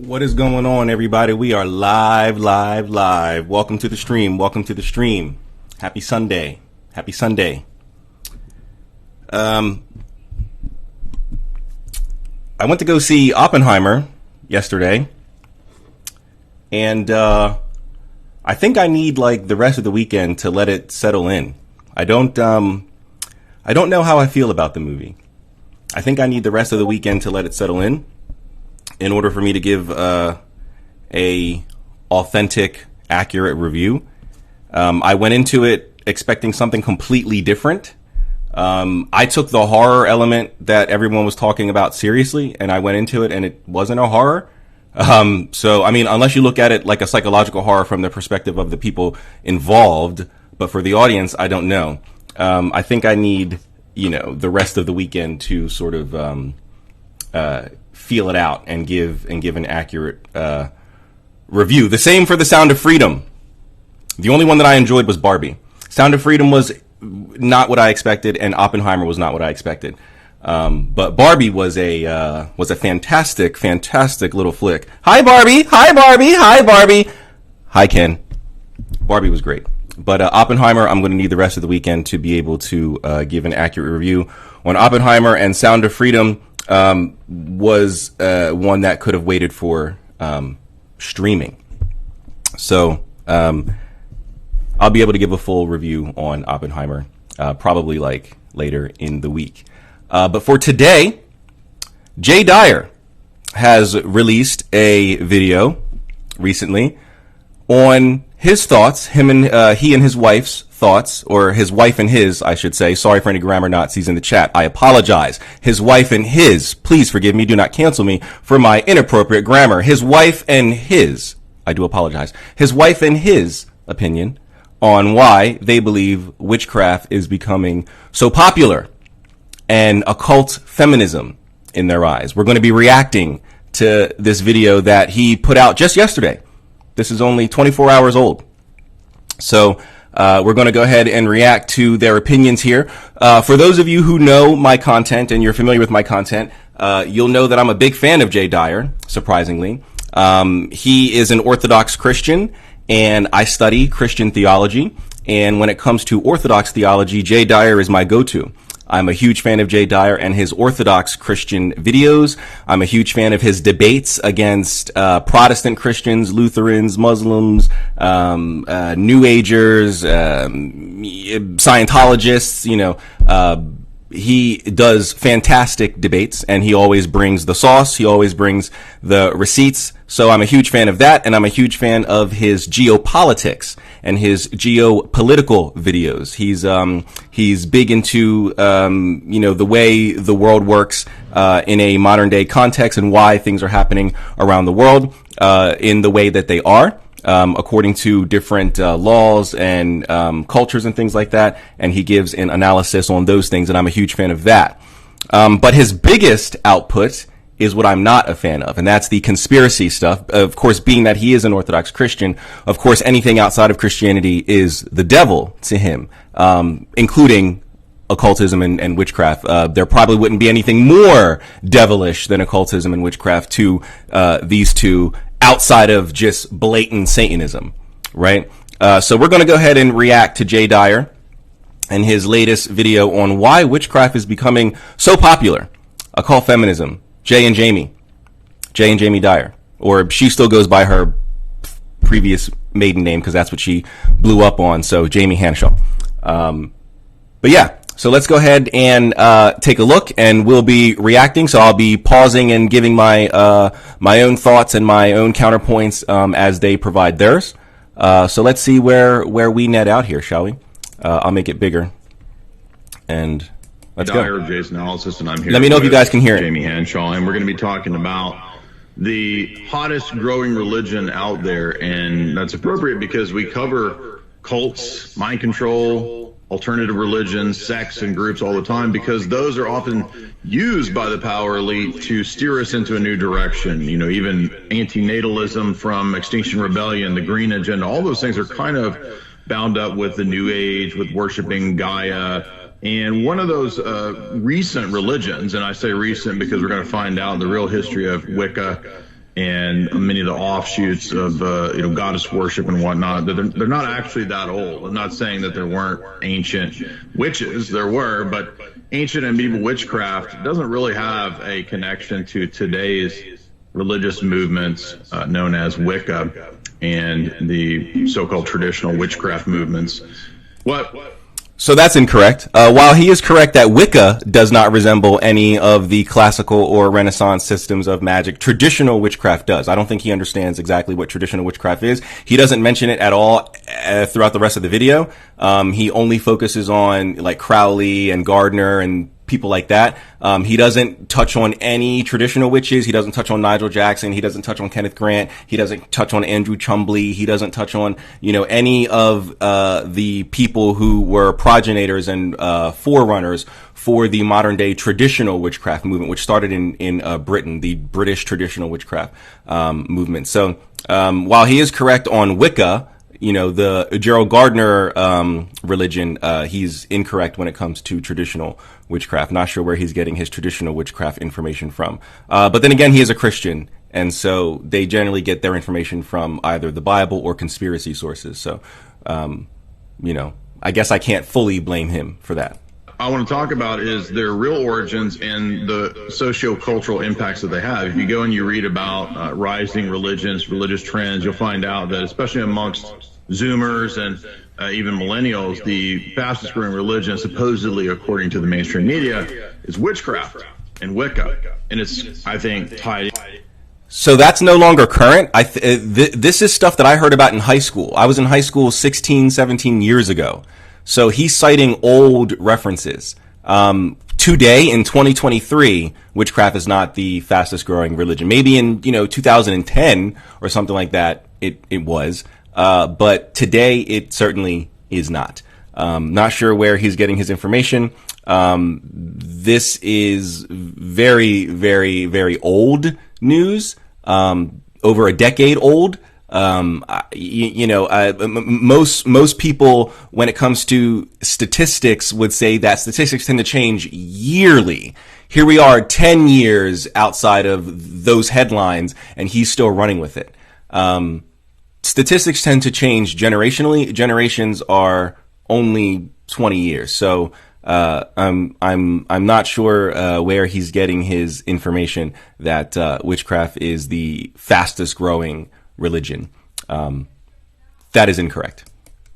What is going on, everybody? We are live. Welcome to the stream. Happy Sunday. I went to go see Oppenheimer yesterday, and I think I need like the rest of the weekend to let it settle in. I don't know how I feel about the movie. I think I need the rest of the weekend to let it settle in order for me to give a authentic, accurate review. I went into it expecting something completely different. I took the horror element that everyone was talking about seriously, and I went into it and it wasn't a horror. So, I mean, unless you look at it like a psychological horror from the perspective of the people involved, but for the audience, I don't know. I think I need, the rest of the weekend to sort of feel it out and give an accurate review. The same for The Sound of Freedom. The only one that I enjoyed was Barbie. Sound of Freedom was not what I expected, and Oppenheimer was not what I expected. But Barbie was a fantastic little flick. Hi Barbie. Hi Ken. Barbie was great. But Oppenheimer, I'm going to need the rest of the weekend to be able to give an accurate review on Oppenheimer, and Sound of Freedom was one that could have waited for streaming. So I'll be able to give a full review on Oppenheimer probably like later in the week. But for today, Jay Dyer has released a video recently on his thoughts, he and his wife's thoughts, or his wife and his, I should say. Sorry for any grammar Nazis in the chat. I apologize. His wife and his. Please forgive me. Do not cancel me for my inappropriate grammar. His wife and his. I do apologize. His wife and his opinion on why they believe witchcraft is becoming so popular and occult feminism in their eyes. We're going to be reacting to this video that he put out just yesterday. This is only 24 hours old. So we're going to go ahead and react to their opinions here. For those of you who know my content and you're familiar with my content, you'll know that I'm a big fan of Jay Dyer, surprisingly. He is an Orthodox Christian, and I study Christian theology. And when it comes to Orthodox theology, Jay Dyer is my go-to. I'm a huge fan of Jay Dyer and his Orthodox Christian videos. I'm a huge fan of his debates against Protestant Christians, Lutherans, Muslims, New Agers, Scientologists. He does fantastic debates, and he always brings the sauce. He always brings the receipts. So I'm a huge fan of that, and I'm a huge fan of his geopolitics and his geo-political videos. He's big into, the way the world works, in a modern day context, and why things are happening around the world, in the way that they are, according to different, laws and, cultures and things like that. And he gives an analysis on those things, and I'm a huge fan of that. But his biggest output is what I'm not a fan of, and that's the conspiracy stuff. Of course, being that he is an Orthodox Christian, of course, anything outside of Christianity is the devil to him, including occultism and witchcraft. There probably wouldn't be anything more devilish than occultism and witchcraft to these two, outside of just blatant Satanism, right? So we're going to go ahead and react to Jay Dyer and his latest video on why witchcraft is becoming so popular. Occult feminism. Jay and Jamie Dyer, or she still goes by her previous maiden name because that's what she blew up on. So Jamie Hanshaw. But yeah, so let's go ahead and take a look, and we'll be reacting. So I'll be pausing and giving my own thoughts and my own counterpoints as they provide theirs. So let's see where we net out here, shall we? I'll make it bigger, and let's Dyer, go. Jay's Analysis, and I'm here. Let me know if you guys can hear it. Jamie Hanshaw, and we're going to be talking about the hottest growing religion out there, and that's appropriate because we cover cults, mind control, alternative religions, sects, and groups all the time, because those are often used by the power elite to steer us into a new direction. Even antinatalism from Extinction Rebellion, the Green Agenda, all those things are kind of bound up with the New Age, with worshiping Gaia. And one of those recent religions, and I say recent because we're going to find out the real history of Wicca and many of the offshoots of goddess worship and whatnot, they're not actually that old. I'm not saying that there weren't ancient witches. There were, but ancient and medieval witchcraft doesn't really have a connection to today's religious movements known as Wicca and the so-called traditional witchcraft movements. So that's incorrect. While he is correct that Wicca does not resemble any of the classical or Renaissance systems of magic, traditional witchcraft does. I don't think he understands exactly what traditional witchcraft is. He doesn't mention it at all throughout the rest of the video. He only focuses on like Crowley and Gardner and people like that. He doesn't touch on any traditional witches. He doesn't touch on Nigel Jackson. He doesn't touch on Kenneth Grant. He doesn't touch on Andrew Chumbley. He doesn't touch on, any of the people who were progenitors and forerunners for the modern day traditional witchcraft movement, which started in Britain, the British traditional witchcraft movement. So while he is correct on Wicca, the Gerald Gardner religion, he's incorrect when it comes to traditional witchcraft. Not sure where he's getting his traditional witchcraft information from. But then again, he is a Christian, and so they generally get their information from either the Bible or conspiracy sources. So, I guess I can't fully blame him for that. I want to talk about is their real origins and the socio-cultural impacts that they have. If you go and you read about rising religions, religious trends, you'll find out that especially amongst Zoomers and even millennials, the fastest growing religion, supposedly according to the mainstream media, is witchcraft and Wicca. And it's, I think, tied in. So that's no longer current. This is stuff that I heard about in high school. I was in high school 16, 17 years ago. So he's citing old references. Today, in 2023, witchcraft is not the fastest growing religion. Maybe in, 2010 or something like that, it was. But today it certainly is not. Not sure where he's getting his information. This is very, very, very old news. Over a decade old. Most people, when it comes to statistics, would say that statistics tend to change yearly. Here we are 10 years outside of those headlines, and he's still running with it. Statistics tend to change generationally. Generations are only 20 years. So, I'm not sure, where he's getting his information that, witchcraft is the fastest growing religion. That is incorrect.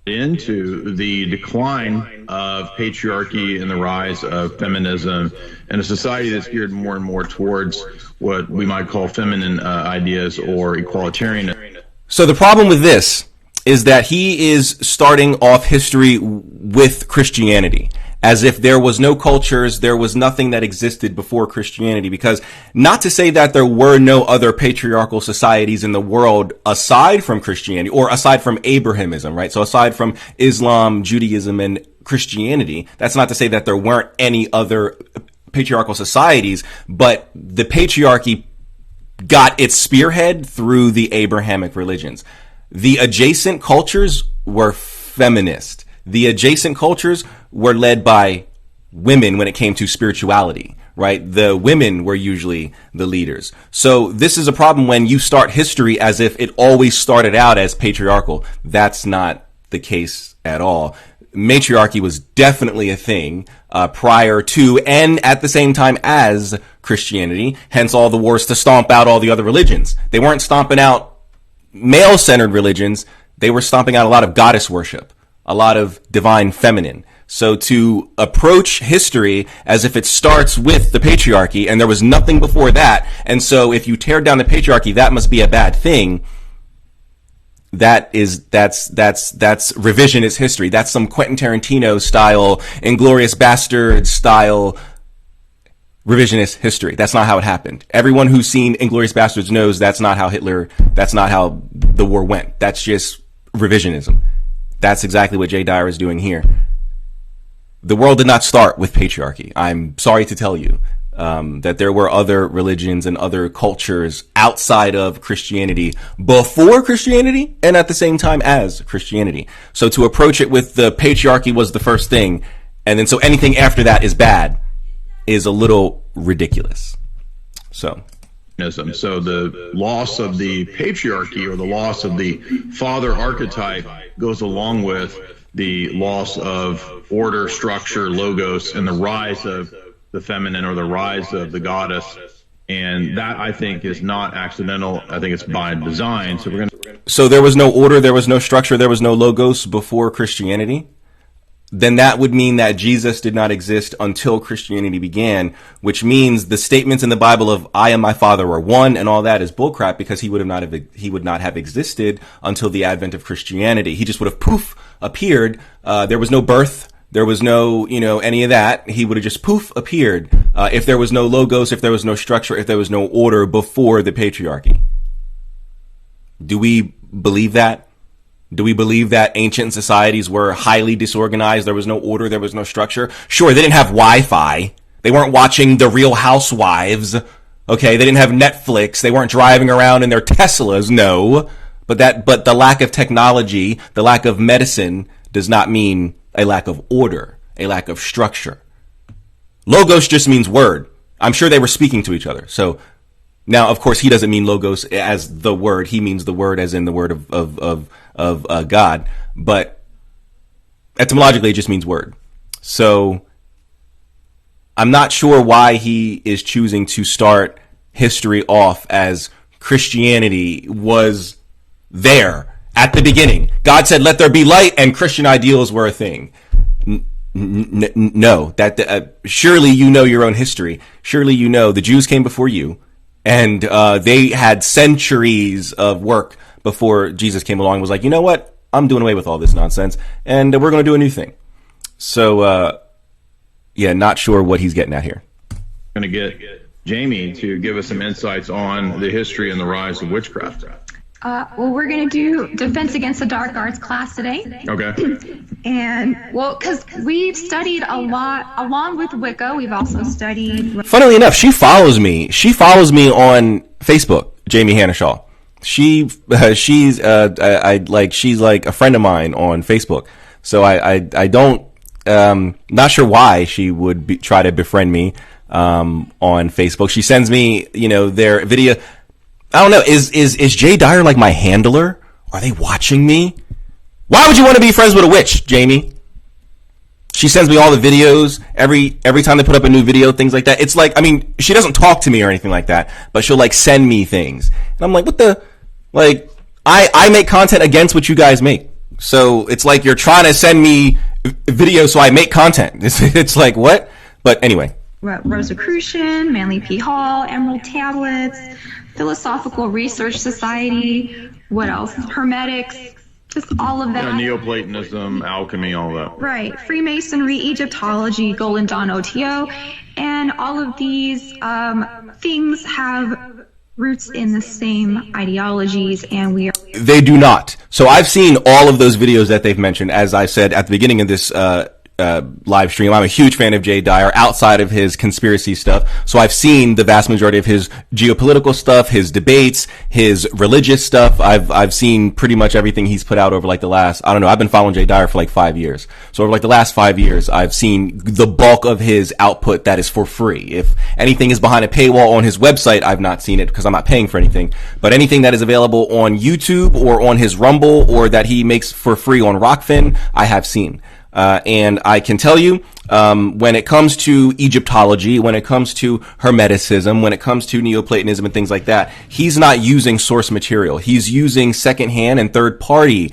Into the decline of patriarchy and the rise of feminism and a society that's geared more and more towards what we might call feminine ideas or equalitarianism. So the problem with this is that he is starting off history with Christianity, as if there was no cultures, there was nothing that existed before Christianity, because not to say that there were no other patriarchal societies in the world aside from Christianity, or aside from Abrahamism, right? So aside from Islam, Judaism, and Christianity, that's not to say that there weren't any other patriarchal societies, but the patriarchy got its spearhead through the Abrahamic religions. The adjacent cultures were feminist. The adjacent cultures were led by women when it came to spirituality, right? The women were usually the leaders. So this is a problem when you start history as if it always started out as patriarchal. That's not the case at all. Matriarchy was definitely a thing prior to and at the same time as Christianity, hence all the wars to stomp out all the other religions. They weren't stomping out male-centered religions. They were stomping out a lot of goddess worship, a lot of divine feminine. So to approach history as if it starts with the patriarchy and there was nothing before that, and so if you tear down the patriarchy, that must be a bad thing. That's revisionist history. That's some Quentin Tarantino style, Inglourious Bastard style revisionist history. That's not how it happened. Everyone who's seen Inglourious Bastards knows that's not how that's not how the war went. That's just revisionism. That's exactly what Jay Dyer is doing here. The world did not start with patriarchy. I'm sorry to tell you that there were other religions and other cultures outside of Christianity before Christianity and at the same time as Christianity. So to approach it with the patriarchy was the first thing, and then so anything after that is bad, is a little ridiculous. So So the loss of the patriarchy or the loss of the father archetype goes along with the loss of order, structure, logos, and the rise of the feminine or the rise of the goddess. And that, I think, is not accidental. I think it's by design. So there was no order, there was no structure, there was no logos before Christianity? Then that would mean that Jesus did not exist until Christianity began, which means the statements in the Bible of I and my Father are one and all that is bullcrap, because he would not have existed until the advent of Christianity. He just would have poof appeared. There was no birth. There was no, any of that. He would have just poof appeared if there was no logos, if there was no structure, if there was no order before the patriarchy. Do we believe that? Do we believe that ancient societies were highly disorganized? There was no order. There was no structure. Sure, they didn't have Wi-Fi. They weren't watching The Real Housewives. Okay, they didn't have Netflix. They weren't driving around in their Teslas. No, but the lack of technology, the lack of medicine, does not mean a lack of order, a lack of structure. Logos just means word. I'm sure they were speaking to each other. So now, of course, he doesn't mean logos as the word. He means the word as in the word of God. But etymologically, it just means word. So I'm not sure why he is choosing to start history off as Christianity was there at the beginning. God said, let there be light, and Christian ideals were a thing. No, surely you know your own history. Surely you know the Jews came before you. And they had centuries of work before Jesus came along and was like, you know what? I'm doing away with all this nonsense, and we're going to do a new thing. So, not sure what he's getting at here. Going to get Jamie to give us some insights on the history and the rise of witchcraft. We're going to do Defense Against the Dark Arts class today. Okay. And, because we've studied a lot, along with Wicca, we've also studied... Funnily enough, she follows me. She follows me on Facebook, Jamie Hannishaw. She's like a friend of mine on Facebook. So I don't, not sure why she would try to befriend me, on Facebook. She sends me, their video. I don't know. Is Jay Dyer like my handler? Are they watching me? Why would you want to be friends with a witch, Jamie? She sends me all the videos every time they put up a new video, things like that. It's like, she doesn't talk to me or anything like that, but she'll like send me things. And I'm like, I make content against what you guys make. So it's like you're trying to send me videos so I make content. It's like, what? But anyway. Rosicrucian, Manly P. Hall, Emerald Tablets, Philosophical Research Society, what else? Hermetics, just all of that. Neoplatonism, alchemy, all that. Right. Freemasonry, Egyptology, Golden Dawn OTO, and all of these things have roots in the same ideologies, and They do not. So I've seen all of those videos that they've mentioned. As I said at the beginning of this live stream, I'm a huge fan of Jay Dyer outside of his conspiracy stuff. So I've seen the vast majority of his geopolitical stuff, his debates, his religious stuff. I've seen pretty much everything he's put out over like the last, I've been following Jay Dyer for like 5 years. So over like the last 5 years, I've seen the bulk of his output that is for free. If anything is behind a paywall on his website, I've not seen it because I'm not paying for anything. But anything that is available on YouTube or on his Rumble or that he makes for free on Rockfin, I have seen. And I can tell you, when it comes to Egyptology, when it comes to Hermeticism, when it comes to Neoplatonism and things like that, he's not using source material. He's using secondhand and third-party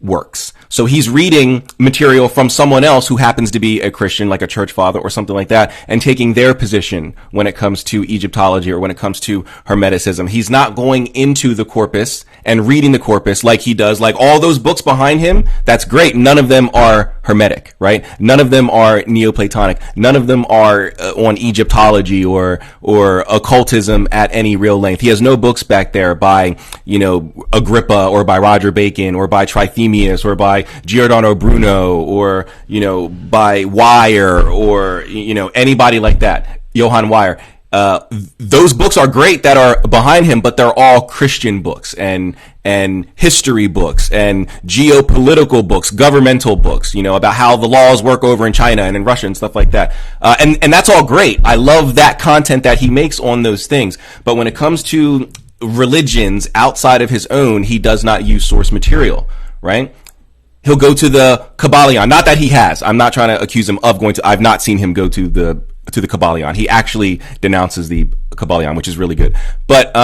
works. So he's reading material from someone else who happens to be a Christian, like a church father or something like that, and taking their position when it comes to Egyptology or when it comes to Hermeticism. He's not going into the corpus and reading the corpus like he does, like all those books behind him. That's great. None of them are Hermetic, right? None of them are Neoplatonic. None of them are on Egyptology or occultism at any real length. He has no books back there by, Agrippa or by Roger Bacon or by Trithemius or by Giordano Bruno or, by Wire or, anybody like that, Johann Wire. those books are great that are behind him, but they're all Christian books and history books and geo-political books, governmental books, about how the laws work over in China and in Russia and stuff like that. And that's all great. I love that content that he makes on those things. But when it comes to religions outside of his own, he does not use source material, right? He'll go to the Kabbalion. Not that he has. I'm not trying to accuse him of going to. I've not seen him go to the Kabbalion. He actually denounces the Kabbalion, which is really good. But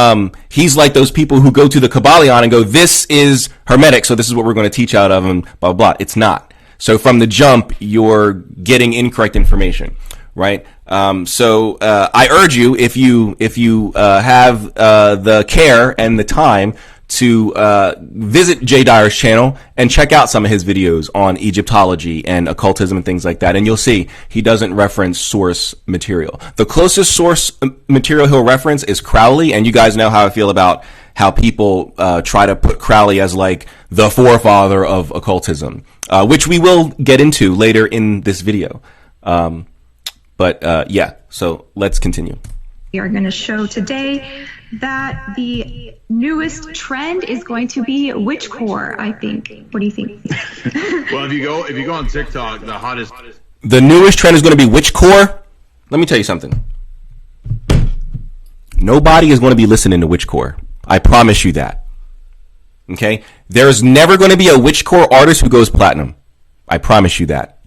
he's like those people who go to the Kabbalion and go, this is Hermetic, so this is what we're going to teach out of, and blah, blah, blah. It's not. So from the jump, you're getting incorrect information, right? So I urge you, if you have the care and the time, to visit Jay Dyer's channel and check out some of his videos on Egyptology and occultism and things like that. And you'll see he doesn't reference source material. The closest source material he'll reference is Crowley. And you guys know how I feel about how people try to put Crowley as like the forefather of occultism, which we will get into later in this video. Yeah, so let's continue. We are going to show today that the newest trend is going to be witchcore, I think. What do you think? Well, if you go on TikTok, the newest trend is going to be witchcore. Let me tell you something. Nobody is going to be listening to witchcore. I promise you that. Okay? There's never going to be a witchcore artist who goes platinum. I promise you that.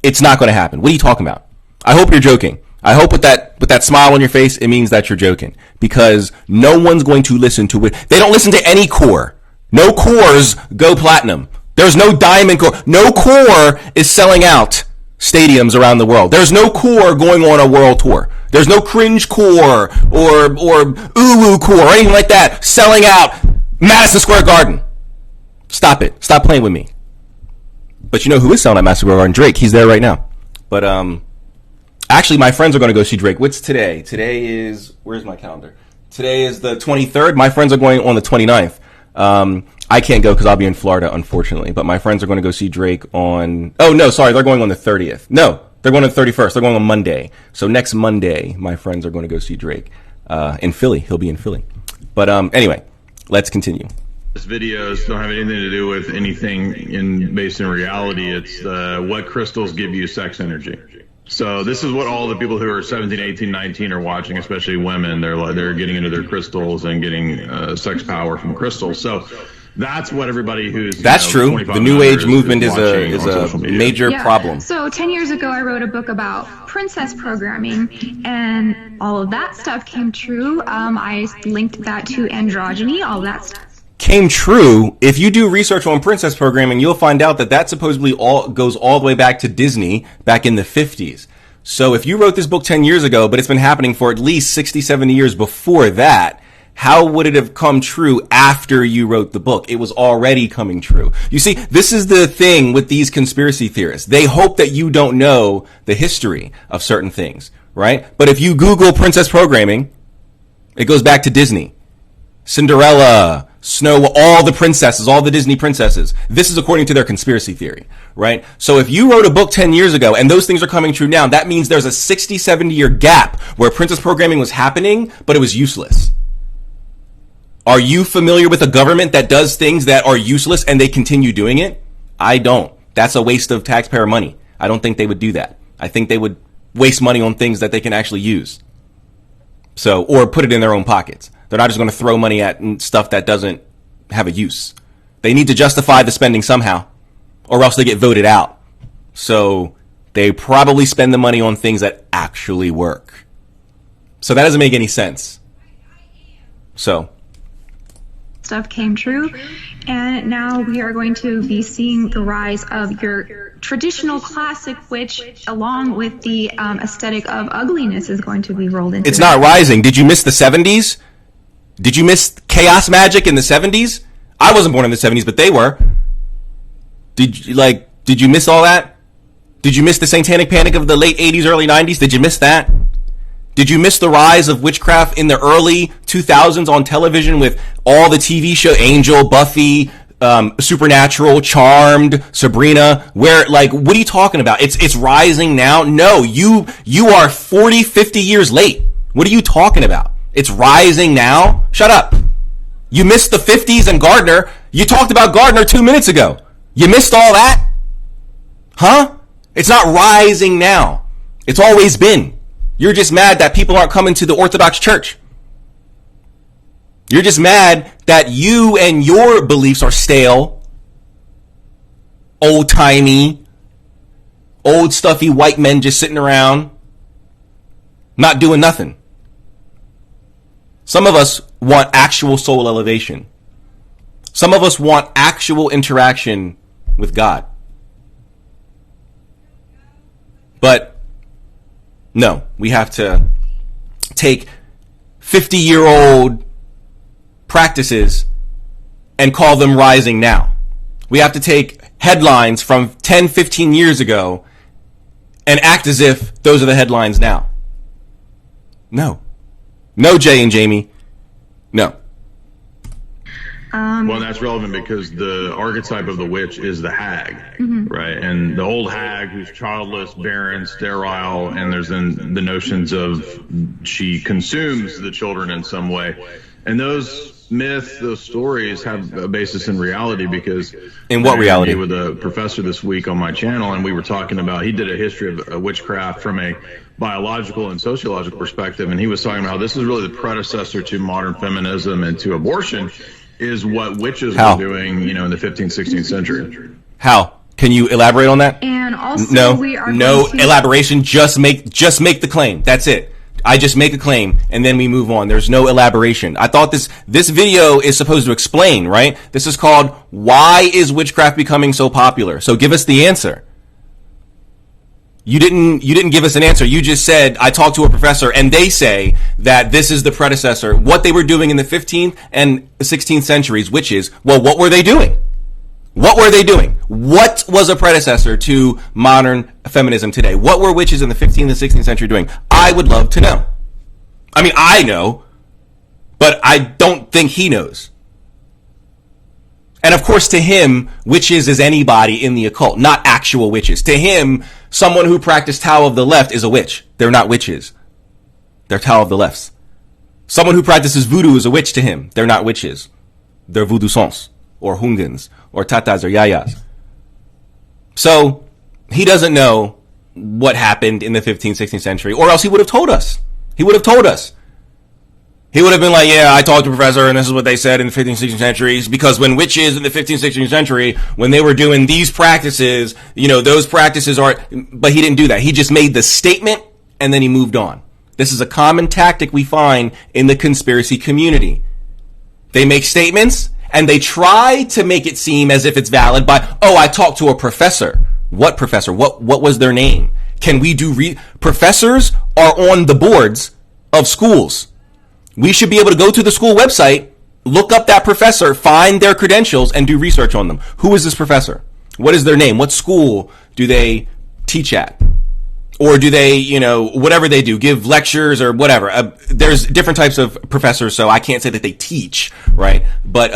It's not going to happen. What are you talking about? I hope you're joking. I hope with that smile on your face, it means that you're joking, because no one's going to listen to it. They don't listen to any core. No cores go platinum. There's no diamond core. No core is selling out stadiums around the world. There's no core going on a world tour. There's no cringe core or uwu core or anything like that selling out Madison Square Garden. Stop it. Stop playing with me. But you know who is selling out Madison Square Garden? Drake. He's there right now. But actually, my friends are going to go see Drake. What's today? Today is, where's my calendar? Today is the 23rd. My friends are going on the 29th. I can't go because I'll be in Florida, unfortunately. But my friends are going to go see Drake on, they're going on the 30th. No, they're going on the 31st. They're going on Monday. So next Monday, my friends are going to go see Drake in Philly. He'll be in Philly. But anyway, let's continue. This videos don't have anything to do with anything based in reality. It's what crystals give you sex energy. So this is what all the people who are 17, 18, 19 are watching, especially women. They're getting into their crystals and getting sex power from crystals. So that's what everybody who's true. The New Age movement is a major problem. So 10 years ago, I wrote a book about princess programming, and all of that stuff came true. I linked that to androgyny, all that stuff. Came true. If you do research on princess programming, you'll find out that supposedly goes all the way back to Disney back in the 50s. So if you wrote this book 10 years ago, but it's been happening for at least 60, 70 years before that, how would it have come true after you wrote the book? It was already coming true. You see, this is the thing with these conspiracy theorists. They hope that you don't know the history of certain things, right? But if you Google princess programming, it goes back to Disney. Cinderella, Snow, all the princesses, all the Disney princesses. This is according to their conspiracy theory, right? So if you wrote a book 10 years ago and those things are coming true now, that means there's a 60, 70-year gap where princess programming was happening, but it was useless. Are you familiar with a government that does things that are useless and they continue doing it? I don't. That's a waste of taxpayer money. I don't think they would do that. I think they would waste money on things that they can actually use. So, or put it in their own pockets. They're not just going to throw money at stuff that doesn't have a use. They need to justify the spending somehow, or else they get voted out. So they probably spend the money on things that actually work. So that doesn't make any sense. So stuff came true, and now we are going to be seeing the rise of your traditional classic witch, along with the aesthetic of ugliness, is going to be rolled into. It's not rising. Did you miss the 70s? Did you miss chaos magic in the 70s? I wasn't born in the 70s, but they were. Did you miss all that? Did you miss the satanic panic of the late 80s, early 90s? Did you miss that? Did you miss the rise of witchcraft in the early 2000s on television with all the TV show, Angel, Buffy, Supernatural, Charmed, Sabrina, where, like, what are you talking about? It's rising now? No, you are 40, 50 years late. What are you talking about? It's rising now? Shut up. You missed the 50s and Gardner. You talked about Gardner 2 minutes ago. You missed all that? Huh? It's not rising now. It's always been. You're just mad that people aren't coming to the Orthodox Church. You're just mad that you and your beliefs are stale, old-timey, old stuffy white men just sitting around, not doing nothing. Some of us want actual soul elevation. Some of us want actual interaction with God. But no, we have to take 50-year-old practices and call them rising now. We have to take headlines from 10, 15 years ago and act as if those are the headlines now. No. No, Jay and Jamie. No. Well, that's relevant because the archetype of the witch is the hag, right? And the old hag who's childless, barren, sterile, and there's then the notions of she consumes the children in some way. And those myths, those stories have a basis in reality because... In what reality? I with a professor this week on my channel, and we were talking about, he did a history of witchcraft from a biological and sociological perspective, and he was talking about how this is really the predecessor to modern feminism and to abortion, is what witches were doing, you know, in the 15th, 16th century. How? Can you elaborate on that? And also, no elaboration. Just make the claim. That's it. I just make a claim and then we move on. There's no elaboration. I thought this video is supposed to explain, right? This is called "Why is Witchcraft Becoming So Popular?" So give us the answer. You didn't give us an answer. You just said, I talked to a professor and they say that this is the predecessor. What they were doing in the 15th and 16th centuries, witches, well, what were they doing? What were they doing? What was a predecessor to modern feminism today? What were witches in the 15th and 16th century doing? I would love to know. I mean, I know, but I don't think he knows. And of course, to him, witches is anybody in the occult, not actual witches. To him, someone who practiced Tao of the Left is a witch. They're not witches. They're Tao of the Lefts. Someone who practices voodoo is a witch to him. They're not witches. They're voodoo sons, or hungans, or tatas, or yayas. So, he doesn't know what happened in the 15th, 16th century, or else he would have told us. He would have told us. He would have been like, yeah, I talked to a professor and this is what they said in the 15th, 16th centuries, because when witches in the 15th, 16th century, when they were doing these practices, you know, those practices are, but he didn't do that. He just made the statement and then he moved on. This is a common tactic we find in the conspiracy community. They make statements and they try to make it seem as if it's valid by, oh, I talked to a professor. What professor? What was their name? Can we do professors are on the boards of schools. We should be able to go to the school website, look up that professor, find their credentials, and do research on them. Who is this professor? What is their name? What school do they teach at? Or do they, you know, whatever they do, give lectures or whatever. There's different types of professors, so I can't say that they teach, right? But,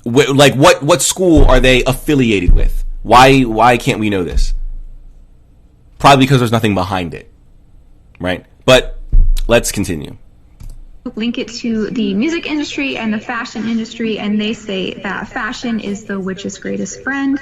what school are they affiliated with? Why can't we know this? Probably because there's nothing behind it, right? But let's continue. Link it to the music industry and the fashion industry, and they say that fashion is the witch's greatest friend.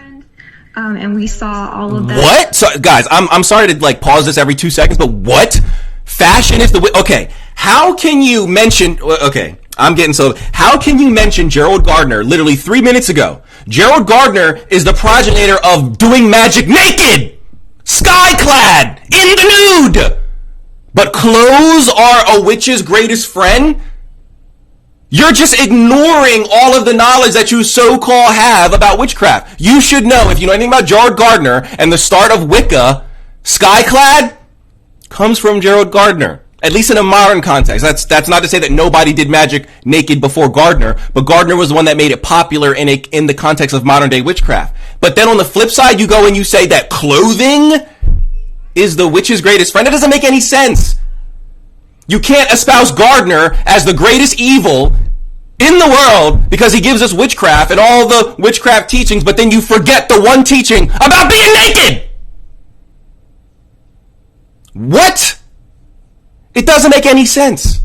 And we saw all of that. What? So, guys, I'm sorry to like pause this every 2 seconds, but what? Fashion is the okay. How can you mention? Okay, I'm getting so. How can you mention Gerald Gardner literally 3 minutes ago? Gerald Gardner is the progenitor of doing magic naked, sky-clad, in the nude. But clothes are a witch's greatest friend? You're just ignoring all of the knowledge that you so-called have about witchcraft. You should know, if you know anything about Gerald Gardner and the start of Wicca, sky-clad comes from Gerald Gardner. At least in a modern context. That's not to say that nobody did magic naked before Gardner, but Gardner was the one that made it popular in the context of modern day witchcraft. But then on the flip side, you go and you say that clothing is the witch's greatest friend. It doesn't make any sense. You can't espouse Gardner as the greatest evil in the world because he gives us witchcraft and all the witchcraft teachings, but then you forget the one teaching about being naked. What? It doesn't make any sense.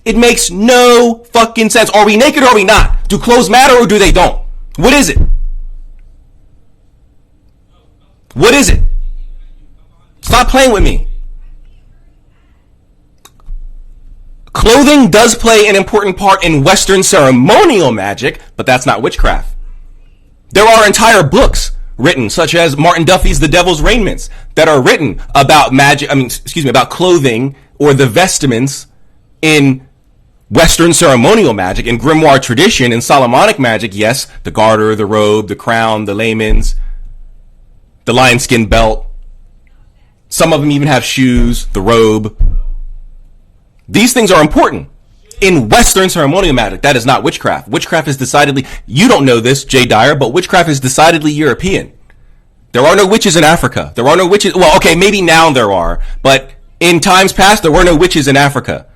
It makes no fucking sense. Are we naked or are we not? Do clothes matter or do they don't? What is it? What is it? Stop playing with me. Clothing does play an important part in Western ceremonial magic, but that's not witchcraft. There are entire books written, such as Martin Duffy's The Devil's Raiments, that are written about about clothing or the vestments in Western ceremonial magic, in grimoire tradition, in Solomonic magic. Yes, the garter, the robe, the crown, the lamens, the lion skin belt. Some of them even have shoes, the robe. These things are important in Western ceremonial magic. That is not witchcraft. Witchcraft is decidedly, you don't know this, Jay Dyer, but witchcraft is decidedly European. There are no witches in Africa. There are no witches. Well, okay, maybe now there are, but in times past, there were no witches in Africa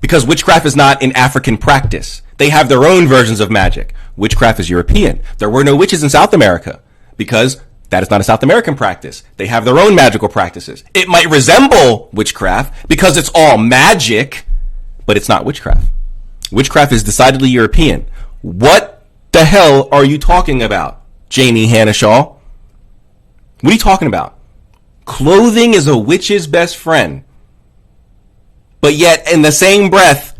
because witchcraft is not an African practice. They have their own versions of magic. Witchcraft is European. There were no witches in South America because that is not a South American practice. They have their own magical practices. It might resemble witchcraft because it's all magic, but it's not witchcraft. Witchcraft is decidedly European. What the hell are you talking about, Jamie Hanashaw? What are you talking about? Clothing is a witch's best friend. But yet, in the same breath,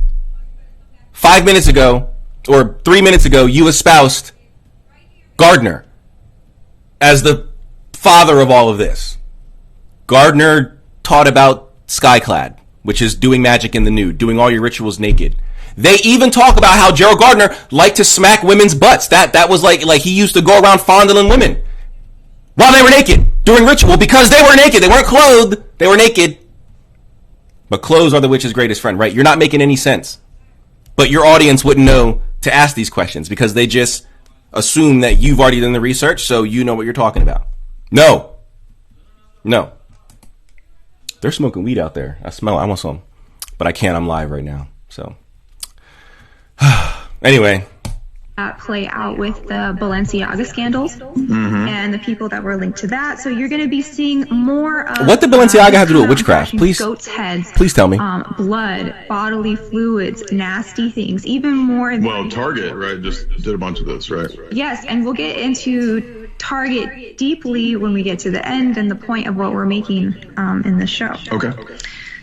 5 minutes ago, or 3 minutes ago, you espoused Gardner as the father of all of this. Gardner taught about Skyclad, which is doing magic in the nude, doing all your rituals naked. They even talk about how Gerald Gardner liked to smack women's butts. That was like he used to go around fondling women while they were naked during ritual because they were naked. They weren't clothed. They were naked. But clothes are the witch's greatest friend, right? You're not making any sense. But your audience wouldn't know to ask these questions because they just assume that you've already done the research, so you know what you're talking about. No. They're smoking weed out there. I want some. But I can't. I'm live right now. So. Anyway. Play out with the Balenciaga scandals and the people that were linked to that. So you're going to be seeing more of what did Balenciaga have to do with witchcraft? Please, goats' heads. Please tell me. Blood, bodily fluids, nasty things, even more. Well, Target, right, just did a bunch of this, right? Yes, and we'll get into Target deeply when we get to the end and the point of what we're making in the show. Okay.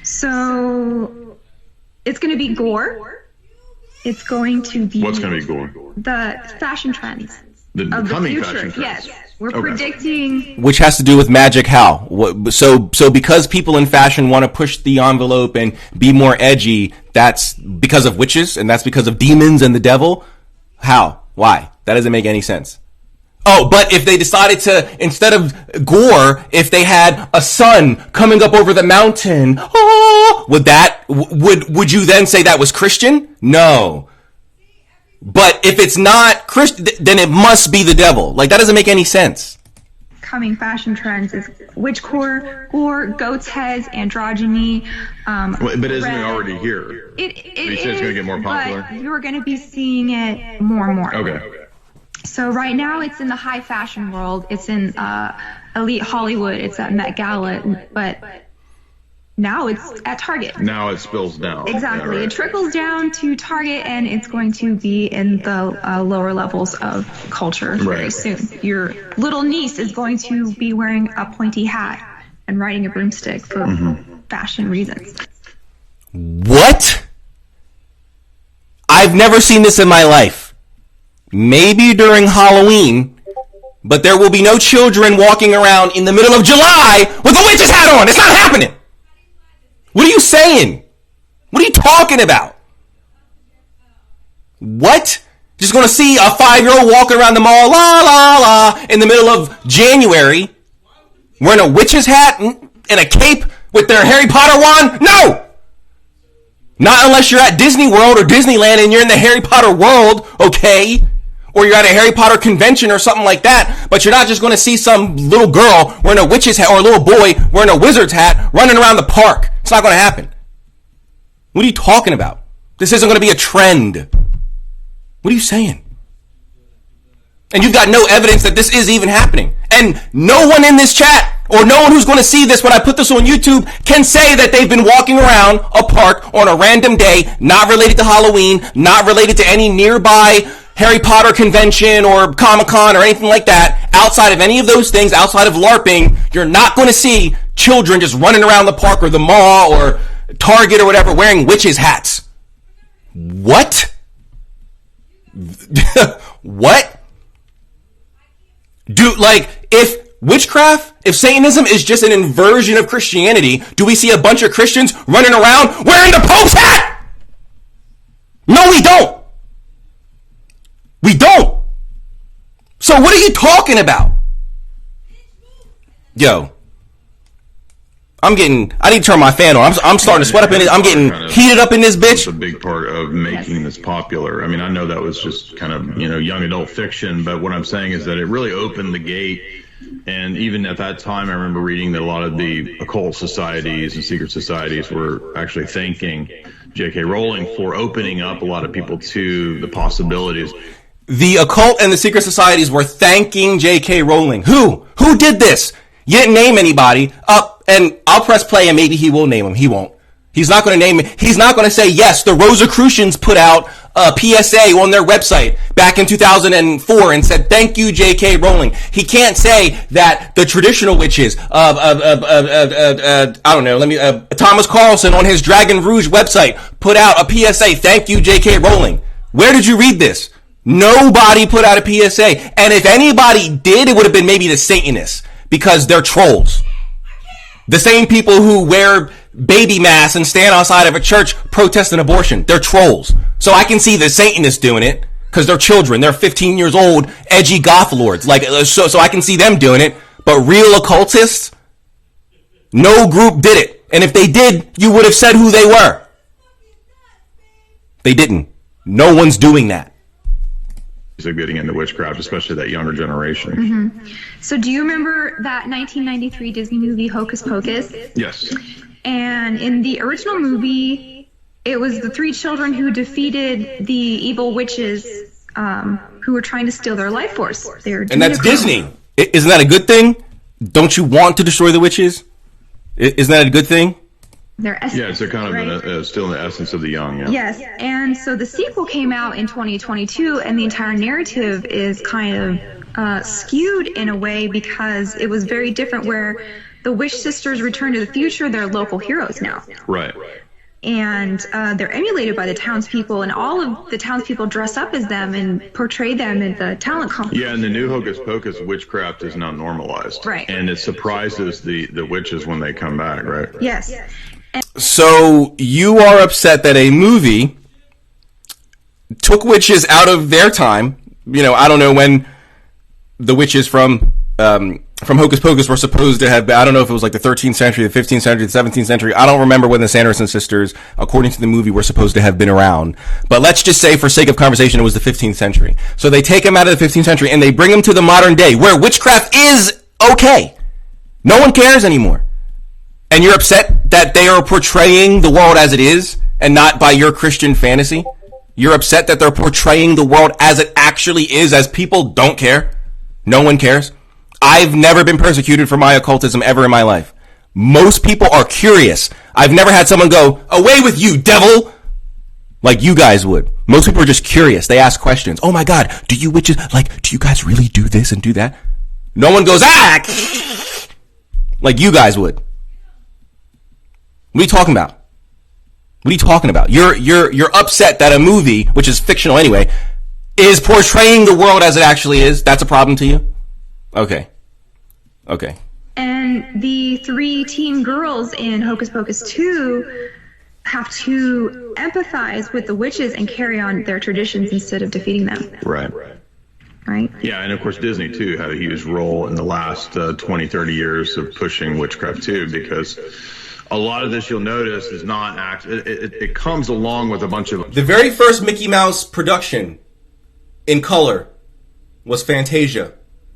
So it's going to be gore. It's going to be... What's going to be gore? The fashion trends. The coming future. fashion trends. Yes. We're predicting... Which has to do with magic how? So because people in fashion want to push the envelope and be more edgy, that's because of witches and that's because of demons and the devil? How? Why? That doesn't make any sense. Oh, but if they decided to, instead of gore, if they had a sun coming up over the mountain, would you then say that was Christian? No. But if it's not Christian, then it must be the devil. Like, that doesn't make any sense. Coming fashion trends is witchcore, gore, goat's heads, androgyny. But isn't it already here? It you say it's going to get more popular? But you're going to be seeing it more and more. Okay. So right now it's in the high fashion world. It's in elite Hollywood. It's at Met Gala. But now it's at Target. Now it spills down. Exactly. Yeah, right. It trickles down to Target, and it's going to be in the lower levels of culture very soon. Your little niece is going to be wearing a pointy hat and riding a broomstick for fashion reasons. What? I've never seen this in my life. Maybe during Halloween, but there will be no children walking around in the middle of July with a witch's hat on. It's not happening. What are you saying? What are you talking about? What? Just going to see a 5-year-old walking around the mall, la, la, la, in the middle of January, wearing a witch's hat and a cape with their Harry Potter wand? No! Not unless you're at Disney World or Disneyland and you're in the Harry Potter world, okay? Or you're at a Harry Potter convention or something like that, but you're not just going to see some little girl wearing a witch's hat or a little boy wearing a wizard's hat running around the park. It's not going to happen. What are you talking about? This isn't going to be a trend. What are you saying? And you've got no evidence that this is even happening. And no one in this chat, or no one who's going to see this when I put this on YouTube, can say that they've been walking around a park on a random day, not related to Halloween, not related to any nearby Harry Potter convention or Comic-Con or anything like that. Outside of any of those things, outside of LARPing, you're not going to see children just running around the park or the mall or Target or whatever wearing witches' hats. What? What? If witchcraft, if Satanism is just an inversion of Christianity, do we see a bunch of Christians running around wearing the Pope's hat? No, we don't. We don't. So what are you talking about? Yo. I need to turn my fan on. I'm starting to sweat up in it. I'm getting heated up in this bitch. It's a big part of making this popular. I mean, I know that was just kind of, young adult fiction, but what I'm saying is that it really opened the gate. And even at that time, I remember reading that a lot of the occult societies and secret societies were actually thanking J.K. Rowling for opening up a lot of people to the possibilities. The occult and the secret societies were thanking J.K. Rowling. Who? Who did this? You didn't name anybody. And I'll press play and maybe he will name him. He won't. He's not going to name it. He's not going to say, yes, the Rosicrucians put out a PSA on their website back in 2004 and said, thank you, J.K. Rowling. He can't say that the traditional witches Thomas Carlson on his Dragon Rouge website put out a PSA, thank you, J.K. Rowling. Where did you read this? Nobody put out a PSA. And if anybody did, it would have been maybe the Satanists, because they're trolls. The same people who wear baby masks and stand outside of a church protesting abortion. They're trolls. So I can see the Satanists doing it because they're children. They're 15 years old, edgy goth lords. So I can see them doing it. But real occultists, no group did it. And if they did, you would have said who they were. They didn't. No one's doing that. Are getting into witchcraft, especially that younger generation. Mm-hmm. So do you remember that 1993 Disney movie Hocus Pocus? Yes. And in the original movie, it was the three children who defeated the evil witches who were trying to steal their life force. And that's Disney. Isn't that a good thing? Don't you want to destroy the witches? Isn't that a good thing? Their essence, yeah, so kind of still in the essence of the young. Yeah. Yes, and so the sequel came out in 2022, and the entire narrative is kind of skewed in a way because it was very different. Where the Witch Sisters return to the future, they're local heroes now. Right. And they're emulated by the townspeople, and all of the townspeople dress up as them and portray them in the talent competition. Yeah, and the new Hocus Pocus, witchcraft is now normalized. Right. And it surprises the witches when they come back, right? Yes. So you are upset that a movie took witches out of their time. I don't know when the witches from Hocus Pocus were supposed to have been. I don't know if it was like the 13th century, the 15th century, the 17th century. I don't remember when the Sanderson sisters, according to the movie, were supposed to have been around. But let's just say, for sake of conversation, it was the 15th century. So they take them out of the 15th century and they bring them to the modern day, where witchcraft is okay. No one cares anymore. And you're upset that they are portraying the world as it is and not by your Christian fantasy? You're upset that they're portraying the world as it actually is, as people don't care? No one cares? I've never been persecuted for my occultism ever in my life. Most people are curious. I've never had someone go, away with you, devil, like you guys would. Most people are just curious. They ask questions. Oh my God, do you witches, do you guys really do this and do that? No one goes, like you guys would. What are you talking about? What are you talking about? You're upset that a movie, which is fictional anyway, is portraying the world as it actually is. That's a problem to you? Okay. And the three teen girls in Hocus Pocus 2 have to empathize with the witches and carry on their traditions instead of defeating them. Right. Yeah, and of course Disney, too, had a huge role in the last 20, 30 years of pushing witchcraft, too, because a lot of this, you'll notice, is not it comes along with a bunch of... The very first Mickey Mouse production in color was Fantasia,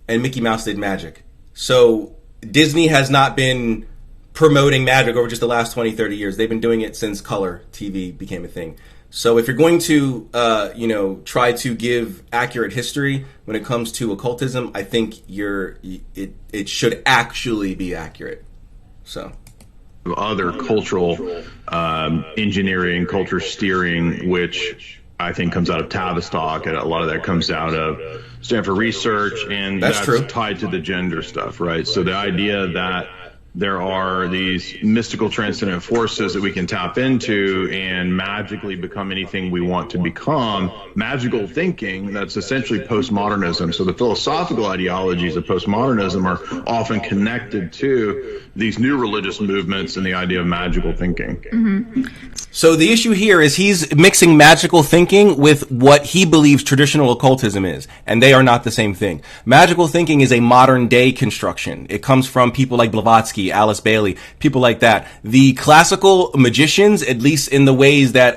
and Mickey Mouse did magic. So Disney has not been promoting magic over just the last 20, 30 years. They've been doing it since color TV became a thing. So if you're going to, try to give accurate history when it comes to occultism, I think it should actually be accurate. So other cultural engineering, culture steering, which I think comes out of Tavistock, and a lot of that comes out of Stanford Research, and that's true. tied to the gender stuff, right? So the idea that there are these mystical transcendent forces that we can tap into and magically become anything we want to become. Magical thinking, that's essentially postmodernism. So the philosophical ideologies of postmodernism are often connected to these new religious movements and the idea of magical thinking. Mm-hmm. So the issue here is he's mixing magical thinking with what he believes traditional occultism is, and they are not the same thing. Magical thinking is a modern day construction. It comes from people like Blavatsky, Alice Bailey, people like that. The classical magicians, at least in the ways that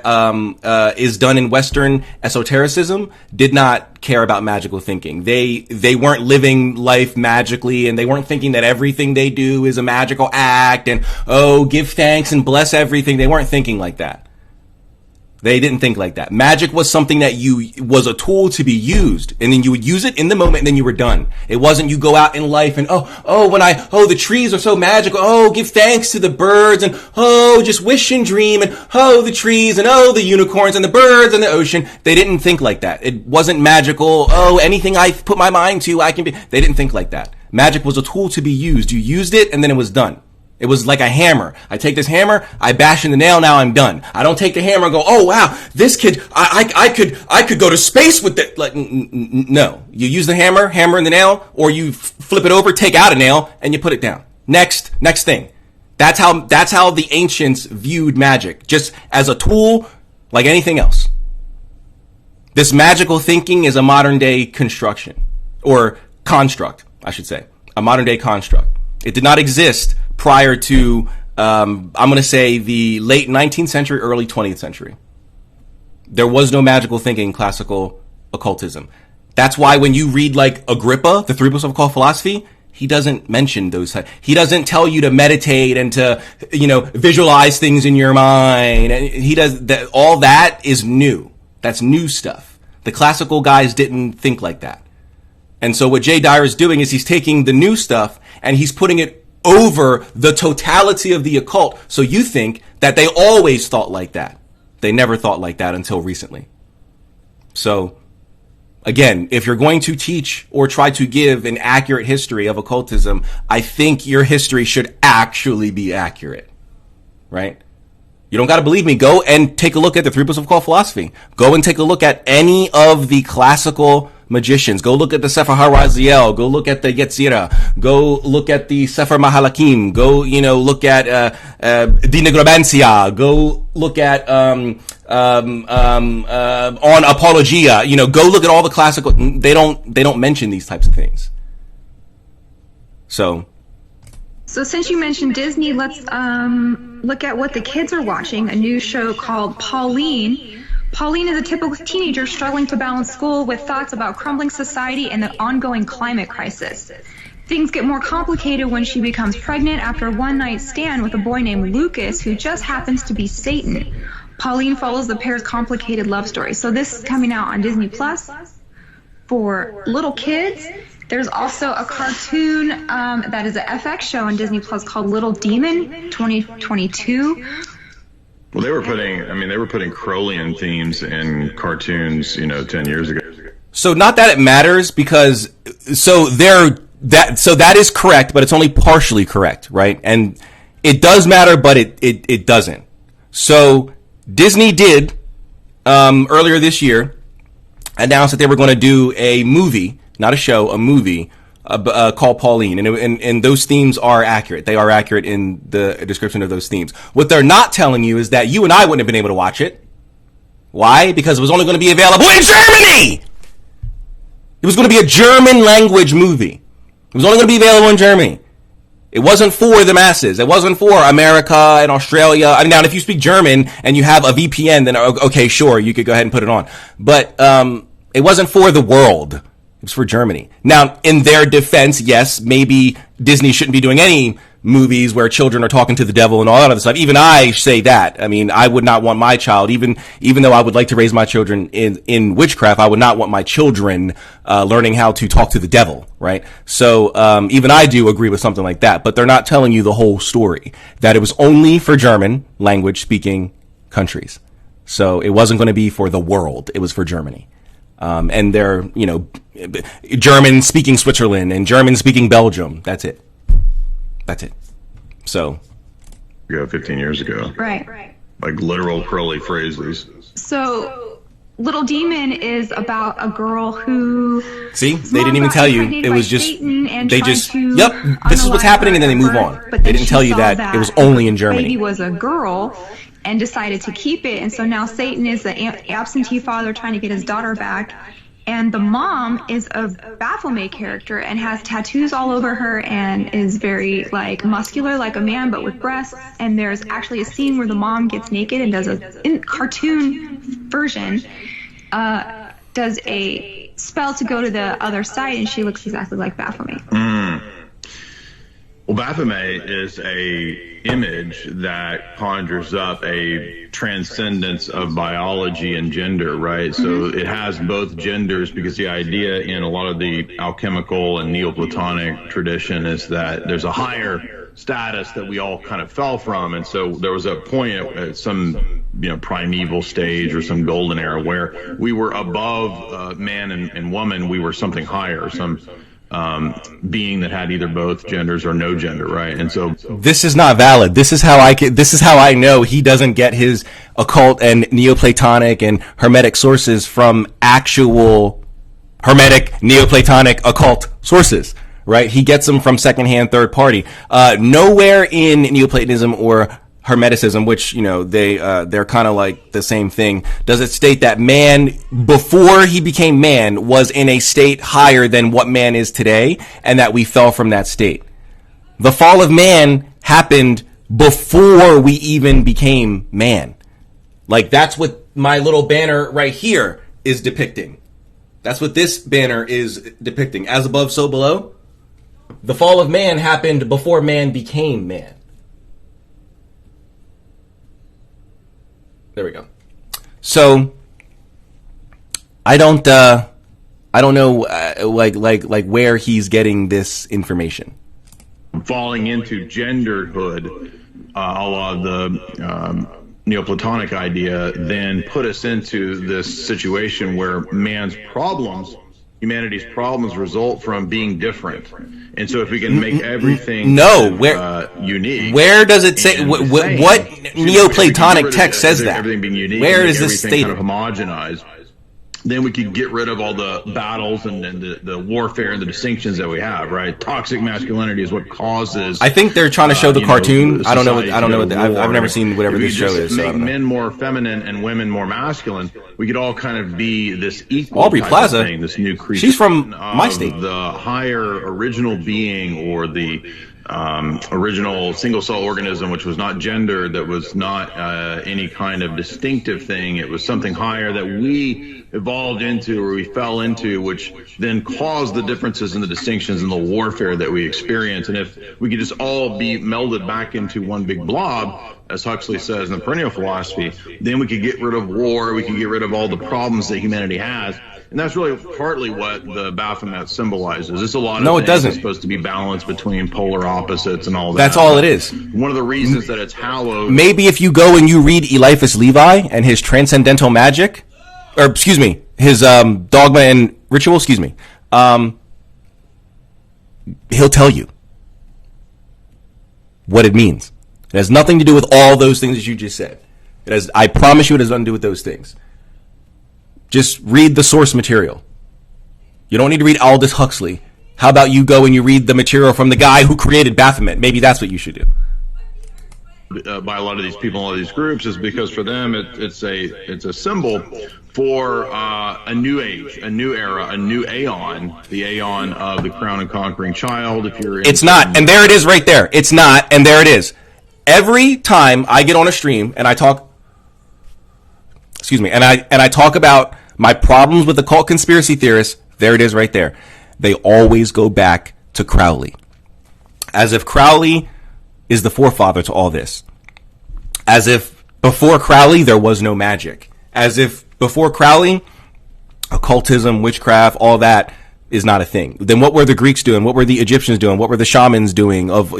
is done in Western esotericism, did not care about magical thinking. They weren't living life magically, and they weren't thinking that everything they do is a magical act and, oh, give thanks and bless everything. They weren't thinking like that. They didn't think like that. Magic was something that was a tool to be used, and then you would use it in the moment, and then you were done. It wasn't you go out in life and, the trees are so magical. Oh, give thanks to the birds, and just wish and dream, and the trees, and the unicorns, and the birds, and the ocean. They didn't think like that. It wasn't magical. Anything I put my mind to, I can be. They didn't think like that. Magic was a tool to be used. You used it, and then it was done. It was like a hammer. I take this hammer, I bash in the nail, now I'm done. I don't take the hammer and go, oh wow, this kid, I could go to space with it. Like, no. You use the hammer in the nail, or you flip it over, take out a nail, and you put it down. Next thing. That's how the ancients viewed magic, just as a tool like anything else. This magical thinking is a modern day construction, or construct, I should say. A modern day construct. It did not exist prior to, I'm going to say, the late 19th century, early 20th century. There was no magical thinking in classical occultism. That's why when you read, like, Agrippa, the Three Books of Occult Philosophy, he doesn't mention those. He doesn't tell you to meditate and to, visualize things in your mind. And he does that. All that is new. That's new stuff. The classical guys didn't think like that. And so what Jay Dyer is doing is he's taking the new stuff and he's putting it over the totality of the occult. So you think that they always thought like that. They never thought like that until recently. So again, if you're going to teach or try to give an accurate history of occultism, I think your history should actually be accurate, right? You don't got to believe me. Go and take a look at the Three Books of Occult Philosophy. Go and take a look at any of the classical magicians. Go look at the Sefer HaRaziel. Go look at the Yetzirah. Go look at the Sefer Mahalakim. Go, look at the Negromancia. Go look at on Apologia. Go look at all the classical. They don't mention these types of things. So since you mentioned Disney, let's look at what the kids are watching. A new show called Pauline. Pauline is a typical teenager struggling to balance school with thoughts about crumbling society and the ongoing climate crisis. Things get more complicated when she becomes pregnant after a one-night stand with a boy named Lucas, who just happens to be Satan. Pauline follows the pair's complicated love story. So this is coming out on Disney Plus for little kids. There's also a cartoon that is an FX show on Disney Plus called Little Demon 2022. Well, they were putting Crowleyan themes in cartoons, 10 years ago. So not that it matters, because that is correct, but it's only partially correct, right? And it does matter, but it doesn't. So Disney did earlier this year announce that they were going to do a movie, not a show, a movie called Pauline, and those themes are accurate. They are accurate in the description of those themes. What they're not telling you is that you and I wouldn't have been able to watch it. Why? Because it was only going to be available in Germany! It was going to be a German language movie. It was only going to be available in Germany. It wasn't for the masses. It wasn't for America and Australia. I mean, now, if you speak German and you have a VPN, then okay, sure, you could go ahead and put it on. But it wasn't for the world. It was for Germany. Now, in their defense, yes, maybe Disney shouldn't be doing any movies where children are talking to the devil and all that other stuff. Even I say that. I mean, I would not want my child, even though I would like to raise my children in witchcraft, I would not want my children learning how to talk to the devil, right? So even I do agree with something like that, but they're not telling you the whole story, that it was only for German language speaking countries. So it wasn't going to be for the world. It was for Germany. And they're, German speaking Switzerland and German speaking Belgium. That's it. So. 15 years ago. Right. Like literal curly phrases. So Little Demon is about a girl who. See, they didn't even tell you. It was just, they just, yep, this is what's happening, and then they move on. But they didn't tell you that it was only in Germany. Baby was a girl and decided to keep it. And so now Satan is the absentee father trying to get his daughter back. And the mom is a Baphomet character and has tattoos all over her and is very muscular like a man but with breasts. And there's actually a scene where the mom gets naked and does in cartoon version, does a spell to go to the other side, and she looks exactly like Baphomet. Well, Baphomet is a image that conjures up a transcendence of biology and gender, right? So it has both genders, because the idea in a lot of the alchemical and Neoplatonic tradition is that there's a higher status that we all kind of fell from. And so there was a point at some primeval stage or some golden era where we were above man and woman. We were something higher, some being that had either both genders or no gender, right? And so this is not valid. This is how I know he doesn't get his occult and Neoplatonic and Hermetic sources from actual Hermetic, Neoplatonic, occult sources, right? He gets them from secondhand, third party. Nowhere in Neoplatonism or Hermeticism, which, they're kind of like the same thing, does it state that man, before he became man, was in a state higher than what man is today, and that we fell from that state. The fall of man happened before we even became man. That's what my little banner right here is depicting. That's what this banner is depicting. As above, so below. The fall of man happened before man became man. There we go. So I don't know where he's getting this information. Falling into genderhood, a lot of the Neoplatonic idea, then put us into this situation where humanity's problems result from being different. And so if we can make everything unique. Where does it say, what Neoplatonic text says that? Everything being unique. Where is this stated? Kind of homogenized. Then we could get rid of all the battles and the warfare and the distinctions that we have, right? Toxic masculinity is what causes. I think they're trying to show the cartoon. I don't know. I've never seen whatever this show is. Make men more feminine and women more masculine, we could all kind of be this equal Aubrey type Plaza of thing, this new creature. She's from my state. The higher original being, or the original single cell organism, which was not gender, that was not any kind of distinctive thing. It was something higher that we evolved into, or we fell into, which then caused the differences and the distinctions and the warfare that we experience. And if we could just all be melded back into one big blob, as Huxley says in the perennial philosophy, then we could get rid of war, we could get rid of all the problems that humanity has. And that's really partly what the Baphomet symbolizes. It's a lot of it doesn't. It's supposed to be balance between polar opposites and all that. That's all it is. One of the reasons that it's hallowed. Maybe if you go and you read Eliphas Levi and his Transcendental Magic, his Dogma and Ritual, he'll tell you what it means. It has nothing to do with all those things that you just said. I promise you it has nothing to do with those things. Just read the source material. You don't need to read Aldous Huxley. How about you go and you read the material from the guy who created Baphomet? Maybe that's what you should do. By a lot of these people, a lot of these groups, is because for them it's a symbol for a new age, a new era, a new aeon, the aeon of the crown and conquering child. It's not, and there it is right there. It's not, and there it is. Every time I get on a stream and I talk, and I talk about my problems with occult conspiracy theorists, There it is right there. They always go back to Crowley. As if Crowley is the forefather to all this. As if before Crowley, there was no magic. As if before Crowley, occultism, witchcraft, all that is not a thing. Then what were the Greeks doing? What were the Egyptians doing? What were the shamans doing of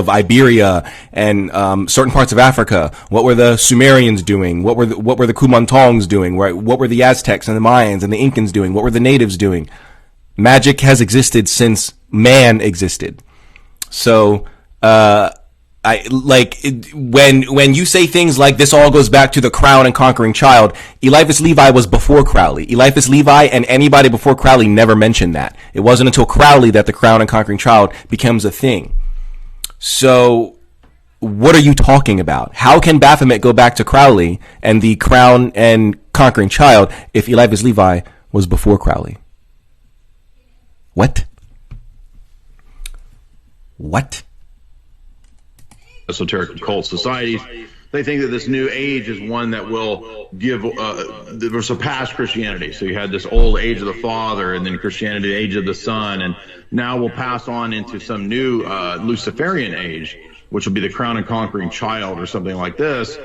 Iberia and certain parts of Africa? What were the Sumerians doing? What were the Kumantongs doing? Right? What were the Aztecs and the Mayans and the Incans doing? What were the natives doing? Magic has existed since man existed. So, when you say things like this all goes back to the crown and conquering child, Eliphas Levi was before Crowley. Eliphas Levi and anybody before Crowley never mentioned that. It wasn't until Crowley that the crown and conquering child becomes a thing. So, what are you talking about? How can Baphomet go back to Crowley and the crown and conquering child if Eliphas Levi was before Crowley? What? Esoteric occult societies, they think that this new age is one that will give surpass Christianity. So you had this old age of the Father, and then Christianity, the age of the Son, and now we'll pass on into some new Luciferian age, which will be the crown and conquering child or something like this.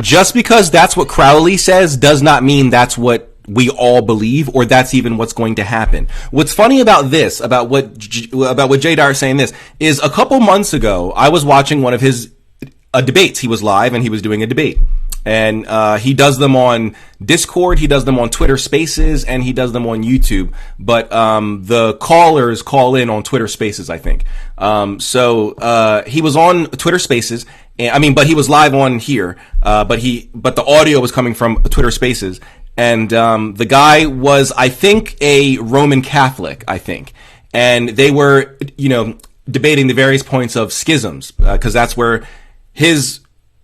Just because that's what Crowley says does not mean that's what we all believe, or that's even what's going to happen. What's funny about this, about what Jay Dyer is saying this, is a couple months ago, I was watching one of his debates. He was live and he was doing a debate. And he does them on Discord, he does them on Twitter Spaces, and he does them on YouTube. But the callers call in on Twitter Spaces, I think. So he was on Twitter Spaces, but he was live on here. But the audio was coming from Twitter Spaces. And the guy was, I think, a Roman Catholic, I think. And they were, debating the various points of schisms, because that's where his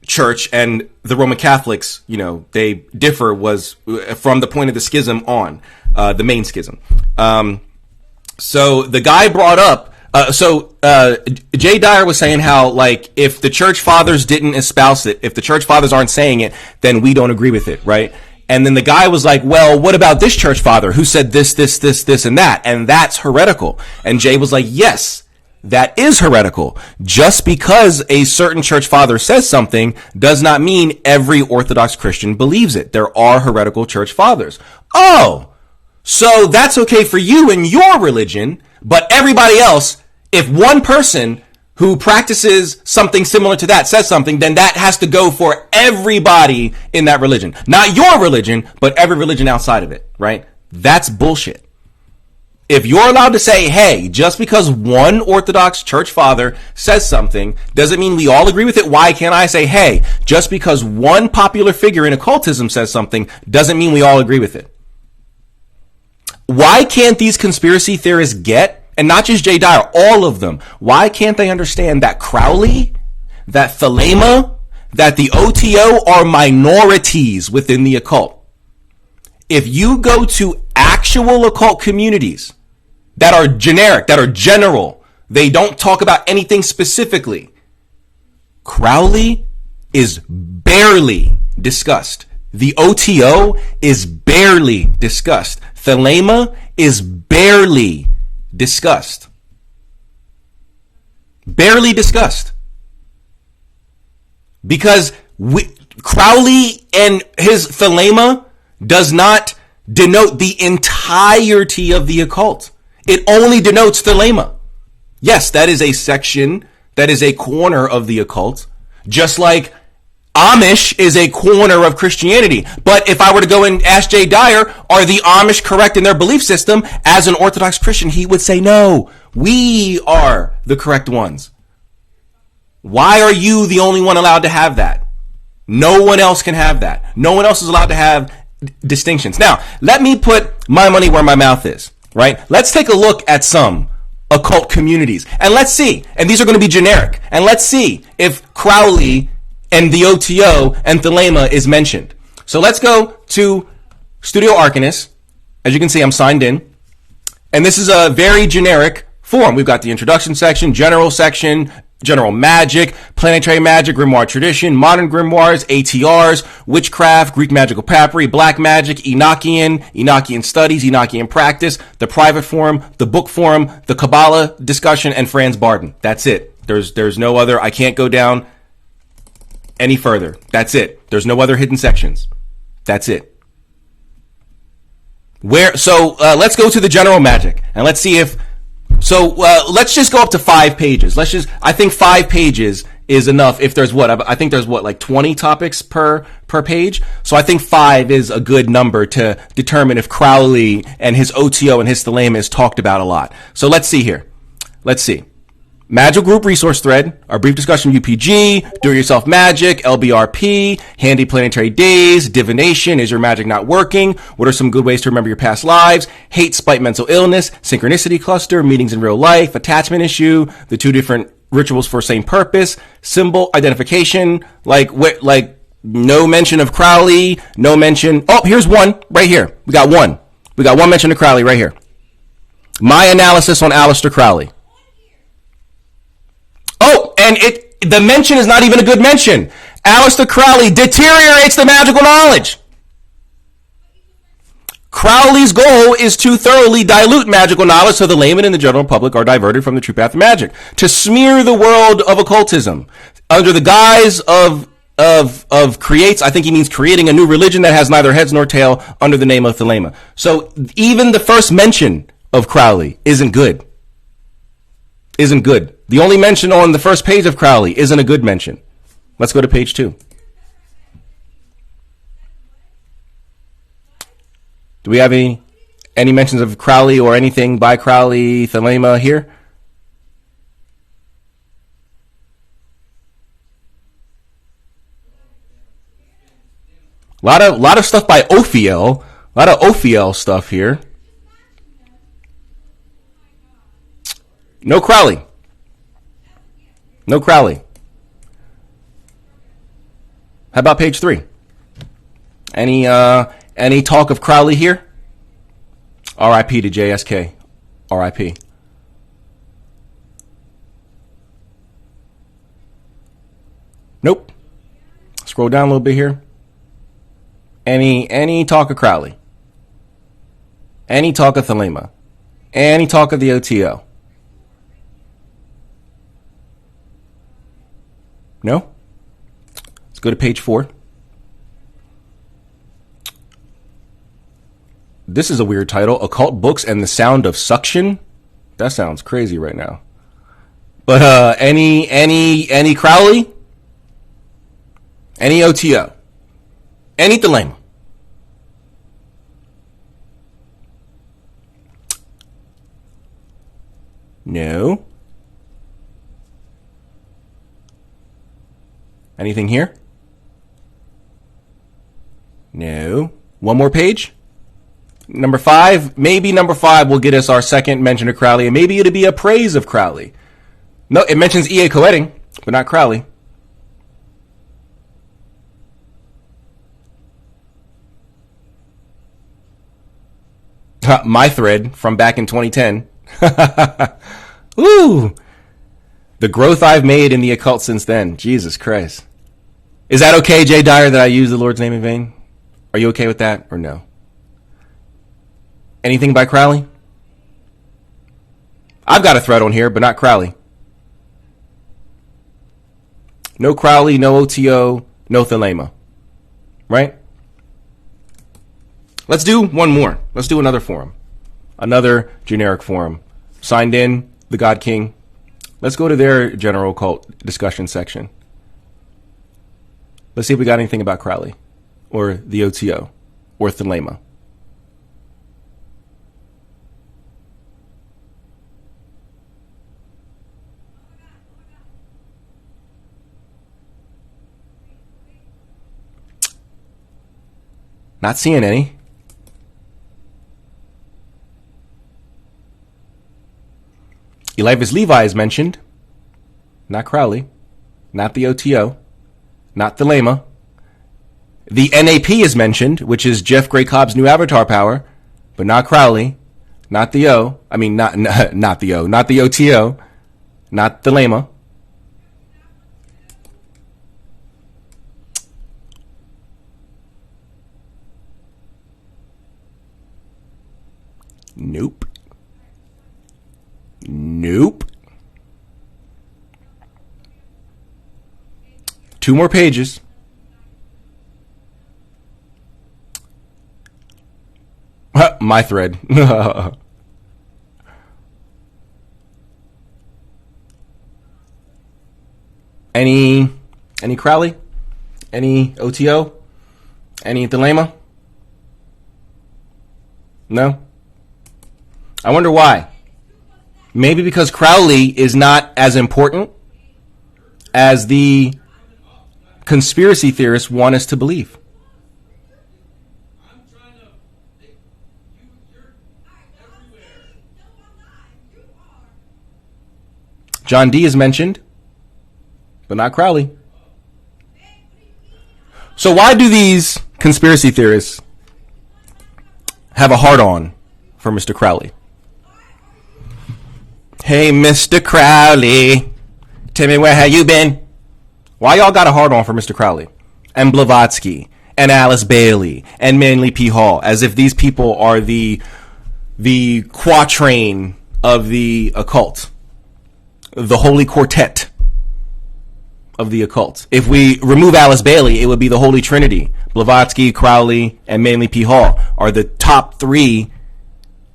church and the Roman Catholics, they differ, was from the point of the schism on, the main schism. So the guy brought up, Jay Dyer was saying how, like, if the church fathers didn't espouse it, if the church fathers aren't saying it, then we don't agree with it, right? And then the guy was like, well, what about this church father who said this, and that? And that's heretical. And Jay was like, yes, that is heretical. Just because a certain church father says something does not mean every Orthodox Christian believes it. There are heretical church fathers. Oh, so that's okay for you and your religion, but everybody else, if one person who practices something similar to that says something, then that has to go for everybody in that religion. Not your religion, but every religion outside of it, right? That's bullshit. If you're allowed to say, hey, just because one Orthodox church father says something doesn't mean we all agree with it, why can't I say, hey, just because one popular figure in occultism says something doesn't mean we all agree with it? Why can't these conspiracy theorists get, and not just Jay Dyer, all of them, why can't they understand that Crowley, that Thelema, that the OTO are minorities within the occult? If you go to actual occult communities that are generic, that are general, they don't talk about anything specifically, Crowley is barely discussed. The OTO is barely discussed. Thelema is barely discussed. Barely discussed. Because Crowley and his Thelema does not denote the entirety of the occult. It only denotes Thelema. Yes, that is a section, that is a corner of the occult, just like Amish is a corner of Christianity. But if I were to go and ask Jay Dyer, are the Amish correct in their belief system? As an Orthodox Christian, he would say, no, we are the correct ones. Why are you the only one allowed to have that? No one else can have that. No one else is allowed to have distinctions. Now, let me put my money where my mouth is, right? Let's take a look at some occult communities. And let's see, and these are going to be generic, and let's see if Crowley and the OTO and Thelema is mentioned. So let's go to Studio Arcanist. As you can see, I'm signed in. And this is a very generic form. We've got the introduction section, general section, General magic, planetary magic, grimoire tradition, modern grimoires, ATRs, witchcraft, Greek magical papyri, black magic, Enochian studies, Enochian practice, the private forum, the book forum, the Kabbalah discussion, and Franz Barden. That's it. There's no other. I can't go down any further. That's it. There's no other hidden sections. That's it. Let's go to the general magic and let's see if. Let's just go up to 5 pages. I think 5 pages is enough. If there's I think there's like 20 topics per page. So I think 5 is a good number to determine if Crowley and his OTO and his Thelema is talked about a lot. So let's see here. Let's see. Magical Group Resource Thread, our brief discussion UPG, do-it-yourself magic, LBRP, handy planetary days, divination, is your magic not working, what are some good ways to remember your past lives, hate, spite, mental illness, synchronicity cluster, meetings in real life, attachment issue, the 2 different rituals for same purpose, symbol identification, like no mention of Crowley, no mention, here's one, right here, we got one mention of Crowley right here. My analysis on Aleister Crowley. And the mention is not even a good mention. Aleister Crowley deteriorates the magical knowledge. Crowley's goal is to thoroughly dilute magical knowledge so the layman and the general public are diverted from the true path of magic, to smear the world of occultism under the guise of creates. I think he means creating a new religion that has neither heads nor tail under the name of Thelema. So even the first mention of Crowley isn't good. The only mention on the first page of Crowley isn't a good mention. Let's go to page 2. Do we have any mentions of Crowley or anything by Crowley, Thelema here? A lot of stuff by Ophiel. A lot of Ophiel stuff here. No Crowley. How about page 3? Any talk of Crowley here? R.I.P. to JSK. R.I.P. Nope. Scroll down a little bit here. Any talk of Crowley? Any talk of Thelema? Any talk of the OTO? No? Let's go to page 4. This is a weird title. Occult Books and the Sound of Suction. That sounds crazy right now. But any Crowley? Any OTO? Any Thelema? No. Anything here? No. One more page? Number 5? Maybe number 5 will get us our second mention of Crowley, and maybe it'll be a praise of Crowley. No, it mentions E.A. Coetting, but not Crowley. My thread from back in 2010. Ooh. The growth I've made in the occult since then. Jesus Christ. Is that okay, Jay Dyer, that I use the Lord's name in vain? Are you okay with that or no? Anything by Crowley? I've got a thread on here, but not Crowley. No Crowley, no OTO, no Thelema. Right? Let's do one more. Let's do another forum. Another generic forum. Signed in, the God King. Let's go to their general occult discussion section. Let's see if we got anything about Crowley or the OTO or Thelema. Not seeing any. Eliphas Levi is mentioned. Not Crowley. Not the OTO. Not Thelema. The NAP is mentioned, which is Jeff Gray Cobb's new avatar power, but not Crowley. Not the O. I mean, not the O. Not the OTO. Not Thelema. Nope. Nope. 2 more pages. My thread. Any Crowley? Any OTO? Any Thelema? No? I wonder why. Maybe because Crowley is not as important as the conspiracy theorists want us to believe. John Dee is mentioned, but not Crowley. So why do these conspiracy theorists have a hard-on for Mr. Crowley? Hey, Mr. Crowley, tell me where have you been? Why y'all got a hard-on for Mr. Crowley and Blavatsky and Alice Bailey and Manly P. Hall, as if these people are the quatrain of the occult, the holy quartet of the occult? If we remove Alice Bailey, it would be the Holy Trinity. Blavatsky, Crowley, and Manly P. Hall are the top 3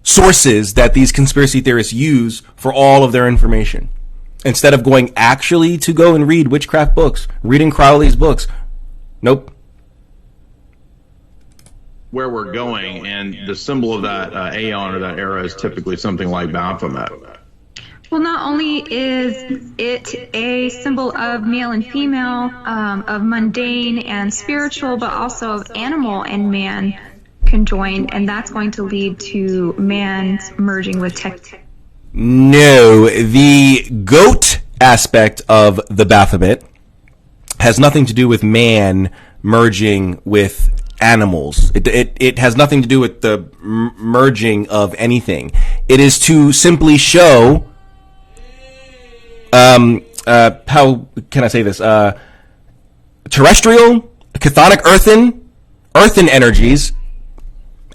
sources that these conspiracy theorists use for all of their information. Instead of going actually to go and read witchcraft books, reading Crowley's books. Nope. Where we're going, and the symbol of that aeon or that era is typically something like Baphomet. Well, not only is it a symbol of male and female, of mundane and spiritual, but also of animal and man conjoined, and that's going to lead to man's merging with tech. No, the goat aspect of the Baphomet has nothing to do with man merging with animals. It has nothing to do with the merging of anything. It is to simply show, how can I say this? Terrestrial, chthonic earthen energies,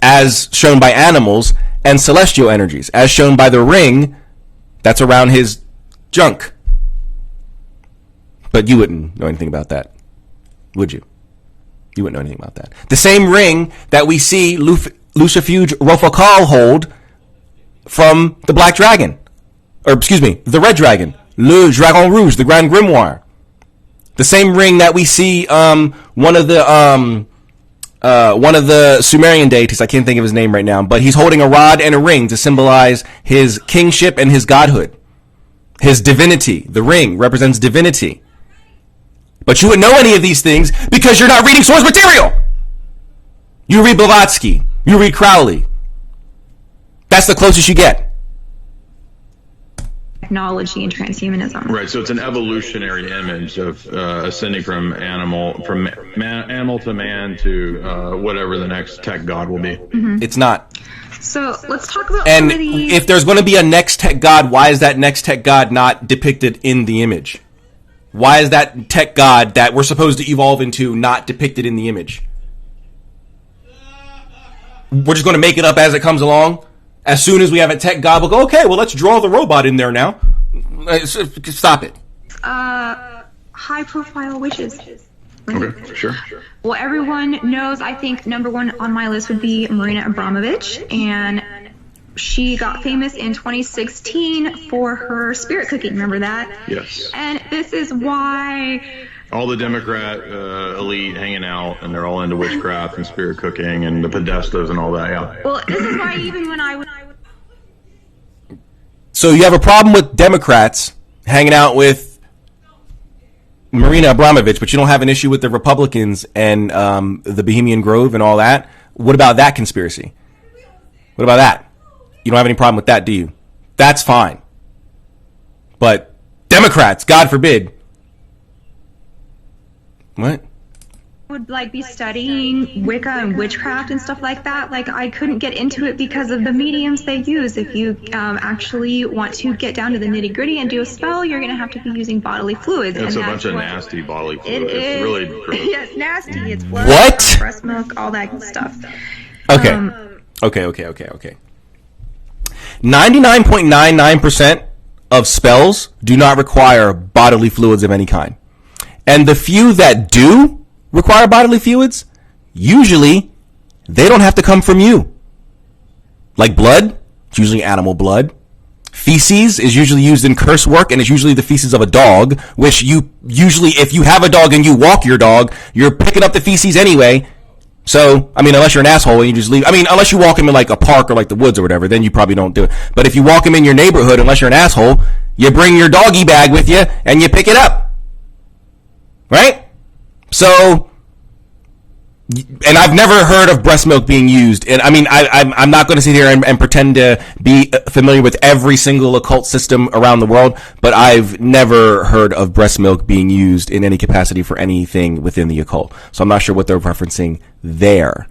as shown by animals, and celestial energies, as shown by the ring that's around his junk. But you wouldn't know anything about that, would you? You wouldn't know anything about that. The same ring that we see Lucifuge Rofakal hold from the Black Dragon. Or, excuse me, the Red Dragon. Le Dragon Rouge, the Grand Grimoire. The same ring that we see one of the Sumerian deities, I can't think of his name right now, but he's holding a rod and a ring to symbolize his kingship and his godhood. His divinity. The ring represents divinity. But you wouldn't know any of these things because you're not reading source material. You read Blavatsky. You read Crowley. That's the closest you get. Technology and transhumanism. Right, so it's an evolutionary image of ascending from animal to man to whatever the next tech god will be. Mm-hmm. It's not. So let's talk about and some of these. If there's going to be a next tech god, why is that next tech god not depicted in the image? Why is that tech god that we're supposed to evolve into not depicted in the image? We're just going to make it up as it comes along? As soon as we have a tech god, we'll go, okay, well, let's draw the robot in there now. Stop it. High-profile witches. Okay, sure. Well, everyone knows, I think, number one on my list would be Marina Abramovich, and she got famous in 2016 for her spirit cooking. Remember that? Yes. And this is why... all the Democrat elite hanging out, and they're all into witchcraft and spirit cooking and the Podestas and all that, yeah. Well, this is why even when I would... So you have a problem with Democrats hanging out with Marina Abramovich, but you don't have an issue with the Republicans and the Bohemian Grove and all that? What about that conspiracy? What about that? You don't have any problem with that, do you? That's fine. But Democrats, God forbid. What? would be studying Wicca and witchcraft and stuff like that, I couldn't get into it because of the mediums they use. If you actually want to get down to the nitty gritty and do a spell, you're going to have to be using bodily fluids. It's a bunch of nasty bodily fluids. It's really gross. Yeah, it's nasty. It's blood, what? breast milk, all that stuff. Okay. Okay. 99.99% of spells do not require bodily fluids of any kind. And the few that do require bodily fluids, usually they don't have to come from you. Like blood, it's usually animal blood. Feces is usually used in curse work, and it's usually the feces of a dog, which you usually, if you have a dog and you walk your dog, you're picking up the feces anyway. So, I mean, unless you're an asshole and you just leave. I mean, unless you walk him in like a park or like the woods or whatever, then you probably don't do it. But if you walk him in your neighborhood, unless you're an asshole, you bring your doggy bag with you and you pick it up. Right? So, and I've never heard of breast milk being used. And I mean, I'm not going to sit here and pretend to be familiar with every single occult system around the world, but I've never heard of breast milk being used in any capacity for anything within the occult. So I'm not sure what they're referencing there.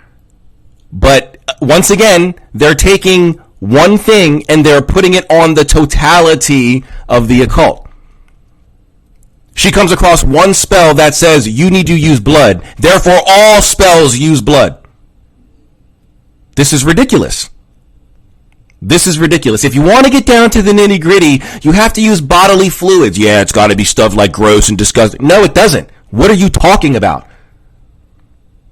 But once again, they're taking one thing and they're putting it on the totality of the occult. She comes across one spell that says you need to use blood. Therefore, all spells use blood. This is ridiculous. This is ridiculous. If you want to get down to the nitty gritty, you have to use bodily fluids. Yeah, it's got to be stuff like gross and disgusting. No, it doesn't. What are you talking about?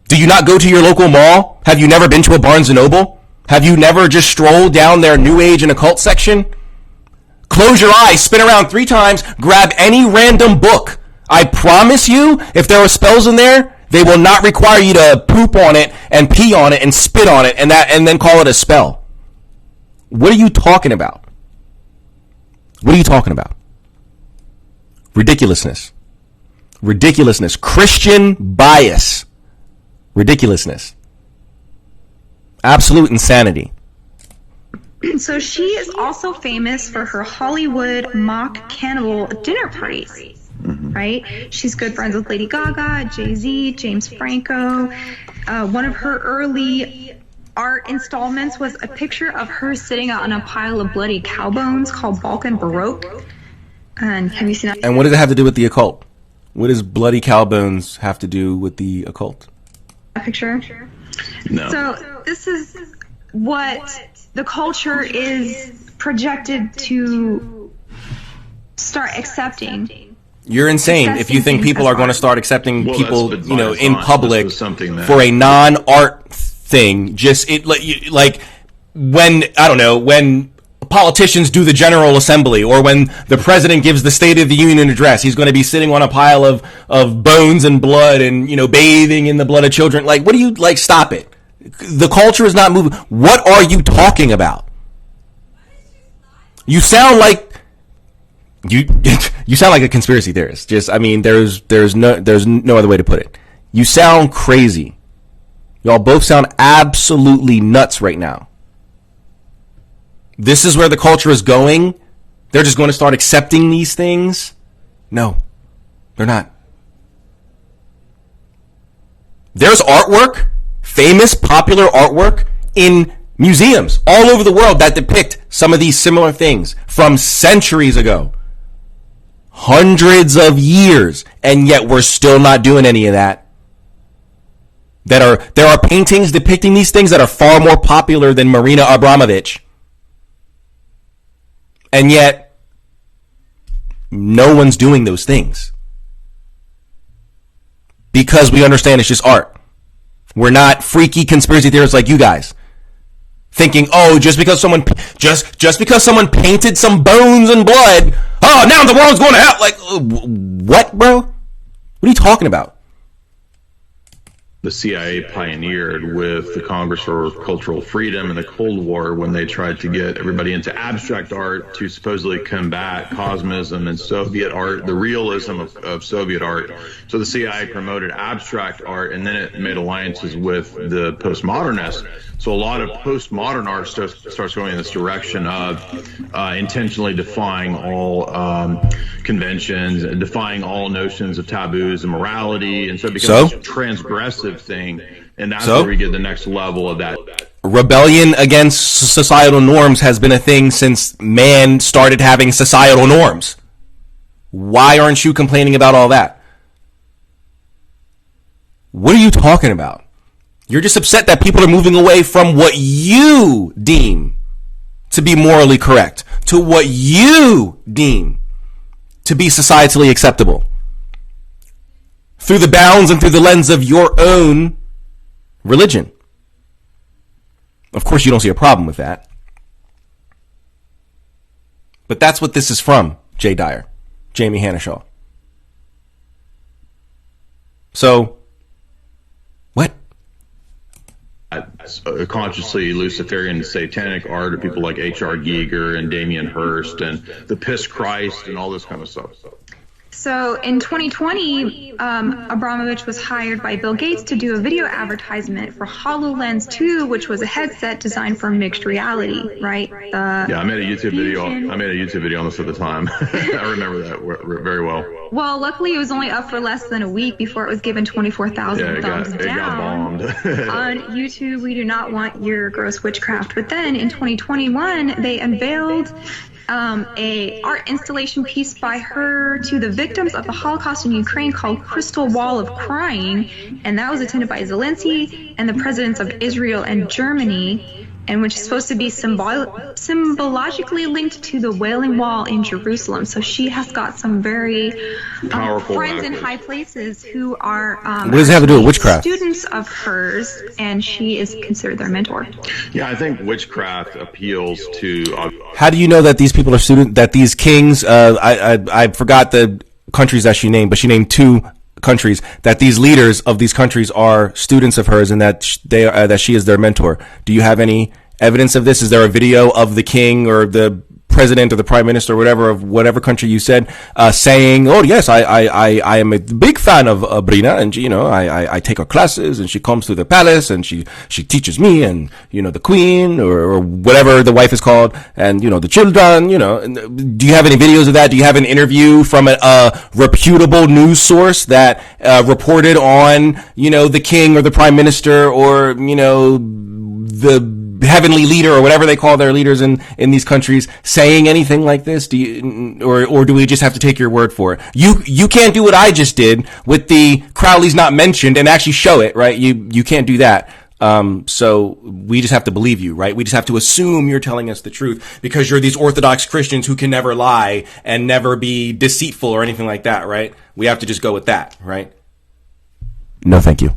Do you not go to your local mall? Have you never been to a Barnes & Noble? Have you never just strolled down their New Age and occult section? Close your eyes, spin around 3 times, grab any random book. I promise you, if there are spells in there, they will not require you to poop on it and pee on it and spit on it and then call it a spell. What are you talking about? What are you talking about? Ridiculousness. Ridiculousness. Christian bias. Ridiculousness. Absolute insanity. So she is also famous for her Hollywood mock cannibal dinner parties, right? She's good friends with Lady Gaga, Jay-Z, James Franco. One of her early art installments was a picture of her sitting on a pile of bloody cow bones called Balkan Baroque. And have you seen that? And what does it have to do with the occult? What does bloody cow bones have to do with the occult? That picture? No. So this is what the culture is projected to start accepting. You're insane if you think people are going to start accepting people, in public for a non-art thing. Just like when, I don't know, when politicians do the General Assembly or when the president gives the State of the Union address, he's going to be sitting on a pile of bones and blood and, bathing in the blood of children. Like, what do you, stop it. The culture is not moving. What are you talking about? You sound like you sound like a conspiracy theorist. Just, I mean, there's no other way to put it. You sound crazy. Y'all both sound absolutely nuts right now. This is where the culture is going. They're just going to start accepting these things. No, they're not. There's artwork, famous, popular artwork in museums all over the world that depict some of these similar things from centuries ago. Hundreds of years, and yet we're still not doing any of that. There are paintings depicting these things that are far more popular than Marina Abramovich. And yet, no one's doing those things. Because we understand it's just art. We're not freaky conspiracy theorists like you guys. Thinking, just because someone painted some bones and blood, now the world's going to hell. Like, what, bro? What are you talking about? The CIA pioneered with the Congress for Cultural Freedom in the Cold War when they tried to get everybody into abstract art to supposedly combat Cosmism and Soviet art, the realism of Soviet art. So the CIA promoted abstract art, and then it made alliances with the postmodernists. So a lot of postmodern art starts going in this direction of intentionally defying all conventions, defying all notions of taboos and morality, and so it becomes a transgressive thing, and that's where we get the next level of that. Rebellion against societal norms has been a thing since man started having societal norms. Why aren't you complaining about all that? What are you talking about? You're just upset that people are moving away from what you deem to be morally correct, to what you deem to be societally acceptable, through the bounds and through the lens of your own religion. Of course, you don't see a problem with that. But that's what this is from, Jay Dyer, Jamie Hanashaw. So, what? Consciously Luciferian satanic art of people like H.R. Giger and Damien Hirst and the Piss Christ and all this kind of stuff. So in 2020, Abramovich was hired by Bill Gates to do a video advertisement for HoloLens 2, which was a headset designed for mixed reality, right? Yeah, I made a YouTube video. On this at the time. I remember that very well. Well, luckily it was only up for less than a week before it was given 24,000 thumbs down. It got bombed. On YouTube, we do not want your gross witchcraft. But then in 2021, they unveiled a art installation piece by her to the victims of the Holocaust in Ukraine called Crystal Wall of Crying, and that was attended by Zelensky and the presidents of Israel and Germany, and which is supposed to be symbologically linked to the Wailing Wall in Jerusalem. So she has got some very powerful friends in high places who are what does it have to do with witchcraft? Students of hers, and she is considered their mentor. Yeah, I think witchcraft appeals to. How do you know that these people are students? That these kings? I forgot the countries that she named, but she named 2 countries. That these leaders of these countries are students of hers, and that that she is their mentor. Do you have any evidence of this? Is there a video of the king or the president or the prime minister or whatever of whatever country you said saying, "Oh yes, I am a big fan of Brina, and I take her classes, and she comes to the palace, and she teaches me, and the queen or whatever the wife is called, and the children." Do you have any videos of that? Do you have an interview from a reputable news source that reported on the king or the prime minister or the heavenly leader or whatever they call their leaders in these countries saying anything like this? Do you, or do we just have to take your word for it? You can't do what I just did with the Crowley's not mentioned and actually show it, right? You can't do that. So we just have to believe you, right? We just have to assume you're telling us the truth because you're these Orthodox Christians who can never lie and never be deceitful or anything like that, right? We have to just go with that, right? No, thank you.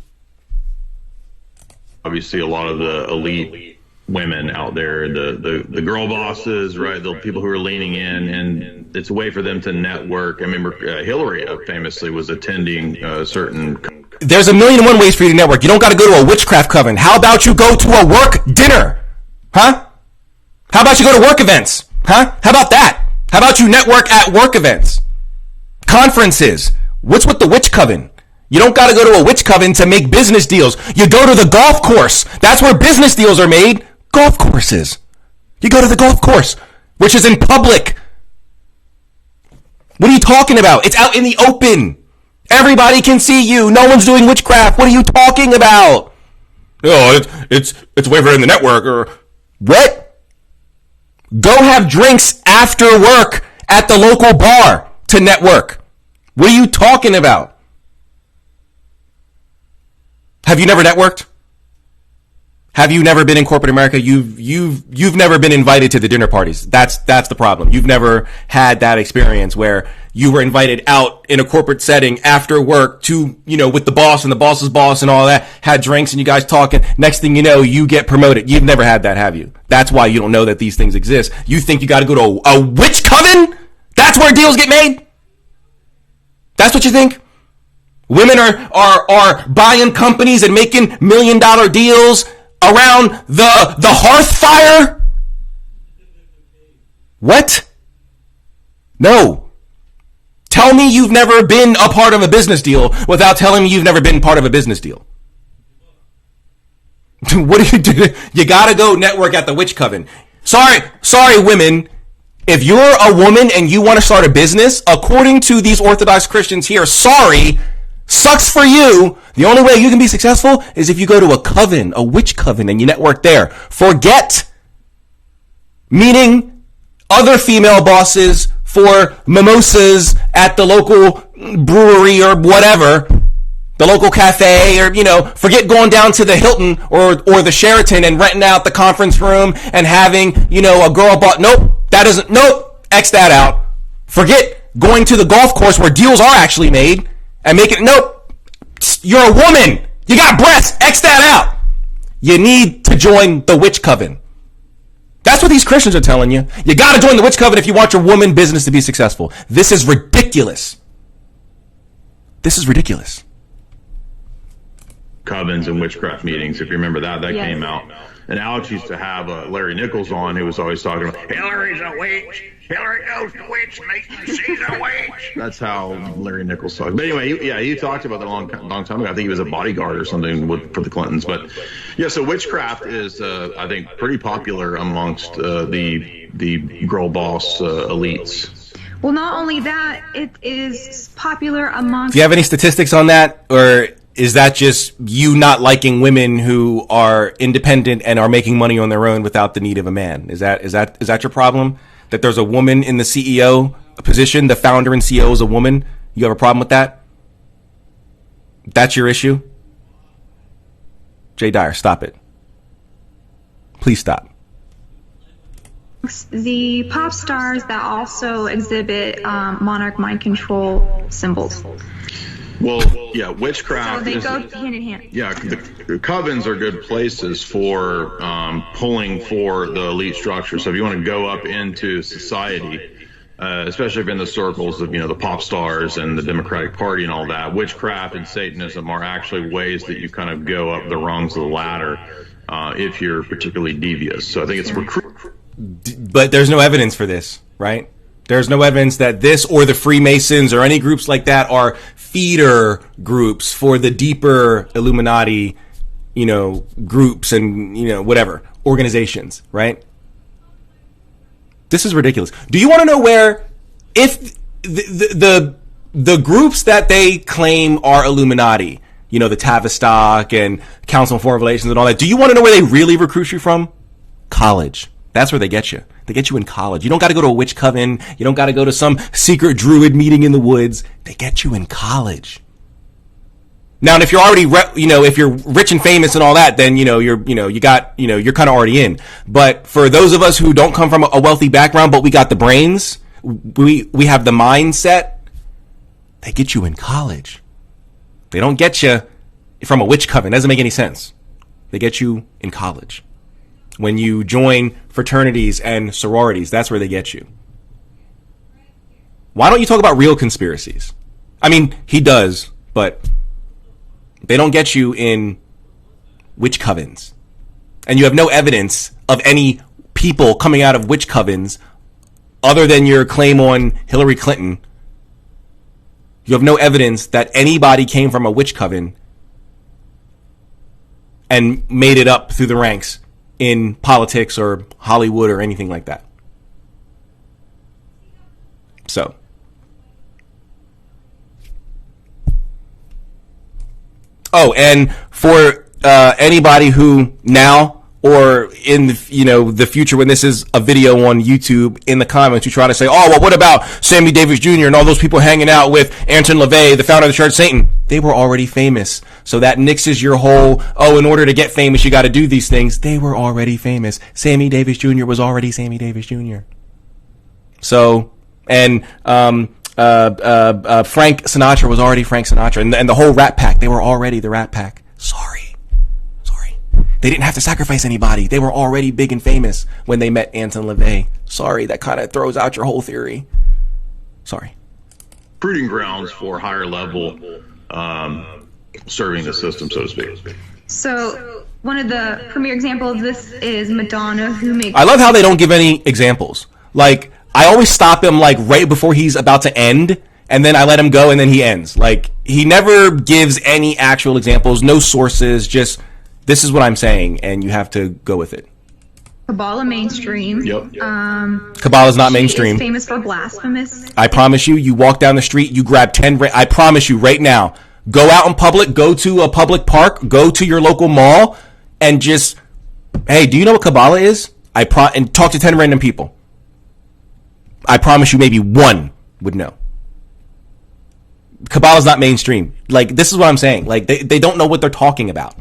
Obviously, a lot of the elite women out there, the girl bosses, right? The people who are leaning in, and it's a way for them to network. I remember Hillary famously was attending certain. There's 1,000,001 ways for you to network. You don't got to go to a witchcraft coven. How about you go to a work dinner? Huh? How about you go to work events? Huh? How about that? How about you network at work events? Conferences. What's with the witch coven? You don't got to go to a witch coven to make business deals. You go to the golf course. That's where business deals are made. Golf courses. You go to the golf course, which is in public. What are you talking about? It's out in the open. Everybody can see you. No one's doing witchcraft. What are you talking about? Oh, it's a way for in the network or what? Go have drinks after work at the local bar to network. What are you talking about? Have you never networked? Have you never been in corporate America? You've never been invited to the dinner parties. That's the problem. You've never had that experience where you were invited out in a corporate setting after work to, with the boss and the boss's boss and all that, had drinks and you guys talking. Next thing you know, you get promoted. You've never had that, have you? That's why you don't know that these things exist. You think you got to go to a witch coven? That's where deals get made? That's what you think? Women are buying companies and making $1 million deals around the hearth fire? What? No. Tell me you've never been a part of a business deal without telling me you've never been part of a business deal. What do you do? You gotta go network at the witch coven. Sorry, women. If you're a woman and you want to start a business, according to these Orthodox Christians here, sorry, sucks for you. The only way you can be successful is if you go to a coven, a witch coven, and you network there. Forget meeting other female bosses for mimosas at the local brewery or whatever. the local cafe, or, forget going down to the Hilton or the Sheraton and renting out the conference room and having, a girl X that out. Forget going to the golf course where deals are actually made and make it, you're a woman. You got breasts. X that out. You need to join the witch coven. That's what these Christians are telling you. You got to join the witch coven if you want your woman business to be successful. This is ridiculous. This is ridiculous. Covens and witchcraft meetings, if you remember that Yes. came out. And Alex used to have Larry Nichols on, who was always talking about, Hillary's a witch. Hillary knows the witch, mate. She's a witch. That's how Larry Nichols talked. But anyway, he talked about that a long time ago. I think he was a bodyguard or something for the Clintons. But yeah, so witchcraft is, I think, pretty popular amongst the girl boss elites. Well, not only that, it is popular amongst... Do you have any statistics on that? Or is that just you not liking women who are independent and are making money on their own without the need of a man? Is that your problem? That there's a woman in the CEO position, the founder and CEO is a woman? You have a problem with that? That's your issue? Jay Dyer, stop it. Please stop. The pop stars that also exhibit monarch mind control symbols. Well, yeah, witchcraft. So they go hand in hand. Yeah, the covens are good places for pulling for the elite structure. So if you want to go up into society, especially if in the circles of the pop stars and the Democratic Party and all that, witchcraft and Satanism are actually ways that you kind of go up the rungs of the ladder if you're particularly devious. So I think it's But there's no evidence for this, right? There's no evidence that this or the Freemasons or any groups like that are feeder groups for the deeper Illuminati, groups and, whatever, organizations, right? This is ridiculous. Do you want to know where, if the groups that they claim are Illuminati, the Tavistock and Council on Foreign Relations and all that, do you want to know where they really recruit you from? College. That's where they get you. They get you in college. You don't got to go to a witch coven. You don't got to go to some secret druid meeting in the woods. They get you in college. Now, and if you're already, if you're rich and famous and all that, then, you're kind of already in. But for those of us who don't come from a wealthy background, but we got the brains, we have the mindset, they get you in college. They don't get you from a witch coven. It doesn't make any sense. They get you in college. When you join fraternities and sororities, that's where they get you. Why don't you talk about real conspiracies? I mean, he does, but they don't get you in witch covens. And you have no evidence of any people coming out of witch covens other than your claim on Hillary Clinton. You have no evidence that anybody came from a witch coven and made it up through the ranks in politics or Hollywood or anything like that. So, and for anybody who now or in the future when this is a video on YouTube, in the comments you try to say, oh, well, what about Sammy Davis Jr. and all those people hanging out with Anton LaVey, the founder of the Church of Satan? They were already famous. So that nixes your whole, in order to get famous, you got to do these things. They were already famous. Sammy Davis Jr. was already Sammy Davis Jr. So, and Frank Sinatra was already Frank Sinatra. And the whole Rat Pack, they were already the Rat Pack. Sorry. They didn't have to sacrifice anybody. They were already big and famous when they met Anton LaVey. Sorry, that kind of throws out your whole theory. Sorry. Breeding grounds for higher level serving the system, so to speak. So one of the premier examples of this is Madonna, who makes... I love how they don't give any examples. Like, I always stop him like right before he's about to end, and then I let him go, and then he ends. Like, he never gives any actual examples, no sources, just... this is what I'm saying, and you have to go with it. Kabbalah mainstream. Yep. Kabbalah's not mainstream. Is famous for blasphemous. I promise you, you walk down the street, you grab 10... I promise you right now, go out in public, go to a public park, go to your local mall, and just, hey, do you know what Kabbalah is? And talk to 10 random people. I promise you maybe one would know. Kabbalah's not mainstream. Like, this is what I'm saying. Like, they don't know what they're talking about.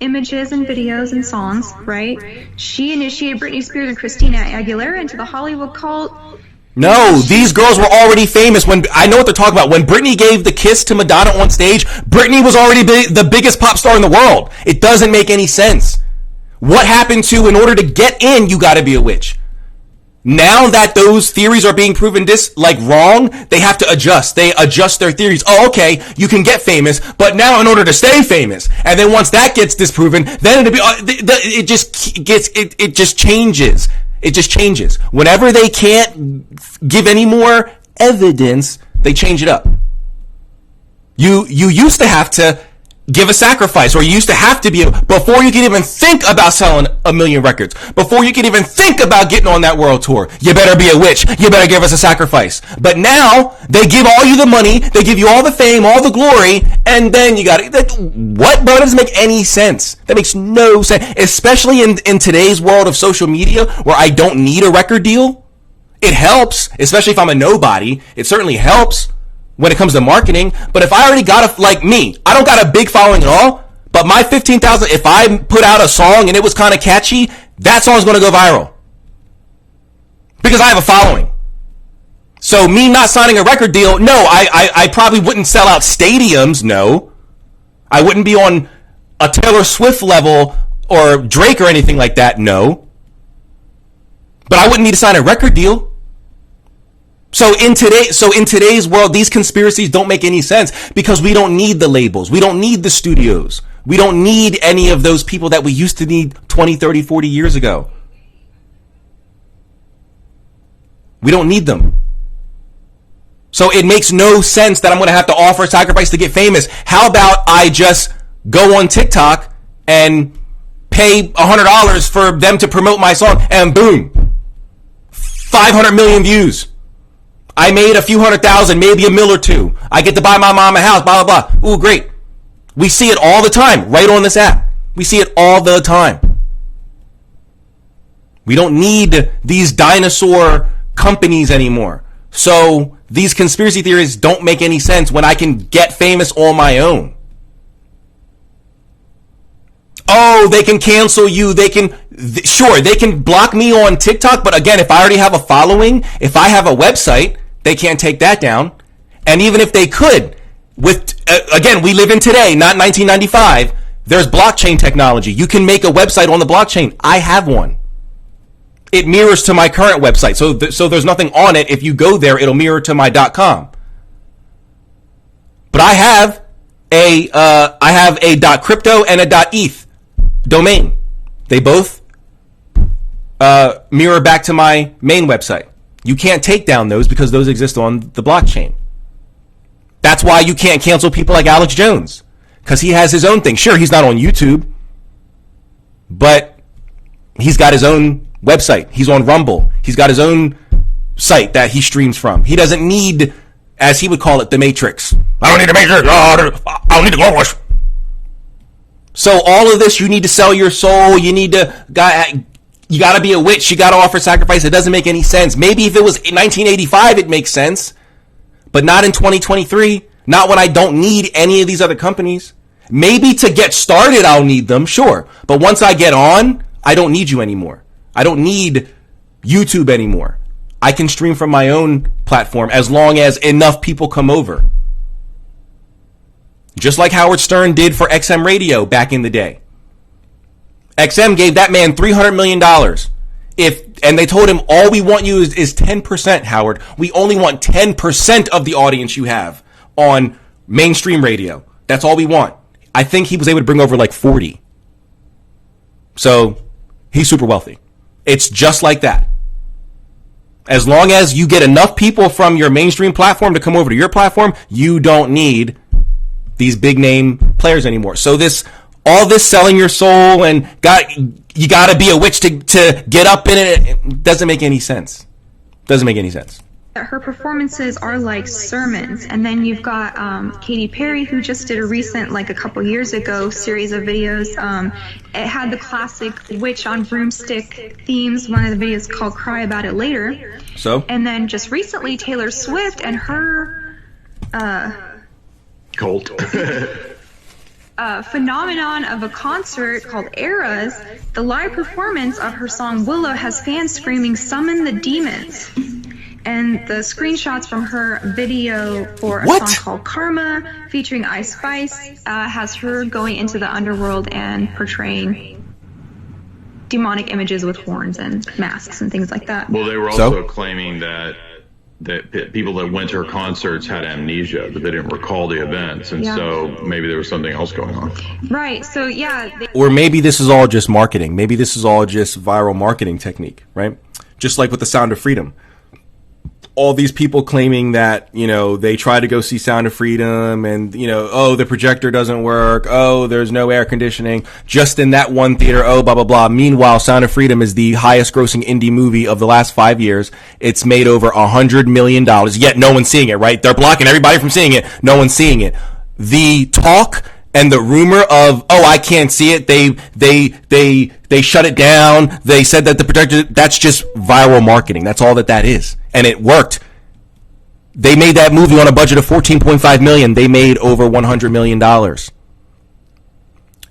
Images and videos and songs, right? She initiated Britney Spears and Christina Aguilera into the Hollywood cult. No, these girls were already famous. When I know what they're talking about. When Britney gave the kiss to Madonna on stage, Britney was already the biggest pop star in the world. It doesn't make any sense. What happened to, in order to get in, you gotta be a witch? Now that those theories are being proven wrong, they have to adjust. They adjust their theories. Oh, okay, you can get famous, but now in order to stay famous, and then once that gets disproven, then it just changes. It just changes. Whenever they can't give any more evidence, they change it up. You used to have to give a sacrifice, or you used to have to before you could even think about selling 1 million records, before you could even think about getting on that world tour, you better be a witch, you better give us a sacrifice. But now, they give all you the money, they give you all the fame, all the glory, and then you gotta, what? Bro, that doesn't make any sense. That makes no sense, especially in today's world of social media, where I don't need a record deal. It helps, especially if I'm a nobody, it certainly helps when it comes to marketing. But if I already got like me, I don't got a big following at all, but my 15,000, if I put out a song and it was kind of catchy, that song's going to go viral. Because I have a following. So me not signing a record deal, no, I probably wouldn't sell out stadiums, no. I wouldn't be on a Taylor Swift level or Drake or anything like that, no. But I wouldn't need to sign a record deal. So in today's world, these conspiracies don't make any sense because we don't need the labels. We don't need the studios. We don't need any of those people that we used to need 20, 30, 40 years ago. We don't need them. So it makes no sense that I'm going to have to offer a sacrifice to get famous. How about I just go on TikTok and pay $100 for them to promote my song, and boom, 500 million views. I made a few 100,000, maybe $1 million or $2 million. I get to buy my mom a house, blah, blah, blah. Ooh, great. We see it all the time, right on this app. We see it all the time. We don't need these dinosaur companies anymore. So these conspiracy theories don't make any sense when I can get famous on my own. Oh, they can cancel you. They can block me on TikTok. But again, if I already have a following, if I have a website, they can't take that down. And even if they could, again, we live in today, not 1995. There's blockchain technology. You can make a website on the blockchain. I have one. It mirrors to my current website. So there's nothing on it. If you go there, it'll mirror to my .com. But I have a .crypto and a .eth domain. They both mirror back to my main website. You can't take down those because those exist on the blockchain. That's why you can't cancel people like Alex Jones, because he has his own thing. Sure, he's not on YouTube, but he's got his own website. He's on Rumble. He's got his own site that he streams from. He doesn't need, as he would call it, the Matrix. I don't need the Matrix. I don't need the globalist. So all of this, you need to sell your soul. You got to be a witch. You got to offer sacrifice. It doesn't make any sense. Maybe if it was in 1985, it makes sense. But not in 2023. Not when I don't need any of these other companies. Maybe to get started, I'll need them. Sure. But once I get on, I don't need you anymore. I don't need YouTube anymore. I can stream from my own platform as long as enough people come over. Just like Howard Stern did for XM Radio back in the day. XM gave that man $300 million. And they told him, all we want you is 10%, Howard. We only want 10% of the audience you have on mainstream radio. That's all we want. I think he was able to bring over like 40. So he's super wealthy. It's just like that. As long as you get enough people from your mainstream platform to come over to your platform, you don't need these big name players anymore. So all this selling your soul and you got to be a witch to get up in it doesn't make any sense. Doesn't make any sense. Her performances are like sermons, and then you've got Katy Perry, who just did a recent, like a couple years ago, series of videos. It had the classic witch on broomstick themes. One of the videos called "Cry About It Later." So, and then just recently, Taylor Swift and her cult. Phenomenon of a concert called Eras, the live performance of her song Willow has fans screaming, "Summon the demons." And the screenshots from her video for a song called Karma, featuring Ice Spice, has her going into the underworld and portraying demonic images with horns and masks and things like that. Well, they were also claiming that people that went to her concerts had amnesia, that they didn't recall the events, and so maybe there was something else going on. Right, so or maybe this is all just marketing. Maybe this is all just viral marketing technique, right? Just like with the Sound of Freedom. All these people claiming that, you know, they try to go see Sound of Freedom and, you know, oh, the projector doesn't work. Oh, there's no air conditioning just in that one theater. Oh, blah, blah, blah. Meanwhile, Sound of Freedom is the highest grossing indie movie of the last 5 years. It's made over $100 million, yet no one's seeing it, right? They're blocking everybody from seeing it. No one's seeing it. The talk and the rumor of, oh, I can't see it. They shut it down. They said that the projector, that's just viral marketing. That's all that is. And it worked. They made that movie on a budget of $14.5 million. They made over $100 million.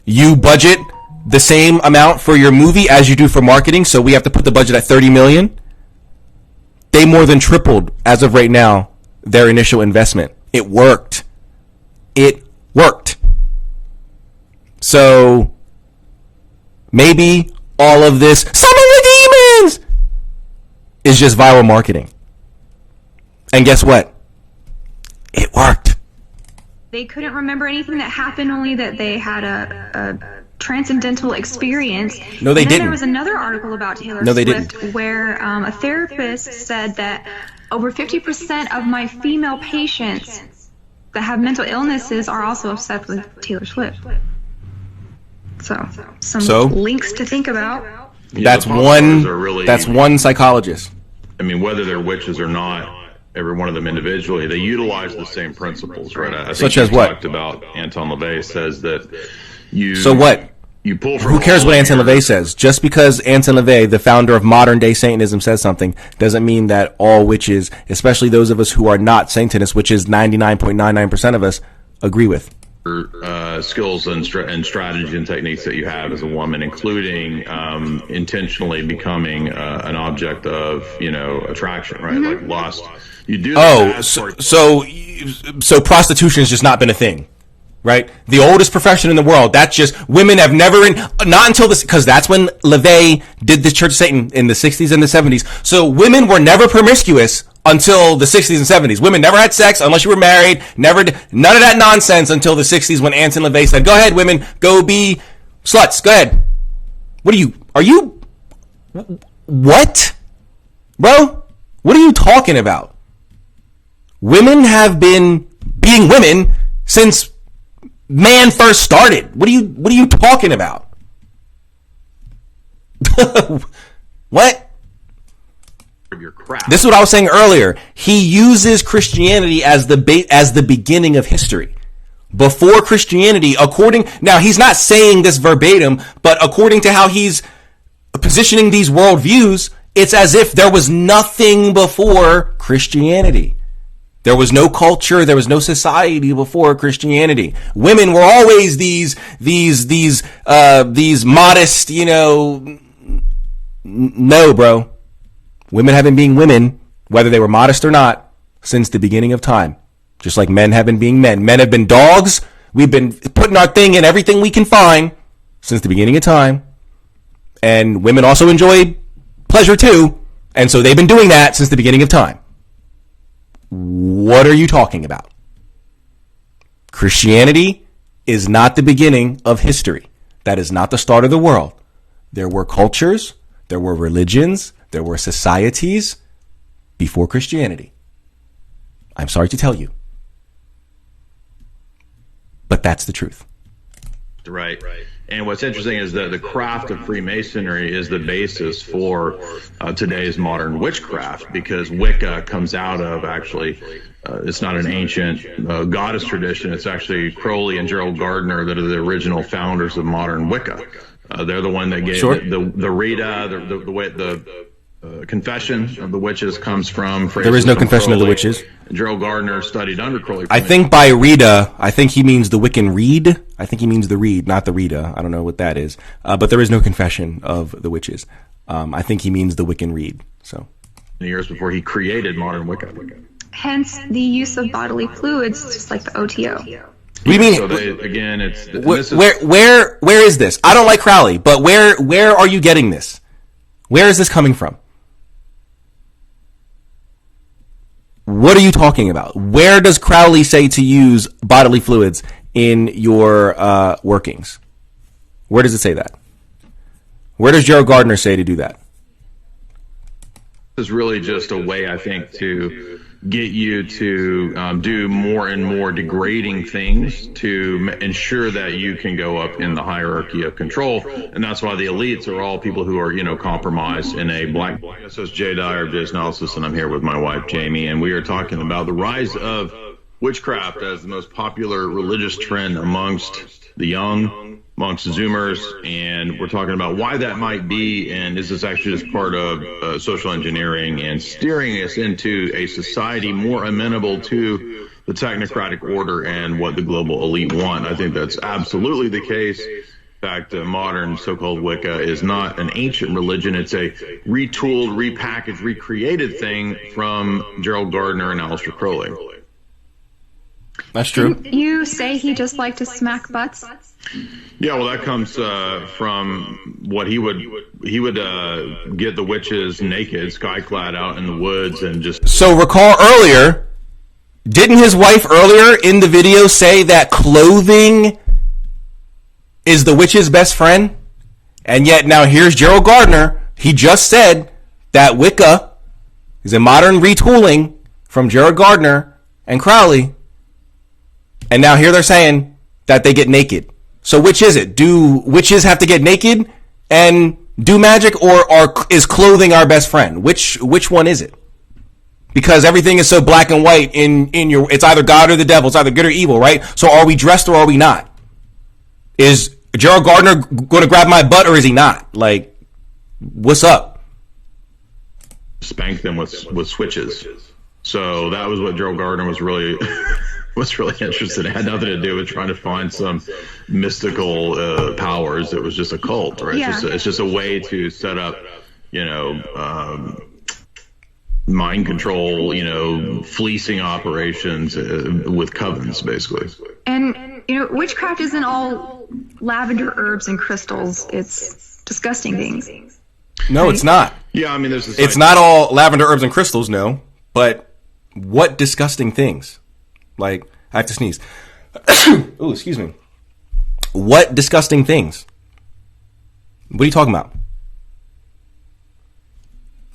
You budget the same amount for your movie as you do for marketing, so we have to put the budget at $30 million. They more than tripled, as of right now, their initial investment. It worked. It worked. So maybe all of this "summon the demons" is just viral marketing. And guess what? It worked. They couldn't remember anything that happened, only that they had a transcendental experience. No, they didn't. There was another article about Taylor Swift where a therapist said that over 50% of my female patients that have mental illnesses are also obsessed with Taylor Swift. So, some links to think about. Yeah, that's one psychologist. I mean, whether they're witches or not, every one of them individually, they utilize the same principles, right? I think such as what? Talked about Anton LaVey says that you. So what? You pull from. Who cares what Anton LaVey says? Just because Anton LaVey, the founder of modern day Satanism, says something doesn't mean that all witches, especially those of us who are not Satanists, which is 99.99% of us, agree with. Skills and strategy and techniques that you have as a woman, including intentionally becoming an object of, you know, attraction, right? Like lust. You do. So prostitution has just not been a thing, right? The oldest profession in the world. That's just women have never not until this, because that's when LaVey did the Church of Satan in the 60s and the 70s. So women were never promiscuous until the 60s and 70s. Women never had sex unless you were married. None of that nonsense until the 60s when Anton LaVey said, "Go ahead, women, go be sluts. Go ahead." What are you? What, bro? What are you talking about? Women have been being women since man first started. What are you talking about? What? Your crap. This is what I was saying earlier. He uses Christianity as the beginning of history. Before Christianity, now he's not saying this verbatim, but according to how he's positioning these worldviews, it's as if there was nothing before Christianity. There was no culture, there was no society before Christianity. Women were always these modest, you know. No, bro. Women have been being women, whether they were modest or not, since the beginning of time. Just like men have been being men. Men have been dogs. We've been putting our thing in everything we can find since the beginning of time. And women also enjoy pleasure too. And so they've been doing that since the beginning of time. What are you talking about? Christianity is not the beginning of history. That is not the start of the world. There were cultures, there were religions, there were societies before Christianity. I'm sorry to tell you. But that's the truth. Right. And what's interesting is that the craft of Freemasonry is the basis for today's modern witchcraft, because Wicca comes out of, actually, it's not an ancient goddess tradition. It's actually Crowley and Gerald Gardner that are the original founders of modern Wicca. They're the one that gave the Rita, the way Confession of the Witches comes from. There is no Confession of the Witches. Gerald Gardner studied under Crowley. I think by Rita, I think he means the Wiccan Reed. I think he means the Reed, not the Rita. I don't know what that is. But there is no Confession of the Witches. I think he means the Wiccan Reed. So, years before he created modern Wicca. Hence the use of bodily fluids, just like the OTO. What do you mean? So again, it's where is this? I don't like Crowley, but where are you getting this? Where is this coming from? What are you talking about? Where does Crowley say to use bodily fluids in your workings? Where does it say that? Where does Gerald Gardner say to do that? This is really just a way, I think, to get you to do more and more degrading things to ensure that you can go up in the hierarchy of control. And that's why the elites are all people who are, compromised in a black. This is Jay Dyer of Jay's Analysis, and I'm here with my wife, Jamie, and we are talking about the rise of witchcraft as the most popular religious trend amongst the young, amongst Zoomers, and we're talking about why that might be, and is this actually just part of social engineering and steering us into a society more amenable to the technocratic order and what the global elite want. I think that's absolutely the case. In fact, modern so-called Wicca is not an ancient religion. It's a retooled, repackaged, recreated thing from Gerald Gardner and Aleister Crowley. That's true. Didn't you say he just liked to smack butts? Yeah, well, that comes from what he would get the witches naked, skyclad out in the woods, and just. So recall earlier, didn't his wife earlier in the video say that clothing is the witch's best friend? And yet now here's Gerald Gardner. He just said that Wicca is a modern retooling from Gerald Gardner and Crowley. And now here they're saying that they get naked. So which is it? Do witches have to get naked and do magic, or is clothing our best friend? Which one is it? Because everything is so black and white in your, it's either God or the devil, it's either good or evil, right? So are we dressed or are we not? Is Gerald Gardner going to grab my butt or is he not? Like, what's up? Spank them with switches. So that was what Gerald Gardner was really interested in. It had nothing to do with trying to find some mystical powers. It was just a cult, right? Yeah. It's just a way to set up, mind control, fleecing operations with covens, basically. And, witchcraft isn't all lavender herbs and crystals. It's disgusting things. No, it's not. Yeah, I mean, it's not all lavender herbs and crystals, no. But what disgusting things? Like, I have to sneeze. Oh, excuse me. What disgusting things? What are you talking about?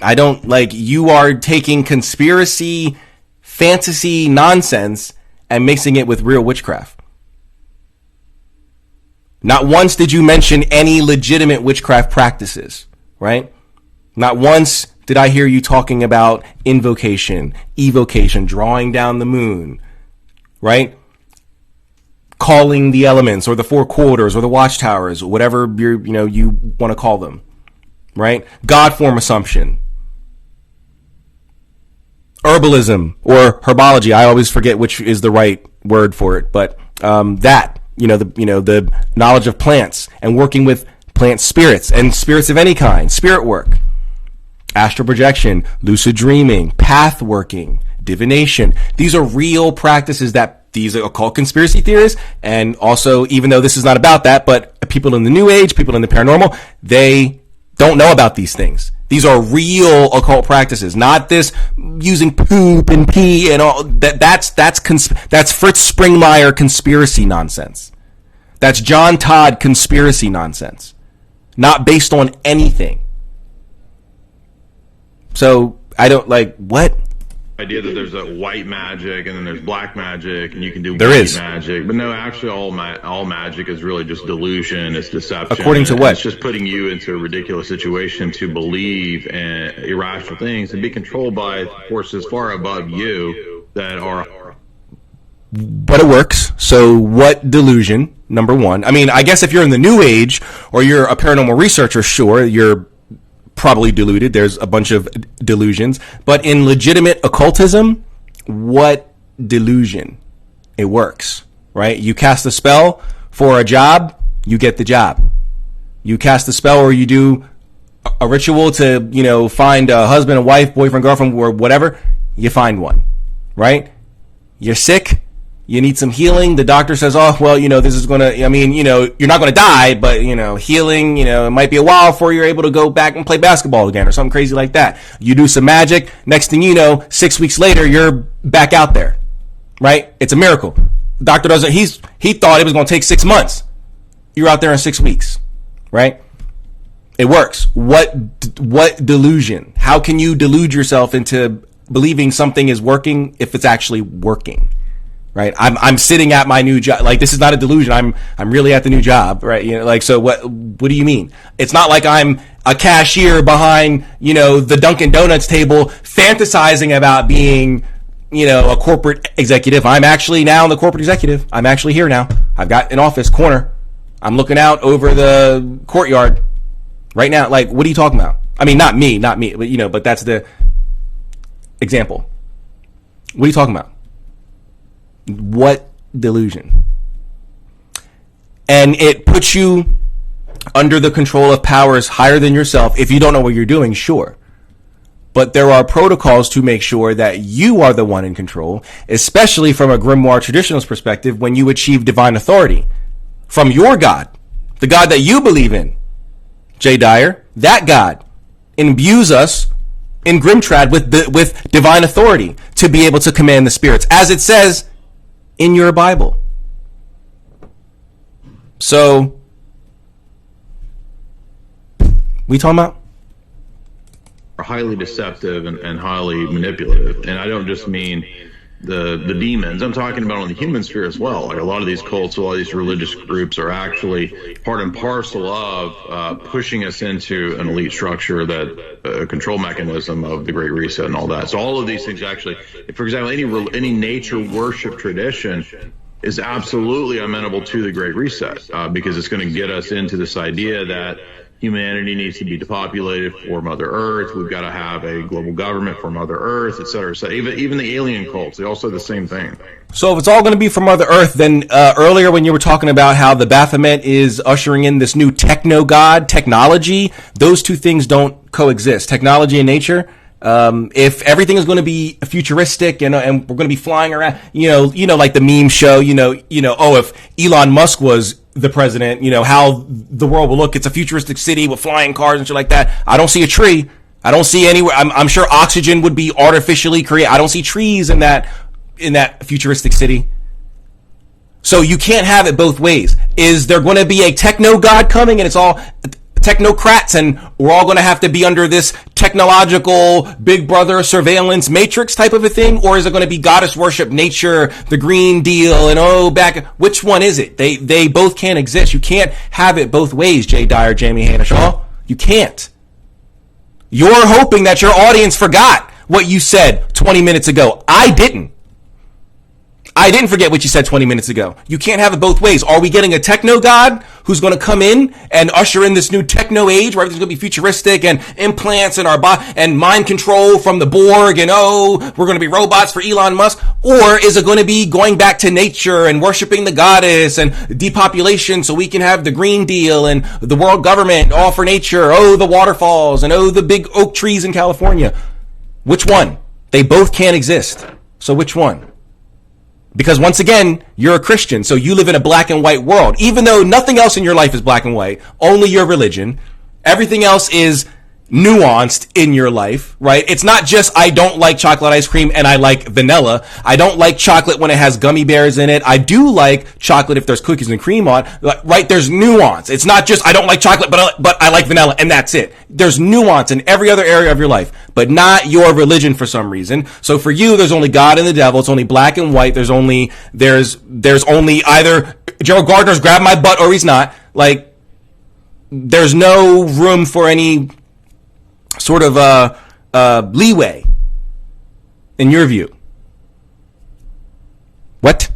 I don't, you are taking conspiracy, fantasy nonsense and mixing it with real witchcraft. Not once did you mention any legitimate witchcraft practices, right? Not once did I hear you talking about invocation, evocation, drawing down the moon, right? Calling the elements or the four quarters or the watchtowers, or whatever you want to call them, right? God form assumption. Herbalism or herbology. I always forget which is the right word for it, but the knowledge of plants and working with plant spirits and spirits of any kind, spirit work, astral projection, lucid dreaming, path working, divination. These are real practices that these are occult conspiracy theorists, and also, even though this is not about that, but people in the New Age, people in the paranormal, they don't know about these things. These are real occult practices, not this using poop and pee and all that. That's Fritz Springmeier conspiracy nonsense. That's John Todd conspiracy nonsense, not based on anything. So I don't what idea that there's a white magic and then there's black magic and you can do there white is magic, but no, actually all magic is really just delusion, it's deception. According to what? It's just putting you into a ridiculous situation to believe in irrational things and be controlled by forces far above you that are. But it works. So what delusion? Number one. I mean, I guess if you're in the New Age or you're a paranormal researcher, sure, you're probably deluded. There's a bunch of delusions. But in legitimate occultism, what delusion? It works, right? You cast a spell for a job, you get the job. You cast a spell or you do a ritual to, find a husband, a wife, boyfriend, girlfriend, or whatever, you find one, right? You're sick. You need some healing. The doctor says, oh, well, this is going to, you're not going to die, but, healing, it might be a while before you're able to go back and play basketball again or something crazy like that. You do some magic. Next thing you know, 6 weeks later, you're back out there, right? It's a miracle. The doctor he thought it was going to take 6 months. You're out there in 6 weeks, right? It works. What delusion? How can you delude yourself into believing something is working if it's actually working? Right. I'm sitting at my new job. Like, this is not a delusion. I'm really at the new job. Right. So what do you mean? It's not like I'm a cashier behind, the Dunkin' Donuts table fantasizing about being, a corporate executive. I'm actually now the corporate executive. I'm actually here now. I've got an office corner. I'm looking out over the courtyard right now. Like, what are you talking about? I mean, not me, but, but that's the example. What are you talking about? What delusion? And it puts you under the control of powers higher than yourself. If you don't know what you're doing, sure. But there are protocols to make sure that you are the one in control, especially from a grimoire traditionalist perspective, when you achieve divine authority from your God, the God that you believe in. Jay Dyer, that God imbues us in Grimtrad with divine authority to be able to command the spirits, as it says in your Bible. So, we talking about? Are highly deceptive and highly manipulative. And I don't just mean the demons. I'm talking about on the human sphere as well. Like, a lot of these cults, a lot of these religious groups are actually part and parcel of pushing us into an elite structure, that control mechanism of the Great Reset and all that. So all of these things actually, for example, any nature worship tradition is absolutely amenable to the Great Reset, because it's going to get us into this idea that humanity needs to be depopulated for Mother Earth. We've got to have a global government for Mother Earth, et cetera. So even the alien cults, they all say the same thing. So if it's all going to be for Mother Earth, then earlier when you were talking about how the Baphomet is ushering in this new techno-god, technology, those two things don't coexist. Technology and nature. If everything is going to be futuristic and we're going to be flying around, like the meme show, if Elon Musk was the president, how the world will look. It's a futuristic city with flying cars and shit like that. I don't see a tree. I don't see anywhere. I'm sure oxygen would be artificially created. I don't see trees in that futuristic city. So you can't have it both ways. Is there going to be a techno god coming and it's all technocrats and we're all going to have to be under this technological big brother surveillance matrix type of a thing? Or is it going to be goddess worship, nature, the Green Deal, and which one is it? They both can't exist. You can't have it both ways, Jay Dyer, Jamie Hanashaw. You can't. You're hoping that your audience forgot what you said 20 minutes ago. I didn't forget what you said 20 minutes ago. You can't have it both ways. Are we getting a techno god who's going to come in and usher in this new techno age where everything's going to be futuristic and implants in our body and mind control from the Borg and we're going to be robots for Elon Musk? Or is it going to be going back to nature and worshiping the goddess and depopulation so we can have the Green Deal and the world government, all for nature, the waterfalls and the big oak trees in California? Which one? They both can't exist. So which one? Because once again, you're a Christian, so you live in a black and white world. Even though nothing else in your life is black and white, only your religion, everything else is nuanced in your life, right? It's not just I don't like chocolate ice cream and I like vanilla. I don't like chocolate when it has gummy bears in it. I do like chocolate if there's cookies and cream on it, right? There's nuance. It's not just I don't like chocolate, but I like vanilla and that's it. There's nuance in every other area of your life, but not your religion for some reason. So for you, there's only God and the devil. It's only black and white. There's only either Gerald Gardner's grabbed my butt or he's not. Like, there's no room for any sort of leeway in your view. What?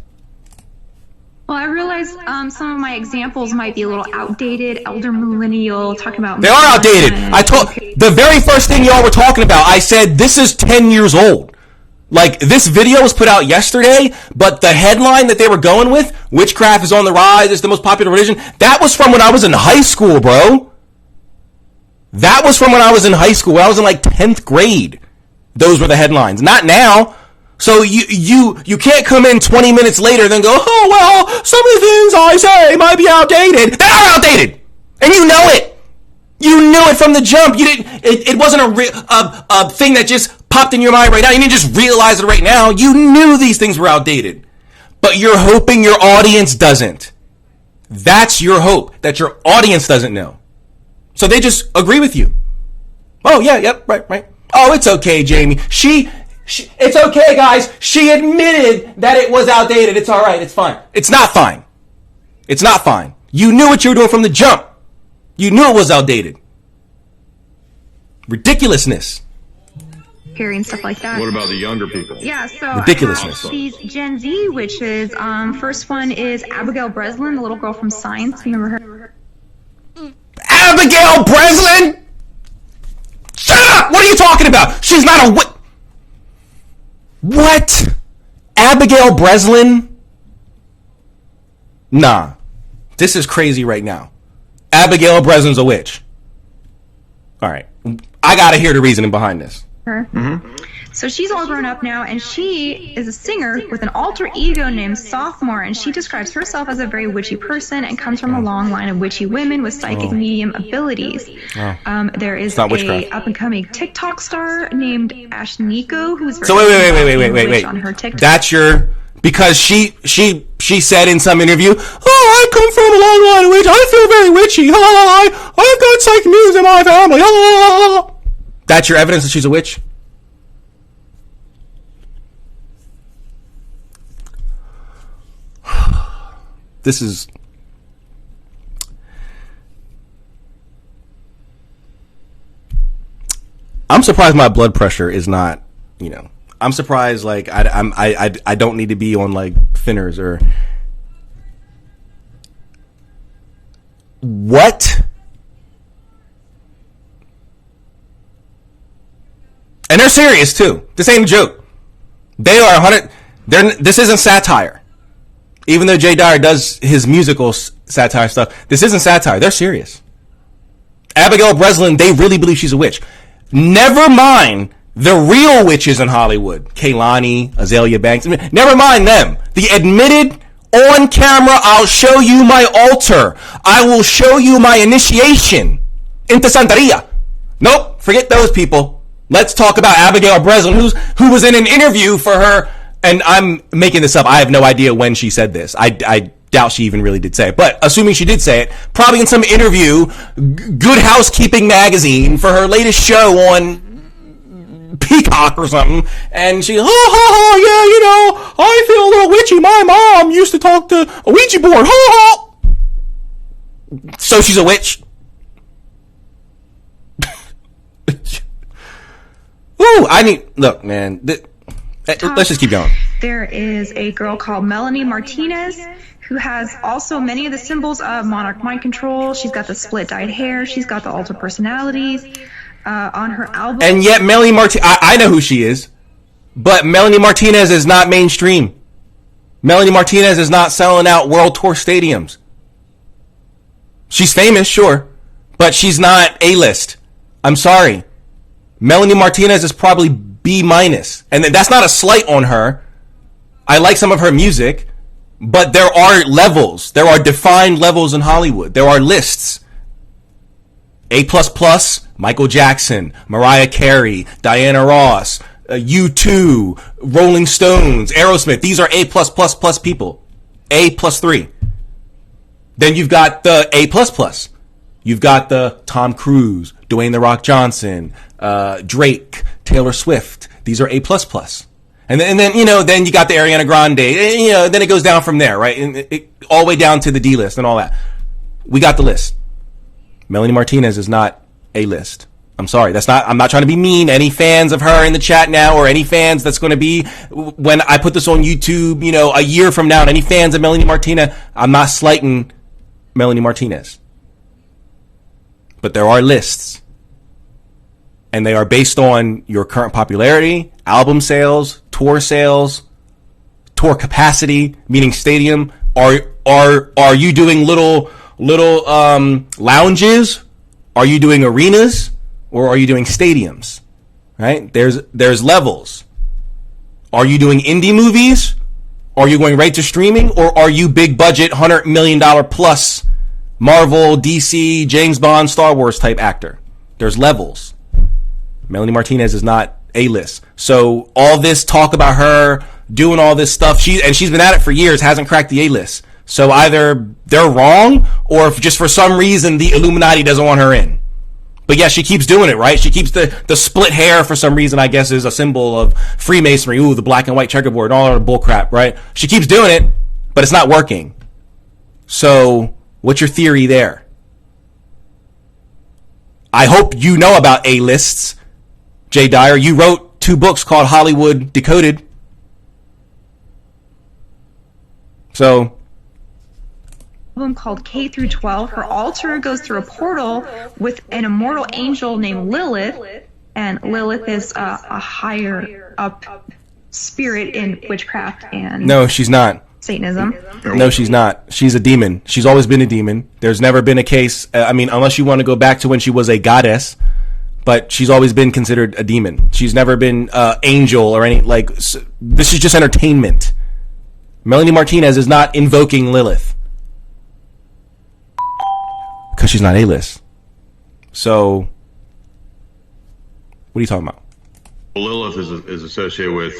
Well, I realize some of my examples might be a little outdated. Elder millennial, talking about... They are outdated. I told the very first thing y'all were talking about, I said, this is 10 years old. Like, this video was put out yesterday, but the headline that they were going with, witchcraft is on the rise, it's the most popular religion, that was from when I was in high school, bro. That was from when I was in high school. I was in like 10th grade. Those were the headlines. Not now. So you can't come in 20 minutes later and then go, oh, well, some of the things I say might be outdated. They are outdated. And you know it. You knew it from the jump. You didn't, it wasn't a thing that just popped in your mind right now. You didn't just realize it right now. You knew these things were outdated. But you're hoping your audience doesn't. That's your hope, that your audience doesn't know. So they just agree with you. Oh, yeah, yep, right. Oh, it's okay, Jamie. It's okay, guys. She admitted that it was outdated. It's all right. It's fine. It's not fine. It's not fine. You knew what you were doing from the jump. You knew it was outdated. Ridiculousness. Hearing stuff like that. What about the younger people? Yeah, so ridiculousness. These Gen Z witches. First one is Abigail Breslin, the little girl from Science. You remember her? Abigail Breslin? Shut up! What are you talking about? She's not a witch. What? Abigail Breslin? Nah. This is crazy right now. Abigail Breslin's a witch. All right. I gotta hear the reasoning behind this. Her. Mm-hmm. So she's all grown up now, and she is a singer with an alter ego named Sophomore, and she describes herself as a very witchy person and comes from a long line of witchy women with psychic medium abilities. There is a up-and-coming TikTok star named Ashniko who's very wait. on her TikTok. That's your... Because she said in some interview, oh, I come from a long line of witch. I feel very witchy. I've got psychic mediums in my family. That's your evidence that she's a witch? This is... I'm surprised my blood pressure is not, I'm surprised, like, I don't need to be on, like, thinners or... What? And they're serious, too. This ain't a joke. They are this isn't satire. Even though Jay Dyer does his musical satire stuff, this isn't satire. They're serious. Abigail Breslin, they really believe she's a witch. Never mind the real witches in Hollywood. Kaylani, Azalea Banks. Never mind them. The admitted, on camera, I'll show you my altar. I will show you my initiation into Santeria. Nope, forget those people. Let's talk about Abigail Breslin, who was in an interview for her. And I'm making this up. I have no idea when she said this. I doubt she even really did say it. But assuming she did say it, probably in some interview, Good Housekeeping magazine for her latest show on Peacock or something. And she, I feel a little witchy. My mom used to talk to a Ouija board. So she's a witch. Ooh, look, man. Let's just keep going. There is a girl called Melanie Martinez who has also many of the symbols of monarch mind control. She's got the split dyed hair. She's got the alter personalities on her album. And yet Melanie Martinez, I know who she is, but Melanie Martinez is not mainstream. Melanie Martinez is not selling out world tour stadiums. She's famous, sure, but she's not A-list. I'm sorry. Melanie Martinez is probably B-. And that's not a slight on her. I like some of her music, but there are levels. There are defined levels in Hollywood. There are lists. A++, Michael Jackson, Mariah Carey, Diana Ross, U2, Rolling Stones, Aerosmith. These are A+++ people. A+3. Then you've got the A++. You've got the Tom Cruise, Dwayne "The Rock" Johnson, Drake, Taylor Swift. These are A++. And then then you got the Ariana Grande. Then it goes down from there, right? And all the way down to the D list and all that. We got the list. Melanie Martinez is not A list. I'm sorry. I'm not trying to be mean. Any fans of her in the chat now, or any fans that's going to be when I put this on YouTube, a year from now, and any fans of Melanie Martinez, I'm not slighting Melanie Martinez. But there are lists. And they are based on your current popularity, album sales, tour capacity, meaning stadium. Are you doing little lounges? Are you doing arenas? Or are you doing stadiums? Right? There's levels. Are you doing indie movies? Are you going right to streaming? Or are you big budget, $100 million plus Marvel, DC, James Bond, Star Wars type actor? There's levels. Melanie Martinez is not A-list. So all this talk about her doing all this stuff, she's been at it for years, hasn't cracked the A-list. So either they're wrong, or if just for some reason the Illuminati doesn't want her in. But yeah, she keeps doing it, right? She keeps the split hair for some reason, I guess, is a symbol of Freemasonry. Ooh, the black and white checkerboard, all that bull crap, right? She keeps doing it, but it's not working. So what's your theory there? I hope you know about A-lists. Jay Dyer, you wrote 2 books called Hollywood Decoded. So, album called K through 12. Her altar goes through a portal with an immortal angel named Lilith, and Lilith is a higher up spirit in witchcraft and no, she's not. Satanism. No, she's not. She's a demon. She's always been a demon. There's never been a case. Unless you want to go back to when she was a goddess. But she's always been considered a demon. She's never been angel or any, this is just entertainment. Melanie Martinez is not invoking Lilith. Because she's not A-list. So, what are you talking about? Lilith is associated with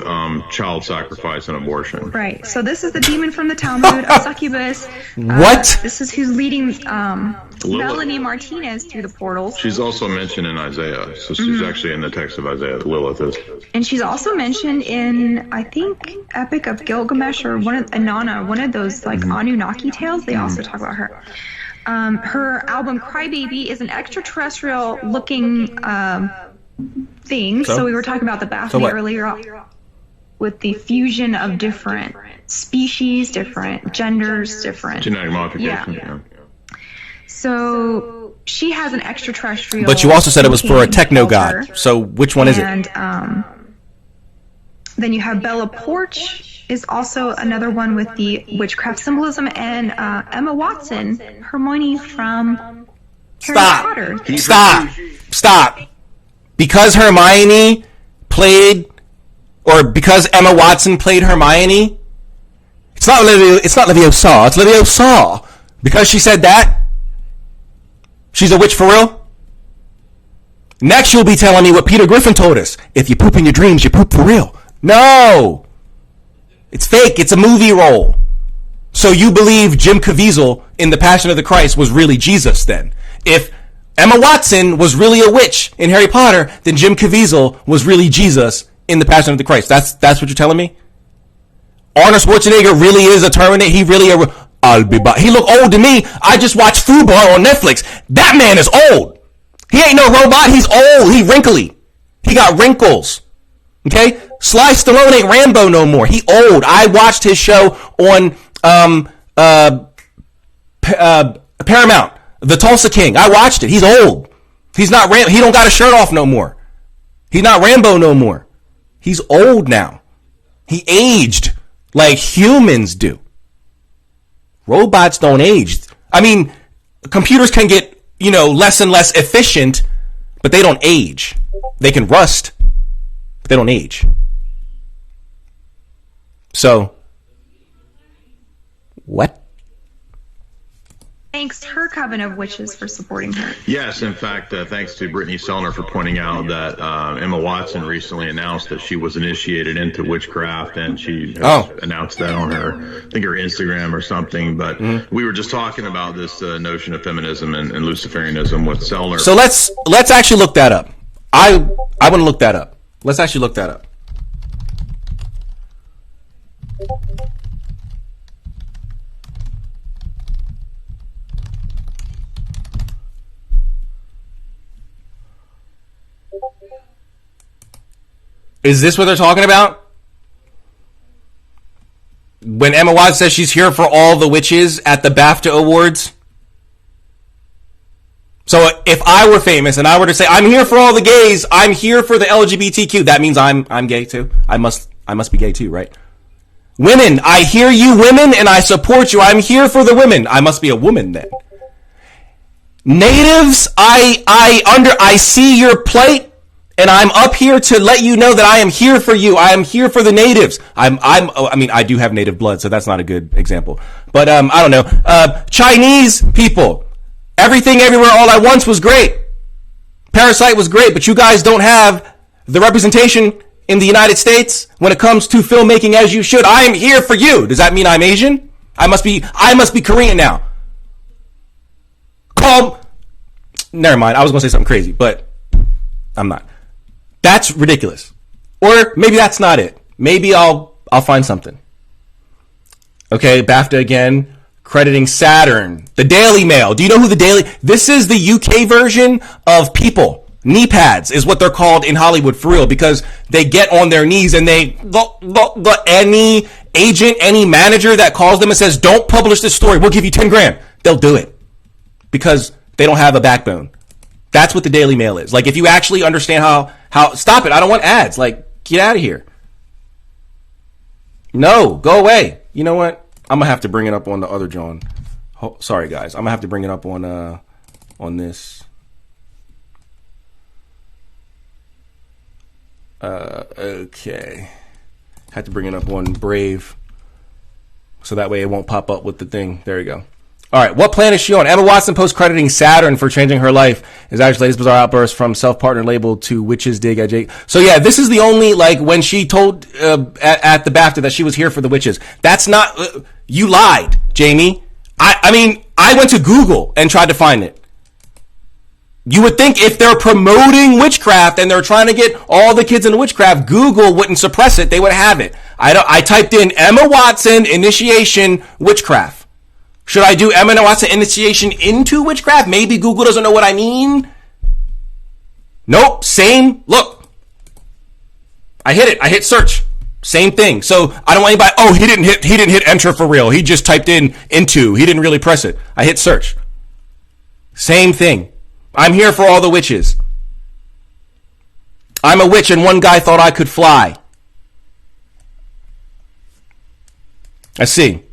child sacrifice and abortion. Right. So this is the demon from the Talmud, a succubus. What? This is who's leading Melanie Martinez through the portals. She's also mentioned in Isaiah. So she's actually in the text of Isaiah. Lilith is. And she's also mentioned in, I think, Epic of Gilgamesh or Inanna, one of those Anunnaki tales. They also talk about her. Her album Crybaby is an extraterrestrial looking thing. So we were talking about the Baphomet earlier with the fusion of different species, different genders, different genetic modification. Yeah. So she has an extraterrestrial. But you also said it was for a techno god. So which one is it? And then you have Bella Porch is also another one with the witchcraft symbolism, and Emma Watson, Hermione from Harry Potter. Stop. Because Hermione played, or because Emma Watson played Hermione, it's not Leviosa, it's Leviosa. Because she said that, she's a witch for real? Next you'll be telling me what Peter Griffin told us. If you poop in your dreams, you poop for real. No! It's fake, it's a movie role. So you believe Jim Caviezel in The Passion of the Christ was really Jesus then? If Emma Watson was really a witch in Harry Potter, then Jim Caviezel was really Jesus in The Passion of the Christ. That's what you're telling me? Arnold Schwarzenegger really is a Terminator. He really he look old to me. I just watched Fubar on Netflix. That man is old. He ain't no robot. He's old. He wrinkly. He got wrinkles. Okay? Sly Stallone ain't Rambo no more. He old. I watched his show on Paramount. The Tulsa King. I watched it. He's old. He's not he don't got a shirt off no more. He's not Rambo no more. He's old now. He aged like humans do. Robots don't age. I mean, computers can get, less and less efficient, but they don't age. They can rust, but they don't age. So, what? Thanks her coven of witches for supporting her. Yes, in fact, thanks to Brittany Sellner for pointing out that Emma Watson recently announced that she was initiated into witchcraft, and she has announced that on her Instagram or something. But we were just talking about this notion of feminism and Luciferianism with Sellner. So let's actually look that up. I want to look that up. Let's actually look that up. Is this what they're talking about? When Emma Watson says she's here for all the witches at the BAFTA Awards? So if I were famous and I were to say, I'm here for all the gays, I'm here for the LGBTQ, that means I'm gay too. I must be gay too, right? Women, I hear you women and I support you. I'm here for the women. I must be a woman then. Natives, I see your plight and I'm up here to let you know that I am here for you. I am here for the natives. I do have native blood, so that's not a good example. But I don't know. Chinese people. Everything Everywhere All at Once was great. Parasite was great, but you guys don't have the representation in the United States when it comes to filmmaking as you should. I am here for you. Does that mean I'm Asian? I must be Korean now. Never mind. I was going to say something crazy, but I'm not. That's ridiculous. Or maybe that's not it. Maybe I'll find something. Okay, BAFTA again. Crediting Saturn. The Daily Mail. Do you know who the Daily... This is the UK version of People. Knee pads is what they're called in Hollywood for real, because they get on their knees and any agent, any manager that calls them and says, don't publish this story, we'll give you 10 grand. They'll do it because they don't have a backbone. That's what the Daily Mail is. Like, if you actually understand how stop it. I don't want ads. Like, get out of here. No, go away. You know what? I'm gonna have to bring it up on the other John. Sorry, guys. I'm gonna have to bring it up on this. Okay. Had to bring it up on Brave, so that way it won't pop up with the thing. There you go. All right. What planet is she on? Emma Watson post crediting Saturn for changing her life. Is actually latest bizarre outburst from self-partner label to witches dig at Jake. So yeah, this is the only, like, when she told at the BAFTA that she was here for the witches. That's not. You lied, Jamie. I mean, I went to Google and tried to find it. You would think if they're promoting witchcraft and they're trying to get all the kids into witchcraft, Google wouldn't suppress it. They would have it. I typed in Emma Watson initiation witchcraft. Should I do Emma Watson initiation into witchcraft? Maybe Google doesn't know what I mean. Nope. Same. Look. I hit it. I hit search. Same thing. So I don't want anybody, he didn't hit enter for real. He just typed in into. He didn't really press it. I hit search. Same thing. I'm here for all the witches. I'm a witch and one guy thought I could fly. Let's see.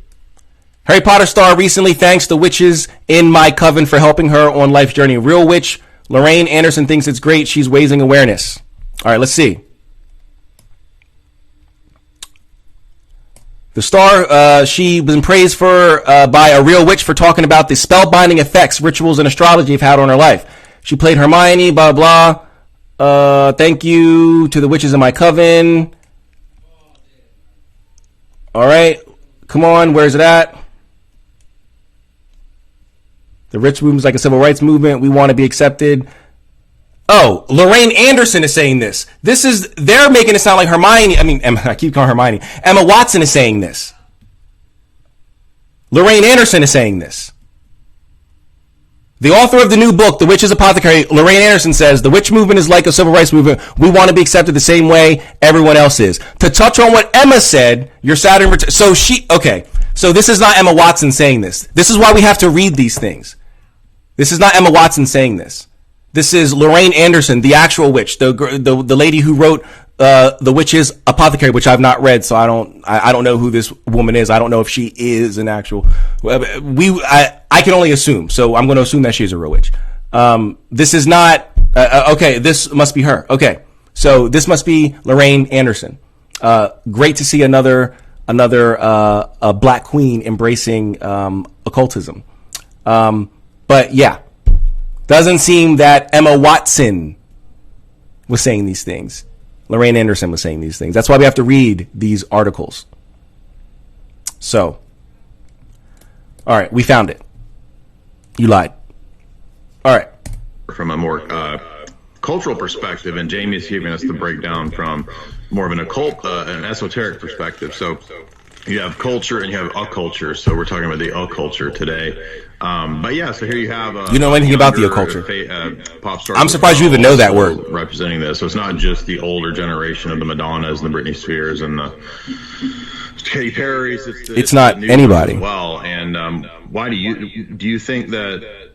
Harry Potter star recently thanks the witches in my coven for helping her on life's journey. Real witch Lorraine Anderson thinks it's great. She's raising awareness. All right, let's see. The star, she was praised by a real witch for talking about the spellbinding effects rituals and astrology have had on her life. She played Hermione, blah, blah. Thank you to the witches in my coven. All right. Come on. Where's it at? The rich movement is like a civil rights movement. We want to be accepted. Oh, Lorraine Anderson is saying this. They're making it sound like Hermione. I keep calling Hermione. Emma Watson is saying this. Lorraine Anderson is saying this. The author of the new book, The Witch's Apothecary, Lorraine Anderson says, the witch movement is like a civil rights movement. We want to be accepted the same way everyone else is. To touch on what Emma said, your Saturn... So this is not Emma Watson saying this. This is why we have to read these things. This is not Emma Watson saying this. This is Lorraine Anderson, the actual witch, the lady who wrote The Witch's Apothecary, which I've not read, so I don't know who this woman is. I don't know if she is an actual. I can only assume, so I'm going to assume that she's a real witch. This is not okay. This must be her. Okay, so this must be Lorraine Anderson. Great to see another black queen embracing occultism. But yeah. Doesn't seem that Emma Watson was saying these things. Lorraine Anderson was saying these things. That's why we have to read these articles. So, all right, we found it. You lied. All right. From a more cultural perspective, and Jamie's giving us the breakdown from more of an occult, an esoteric perspective. So, you have culture and you have occulture. So we're talking about the occulture today. But yeah, so here you have. You know anything about the occulture? Pop stars. I'm surprised you even know that word. Representing this. So it's not just the older generation of the Madonnas and the Britney Spears and the Katy Perry's. It's not anybody. Well, and why do you think that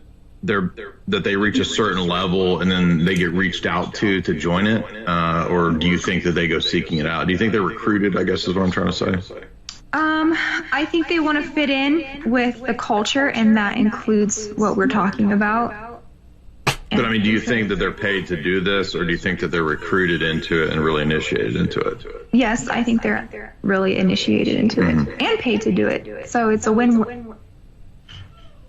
they reach a certain level and then they get reached out to join it, or do you think that they go seeking it out? Do you think they're recruited, I guess is what I'm trying to say? I think they want to fit in with the culture, and that includes what we're talking about. But I mean, do you think that they're paid to do this, or do you think that they're recruited into it and really initiated into it? Yes, I think they're really initiated into it and paid to do it. So it's a win-win.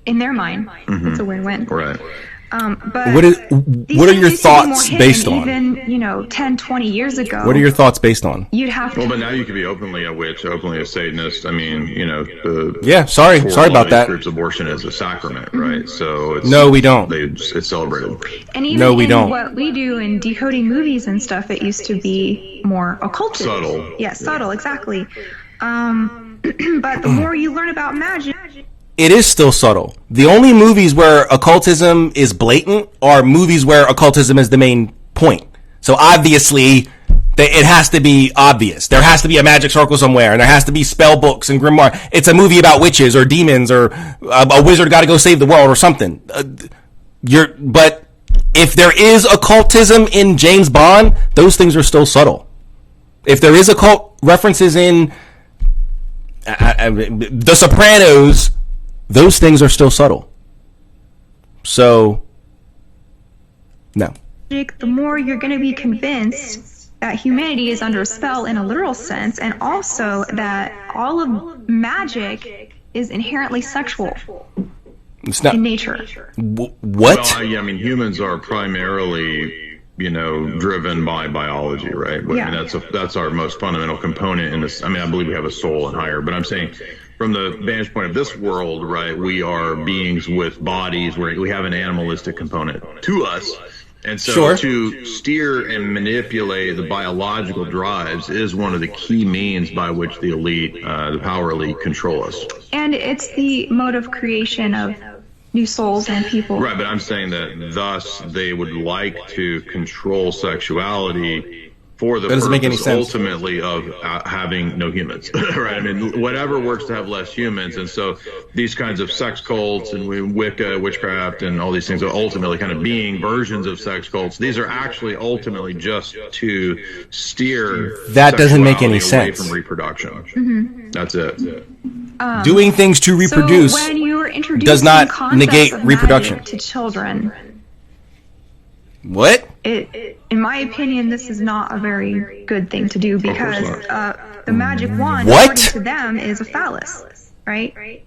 In their mind, it's a win-win. Right. But what are your thoughts based on? Even, 10, 20 years ago. What are your thoughts based on? You'd have to. Well, but now you can be openly a witch, openly a Satanist. I mean, yeah, sorry about that. Groups, abortion is a sacrament, right? So no, we don't. It's celebrated. And even we don't. What we do in decoding movies and stuff, it used to be more occultist. Subtle. Yeah, subtle, exactly. But the more you learn about magic, it is still subtle. The only movies where occultism is blatant are movies where occultism is the main point. So obviously, it has to be obvious. There has to be a magic circle somewhere, and there has to be spell books and grimoire. It's a movie about witches or demons, or a wizard got to go save the world or something. But if there is occultism in James Bond, those things are still subtle. If there is occult references in The Sopranos, those things are still subtle. So, no. The more you're going to be convinced that humanity is under a spell in a literal sense, and also that all of magic is inherently sexual it's not, in nature. What? Well, I mean, humans are primarily, driven by biology, right? Yeah. I mean, that's our most fundamental component in this. I mean, I believe we have a soul and higher, but I'm saying, from the vantage point of this world, right, we are beings with bodies where we have an animalistic component to us. And so to steer and manipulate the biological drives is one of the key means by which the elite, the power elite, control us. And it's the mode of creation of new souls and people. Right, but I'm saying that thus they would like to control sexuality for the purpose ultimately of having no humans, right? I mean, whatever works to have less humans. And so these kinds of sex cults and Wicca, witchcraft, and all these things are ultimately kind of being versions of sex cults. These are actually ultimately just to steer that doesn't make any away sense from reproduction. Mm-hmm. That's it. Doing things to reproduce so when you were does not negate reproduction to children. What? In my opinion, this is not a very good thing to do, because the magic wand, according to them, is a phallus, right?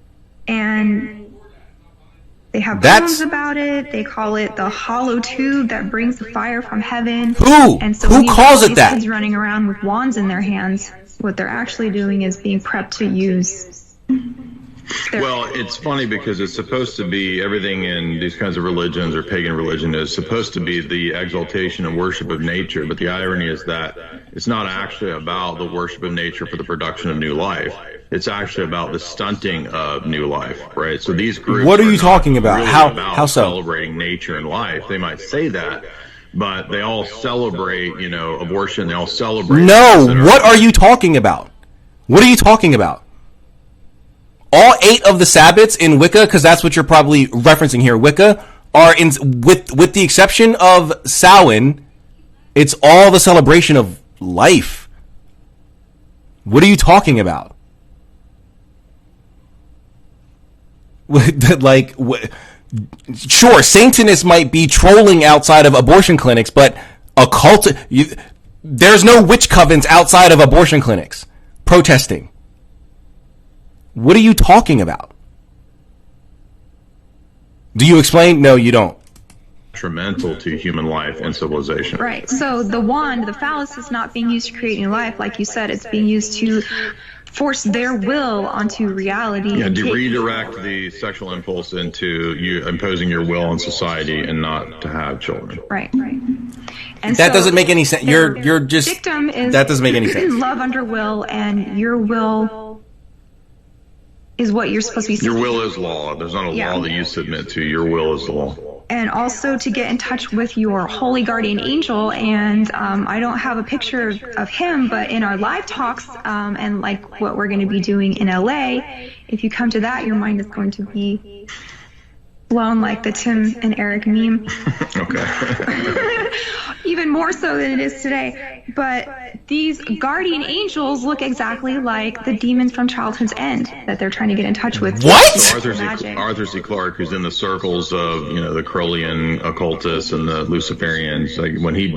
And they have poems about it. They call it the hollow tube that brings the fire from heaven. Who? And so Who calls it that? Kids running around with wands in their hands. What they're actually doing is being prepped to use. Well, it's funny because it's supposed to be, everything in these kinds of religions or pagan religion is supposed to be the exaltation and worship of nature. But the irony is that it's not actually about the worship of nature for the production of new life. It's actually about the stunting of new life, right? So these groups. What are you talking about? Really How so? Celebrating nature and life. They might say that, but they all celebrate, abortion. They all celebrate. No, what are you talking about? What are you talking about? All 8 of the Sabbats in Wicca, because that's what you're probably referencing here, Wicca, are in, with the exception of Samhain, it's all the celebration of life. What are you talking about? Sure, Satanists might be trolling outside of abortion clinics, but there's no witch covens outside of abortion clinics protesting. What are you talking about? Do you explain? No, you don't. Detrimental to human life and civilization. Right. So the wand, the phallus, is not being used to create new life. Like you said, it's being used to force their will onto reality. Yeah, to redirect the sexual impulse into you imposing your will on society and not to have children. Right. And that doesn't make any sense. You're just dictum is that doesn't make any sense. Love under will, and your will is what you're supposed to be Your will is law. There's not a law that you submit to. Your will is the law. And also to get in touch with your holy guardian angel. And I don't have a picture of him, but in our live talks and like what we're going to be doing in LA, if you come to that, your mind is going to be blown like the Tim and Eric meme. Okay. Even more so than it is today. But these guardian angels look exactly like the demons from Childhood's End that they're trying to get in touch with. What? Arthur C. Clarke, who's in the circles of the Crowleyan occultists and the Luciferians, like when he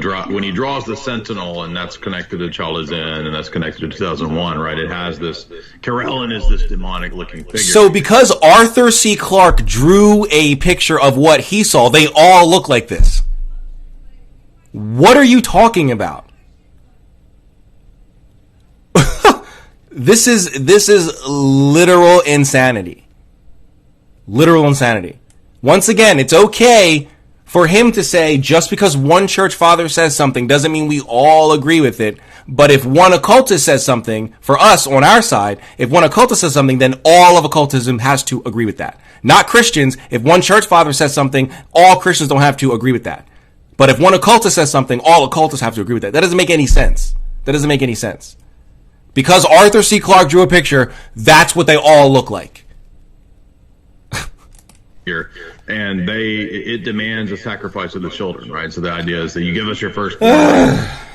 draws the Sentinel, and that's connected to Childhood's End, and that's connected to 2001, right? It has this. Carellen is this demonic looking figure. So because Arthur C. Clarke drew a picture of what he saw, they all look like this. What are you talking about? This is literal insanity. Literal insanity. Once again, it's okay for him to say just because one church father says something doesn't mean we all agree with it. But if one occultist says something, for us on our side, if one occultist says something, then all of occultism has to agree with that. Not Christians. If one church father says something, all Christians don't have to agree with that. But if one occultist says something, all occultists have to agree with that. That doesn't make any sense. That doesn't make any sense. Because Arthur C. Clarke drew a picture, that's what they all look like. Here, and it demands a sacrifice of the children, right? So the idea is that you give us your firstborn,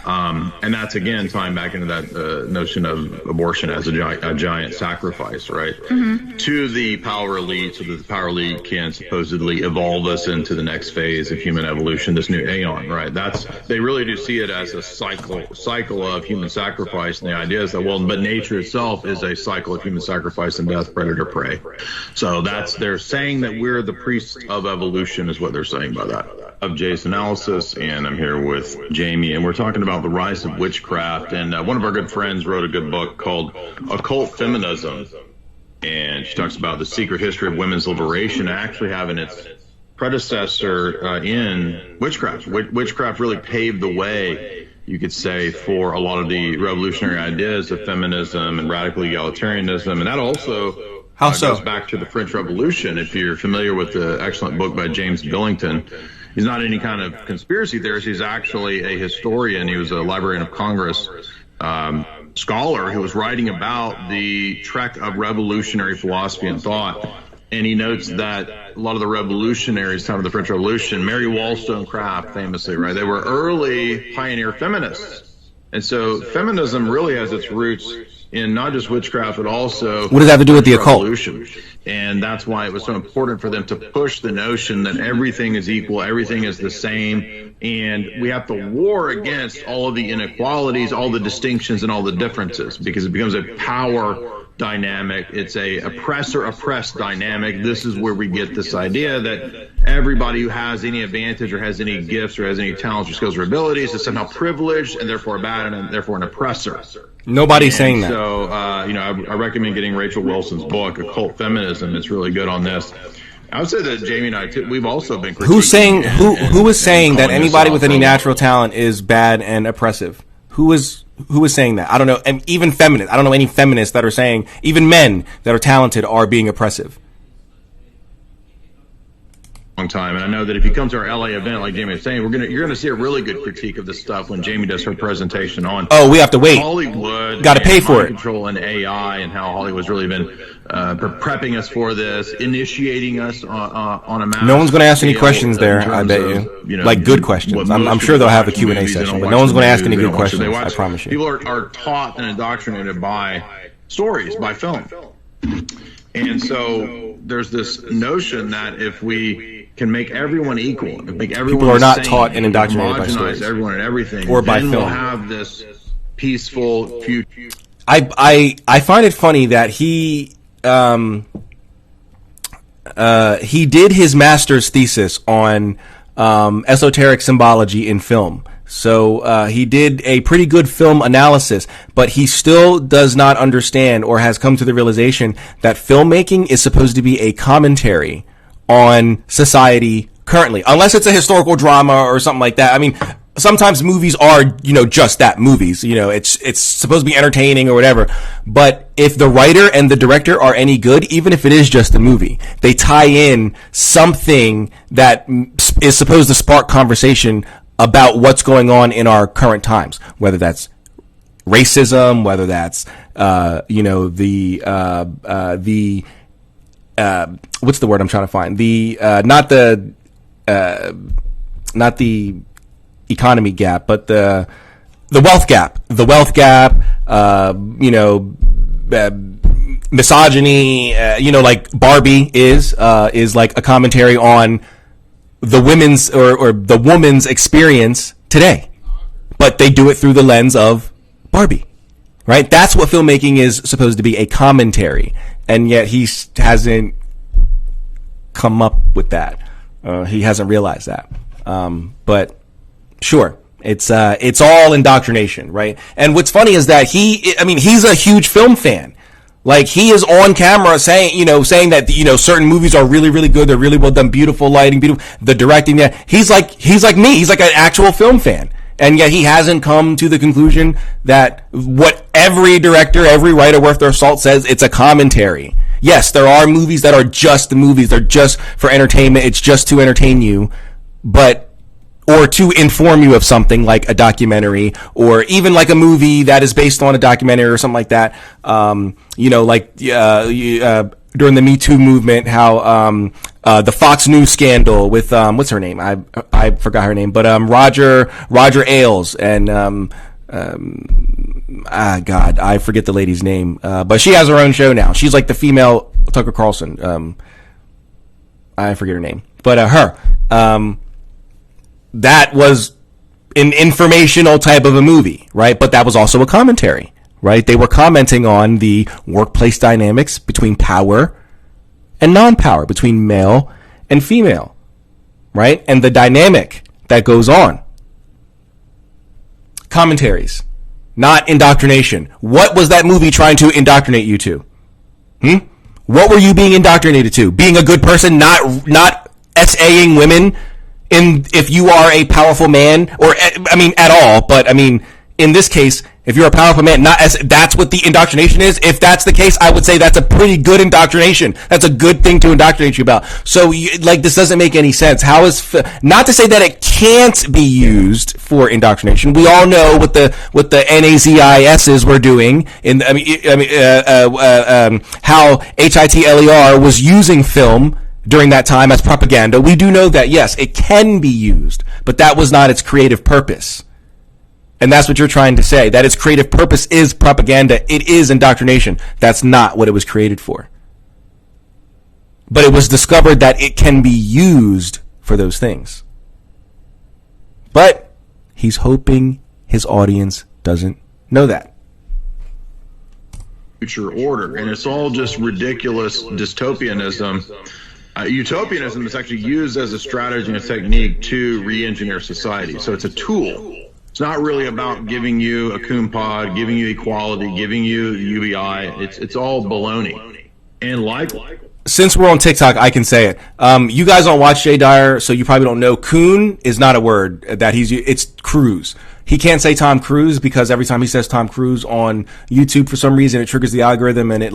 and that's again tying back into that notion of abortion as a giant sacrifice, right? Mm-hmm. To the power elite, so that the power elite can supposedly evolve us into the next phase of human evolution, this new aeon, right? They really do see it as a cycle of human sacrifice, and the idea is that but nature itself is a cycle of human sacrifice and death, predator, prey. So they're saying that we're the priests of evolution is what they're saying by that. Of Jay's analysis, and I'm here with Jamie, and we're talking about the rise of witchcraft. And one of our good friends wrote a good book called Occult Feminism, and she talks about the secret history of women's liberation, actually having its predecessor in witchcraft. Witchcraft really paved the way, you could say, for a lot of the revolutionary ideas of feminism and radical egalitarianism, and that also goes back to the French Revolution. If you're familiar with the excellent book by James Billington, he's not any kind of conspiracy theorist. He's actually a historian. He was a Librarian of Congress scholar who was writing about the trek of revolutionary philosophy and thought. And he notes that a lot of the revolutionaries, time of the French Revolution, Mary Wollstonecraft famously, right? They were early pioneer feminists. And so feminism really has its roots in not just witchcraft, but also what does that have to do with the occult? And that's why it was so important for them to push the notion that everything is equal, everything is the same, and we have to war against all of the inequalities, all the distinctions, and all the differences, because it becomes a power dynamic. It's a oppressor-oppressed dynamic. This is where we get this idea that everybody who has any advantage or has any gifts or has any talents or skills or abilities is somehow privileged and therefore bad and therefore an oppressor. Nobody's saying that. So, I recommend getting Rachel Wilson's book, Occult Feminism. It's really good on this. I would say that Jamie and I, too, we've also been critiquing. Who is saying that anybody with any natural talent is bad and oppressive? Who is saying that? I don't know. And even feminists. I don't know any feminists that are saying even men that are talented are being oppressive. Time, and I know that if you come to our LA event, like Jamie was saying, you're gonna see a really good critique of this stuff when Jamie does her presentation on. Oh, we have to wait. Hollywood, got to pay for it. Control and AI, and how Hollywood's really been prepping us for this, initiating us on a mass. No one's going to ask any questions there. I bet you, like good questions. I'm sure they'll have a Q&A session, but no one's going to ask any good questions. I promise you. People are taught and indoctrinated by stories, by film, and so there's this notion that if we can make everyone equal, make everyone people are not taught and indoctrinated by stories, everyone and everything, or by then film. We'll have this peaceful future. I find it funny that he did his master's thesis on esoteric symbology in film. So he did a pretty good film analysis, but he still does not understand or has come to the realization that filmmaking is supposed to be a commentary on society currently, unless it's a historical drama or something like that. I mean, sometimes movies are, just that, movies. It's supposed to be entertaining or whatever. But if the writer and the director are any good, even if it is just a movie, they tie in something that is supposed to spark conversation about what's going on in our current times, whether that's racism, whether that's, what's the word I'm trying to find? Not the economy gap, but the wealth gap, misogyny, like Barbie is like a commentary on the women's or the woman's experience today, but they do it through the lens of Barbie, right? That's what filmmaking is supposed to be, a commentary, and yet he hasn't come up with that. He hasn't realized that. But sure, it's all indoctrination, right? And what's funny is that he's a huge film fan. Like, he is on camera saying that, certain movies are really, really good. They're really well done, beautiful lighting, the directing. Yeah. He's like me. He's like an actual film fan. And yet he hasn't come to the conclusion that what every director, every writer worth their salt says, it's a commentary. Yes, there are movies that are just the movies. They're just for entertainment. It's just to entertain you, or to inform you of something, like a documentary, or even like a movie that is based on a documentary or something like that. During the Me Too movement, how the Fox News scandal with what's her name? I forgot her name, but Roger Ailes and God, I forget the lady's name. But she has her own show now. She's like the female Tucker Carlson. I forget her name, but her. That was an informational type of a movie, right? But that was also a commentary, right? They were commenting on the workplace dynamics between power and non-power, between male and female, right? And the dynamic that goes on. Commentaries, not indoctrination. What was that movie trying to indoctrinate you to? What were you being indoctrinated to? Being a good person, not SAing women if you are a powerful man, or at all, but in this case, if you're a powerful man, that's what the indoctrination is. If that's the case, I would say that's a pretty good indoctrination. That's a good thing to indoctrinate you about. So, this doesn't make any sense. How is, not to say that it can't be used for indoctrination. We all know what the NAZISs were doing how HITLER was using film during that time as propaganda. We do know that, yes, it can be used, but that was not its creative purpose. And that's what you're trying to say, that its creative purpose is propaganda. It is indoctrination. That's not what it was created for. But it was discovered that it can be used for those things. But he's hoping his audience doesn't know that. Future order, and it's all just ridiculous dystopianism. Utopianism is actually used as a strategy and a technique to re-engineer society. So it's a tool. It's not really about giving you a coon pod, giving you equality, giving you UBI. It's all baloney. And since we're on TikTok, I can say it. You guys don't watch Jay Dyer, so you probably don't know. Coon is not a word that it's Cruise. He can't say Tom Cruise because every time he says Tom Cruise on YouTube, for some reason, it triggers the algorithm and it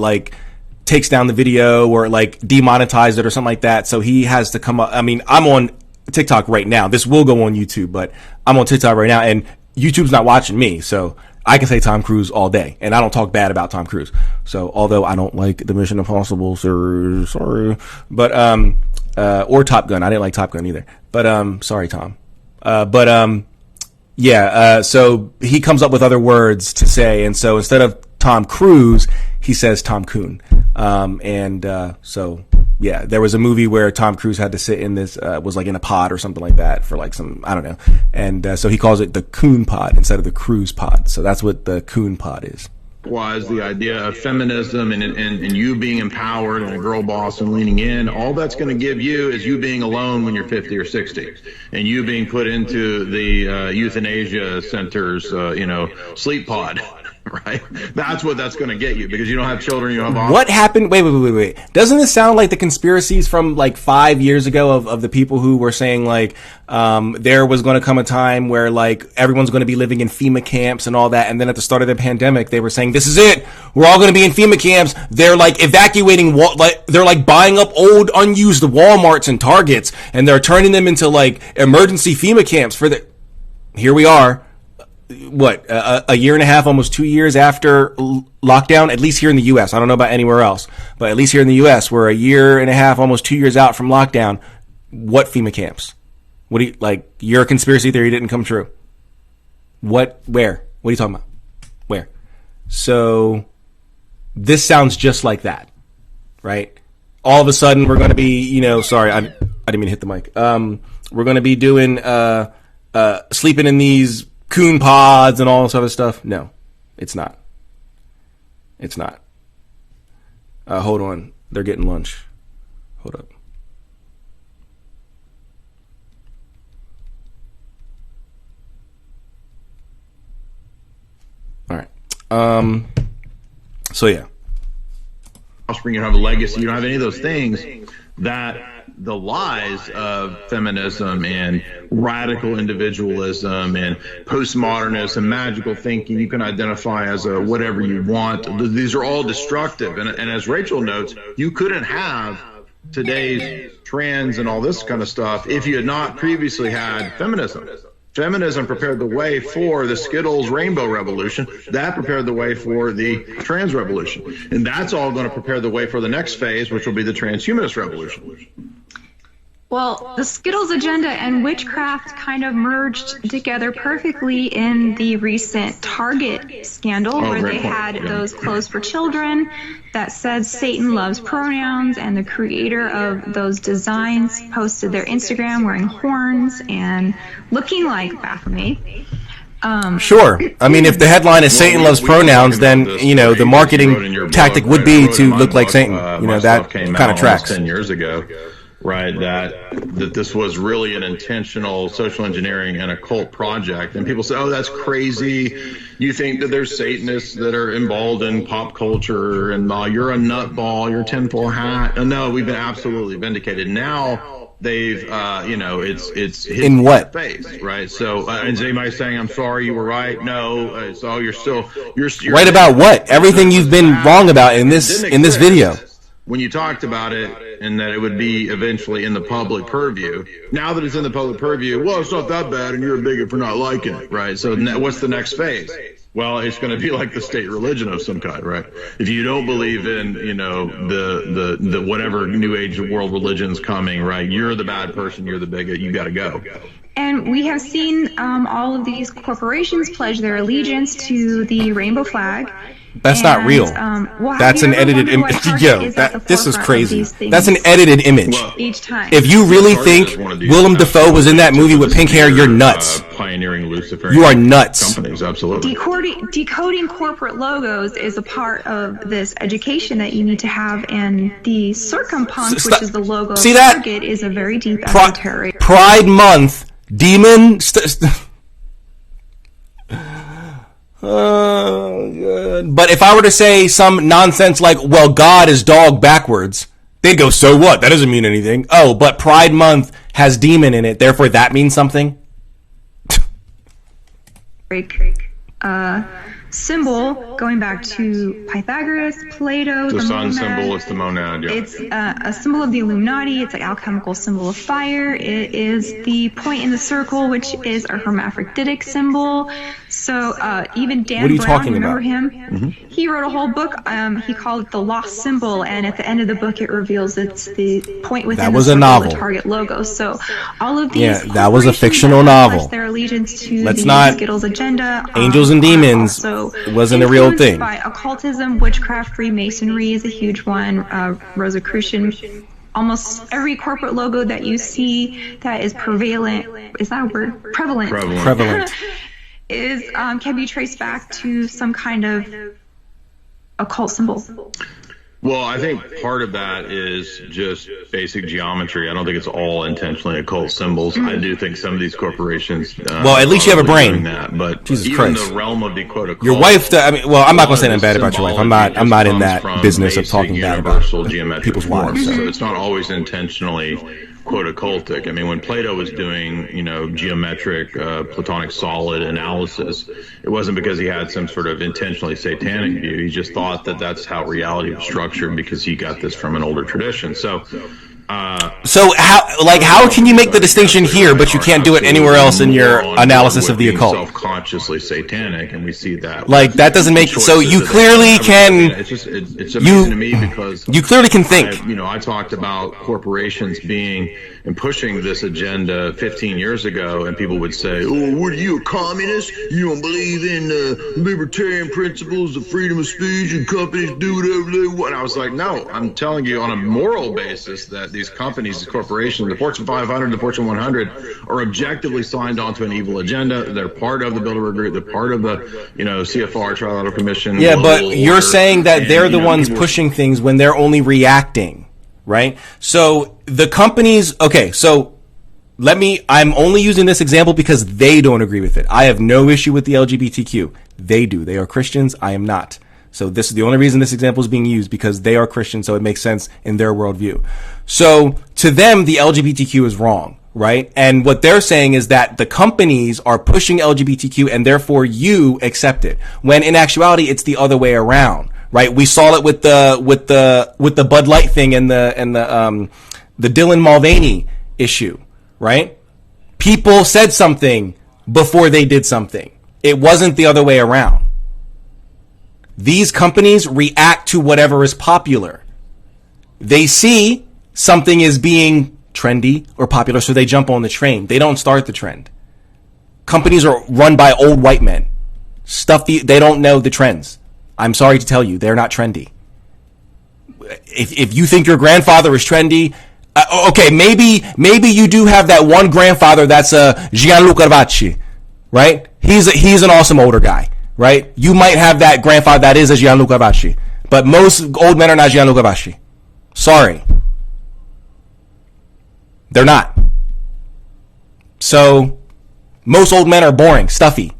takes down the video or demonetize it or something like that. So he has to come up. I'm on TikTok right now. This will go on YouTube, but I'm on TikTok right now and YouTube's not watching me. So I can say Tom Cruise all day and I don't talk bad about Tom Cruise. So although I don't like the Mission Impossible, sorry, but, or Top Gun. I didn't like Top Gun either, but, sorry, Tom. So he comes up with other words to say. And so instead of Tom Cruise, he says Tom Coon. There was a movie where Tom Cruise had to sit in this, was in a pod or something like that for some, I don't know. And so he calls it the Coon pod instead of the Cruise pod. So that's what the Coon pod is. Was the idea of feminism and you being empowered and a girl boss and leaning in, all that's going to give you is you being alone when you're 50 or 60 and you being put into the euthanasia center's, sleep pod. right? That's what that's going to get you, because you don't have children, you don't have What happened? Wait. Doesn't this sound like the conspiracies from like 5 years ago of the people who were saying like, there was going to come a time where like everyone's going to be living in FEMA camps and all that. And then at the start of the pandemic, they were saying, this is it. We're all going to be in FEMA camps. They're like evacuating, they're like buying up old unused Walmarts and Targets, and they're turning them into like emergency FEMA camps for here we are. What, a year and a half, almost 2 years after lockdown, at least here in the U.S. I don't know about anywhere else, but at least here in the U.S., we're a year and a half, almost 2 years out from lockdown. What FEMA camps? What do you, like, your conspiracy theory didn't come true? What, where? What are you talking about? Where? So, this sounds just like that, right? All of a sudden, we're going to be, sorry, I didn't mean to hit the mic. We're going to be doing, sleeping in these coon pods and all this other stuff. No, it's not. It's not. Hold on. They're getting lunch. Hold up. All right. So yeah. Offspring, you don't have a legacy, you don't have any of those things that the lies of feminism and radical individualism and postmodernism and magical thinking you can identify as a whatever you want. These are all destructive. And as Rachel notes, you couldn't have today's trends and all this kind of stuff if you had not previously had feminism. Feminism prepared the way for the Skittles Rainbow Revolution. That prepared the way for the trans revolution. And that's all going to prepare the way for the next phase, which will be the transhumanist revolution. Well, the Skittles agenda and witchcraft kind of merged together perfectly in the recent Target scandal, where they had those clothes for children that said Satan loves pronouns, and the creator of those designs posted their Instagram wearing horns and looking like Baphomet. Sure. I mean, if the headline is Satan loves pronouns, then, the marketing tactic would be to look like Satan. That kind of tracks. 10 years ago. Right, that this was really an intentional social engineering and occult project. And people say, oh, that's crazy. You think that there's Satanists that are involved in pop culture and you're a nutball, you're a tinfoil hat. No, we've been absolutely vindicated. Now they've, it's hit in what face, right? So, and anybody's saying, I'm sorry, you were right. No, so you're right about what? Everything you've been wrong about in this video. When you talked about it and that it would be eventually in the public purview, now that it's in the public purview, well, it's not that bad and you're a bigot for not liking it, right? So what's the next phase? Well, it's going to be like the state religion of some kind, right? If you don't believe in, the whatever new age world religion's coming, right? You're the bad person, you're the bigot, you got to go. And we have seen all of these corporations pledge their allegiance to the rainbow flag. That's not real. That's an edited image. Yo, this is crazy. That's an edited image. Each time. If you really think Willem Dafoe was in that movie with pink hair, you're nuts. Pioneering Lucifer. You are nuts. Companies, absolutely. Decoding corporate logos is a part of this education that you need to have, and the circumpunct, which is the logo of Target, is a very deep esoteric. Pride Month, demon. Oh, good. But if I were to say some nonsense like, well, God is dog backwards, they'd go, so what? That doesn't mean anything. Oh, but Pride Month has demon in it, therefore that means something? Symbol, going back to Pythagoras, Plato, the sun symbol is the monad. Yeah. It's a symbol of the Illuminati. It's an alchemical symbol of fire. It is the point in the circle, which is a hermaphroditic symbol. So even Dan Brown, remember him? Mm-hmm. He wrote a whole book. He called it the Lost Symbol, and at the end of the book, it reveals it's the point within the circle of the Target logo. So all of these that was a fictional novel. Their allegiance to the Skittles agenda. Angels and demons. It wasn't a real thing. By occultism, witchcraft, Freemasonry is a huge one. Rosicrucian. Almost every corporate logo that you see that is prevalent, is that a word? Prevalent. Can be traced back to some kind of occult symbol. Well, I think part of that is just basic geometry. I don't think it's all intentionally occult symbols. I do think some of these corporations. Well, at least you have a brain. That, but Jesus even Christ. the realm of the quote occult. Your wife. I mean, well, I'm not going to say anything bad about your wife. I'm not in that business of talking bad about people's wives. So it's not always intentionally quote occultic. I mean, when Plato was doing, geometric, Platonic solid analysis, it wasn't because he had some sort of intentionally satanic view. He just thought that that's how reality was structured because he got this from an older tradition. So how can you make the distinction here, but you can't do it anywhere else in your analysis of the occult? Self-consciously satanic, and we see that. That doesn't make so. You clearly can. It's amazing to me because you clearly can think. I talked about corporations being and pushing this agenda 15 years ago, and people would say, "Oh, what are you, a communist? You don't believe in libertarian principles of freedom of speech, and companies do whatever they want." And I was like, "No, I'm telling you on a moral basis that these companies, these corporations, the Fortune 500, the Fortune 100, are objectively signed onto an evil agenda. They're part of the Bilderberg Group. They're part of the, CFR, Trilateral Commission." Yeah, but you're saying that they're the ones pushing things when they're only reacting. Right? So the companies, okay, so I'm only using this example because they don't agree with it. I have no issue with the LGBTQ. They do. They are Christians. I am not. So this is the only reason this example is being used, because they are Christians, so it makes sense in their worldview. So to them, the LGBTQ is wrong, right? And what they're saying is that the companies are pushing LGBTQ and therefore you accept it. When in actuality, it's the other way around. Right, we saw it with the Bud Light thing and the Dylan Mulvaney issue. Right, people said something before they did something. It wasn't the other way around. These companies react to whatever is popular. They see something is being trendy or popular, so they jump on the train. They don't start the trend. Companies are run by old white men. They don't know the trends. I'm sorry to tell you, they're not trendy. If you think your grandfather is trendy, okay, maybe you do have that one grandfather that's Gianluca Vacci, right? He's an awesome older guy, right? You might have that grandfather that is a Gianluca Vacci, but most old men are not Gianluca Vacci. Sorry. They're not. So, most old men are boring, stuffy.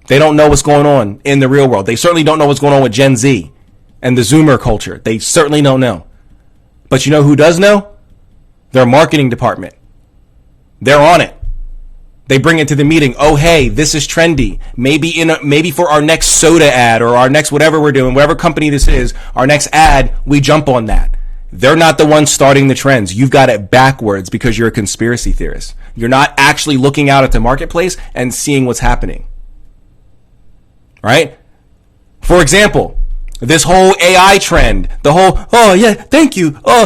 They don't know what's going on in the real world. They certainly don't know what's going on with Gen Z and the Zoomer culture. They certainly don't know. But you know who does know? Their marketing department. They're on it. They bring it to the meeting. Oh, hey, this is trendy. Maybe for our next soda ad or our next whatever we're doing, whatever company this is, our next ad, we jump on that. They're not the ones starting the trends. You've got it backwards because you're a conspiracy theorist. You're not actually looking out at the marketplace and seeing what's happening. Right? For example, this whole AI trend, the whole, oh yeah, thank you, all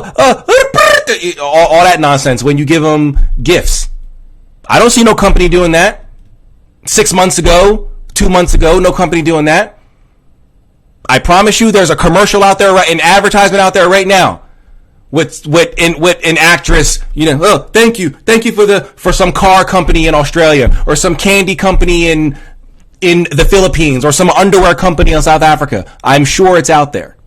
that nonsense when you give them gifts. I don't see no company doing that. 6 months ago, 2 months ago, no company doing that. I promise you there's a commercial out there, an advertisement out there right now with an actress, oh, thank you for some car company in Australia or some candy company in the Philippines or some underwear company in South Africa. I'm sure it's out there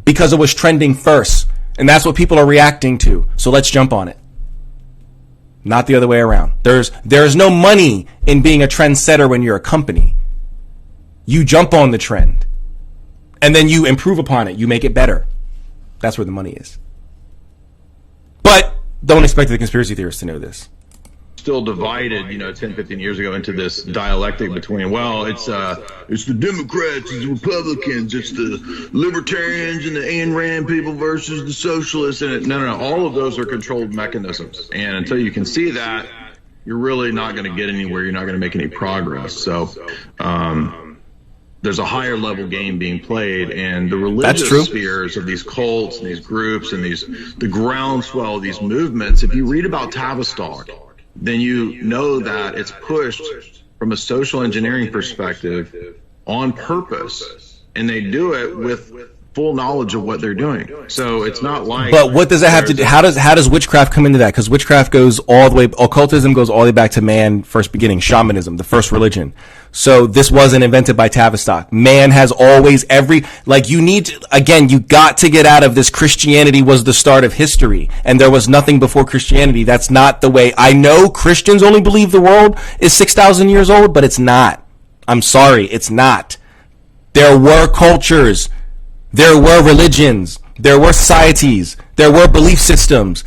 because it was trending first. And that's what people are reacting to. So let's jump on it. Not the other way around. There's no money in being a trendsetter when you're a company. You jump on the trend and then you improve upon it. You make it better. That's where the money is. But don't expect the conspiracy theorists to know this. Still divided, 10, 15 years ago into this dialectic between, well, it's the Democrats, it's the Republicans, it's the libertarians and the Ayn Rand people versus the socialists. And no, all of those are controlled mechanisms. And until you can see that, you're really not going to get anywhere. You're not going to make any progress. So there's a higher level game being played, and the religious spheres of these cults and these groups and the groundswell of these movements. If you read about Tavistock, then you know that it's pushed from a social engineering perspective on purpose. And they do it with full knowledge of what they're doing. So it's not like. But what does that have to do? How does witchcraft come into that? Because witchcraft goes all the way, occultism goes all the way back to man first beginning, shamanism, the first religion. So this wasn't invented by Tavistock. Man has always you got to get out of this Christianity was the start of history and there was nothing before Christianity. That's not the way. I know Christians only believe the world is 6,000 years old, but it's not. I'm sorry, it's not. There were cultures. There were religions, there were societies, there were belief systems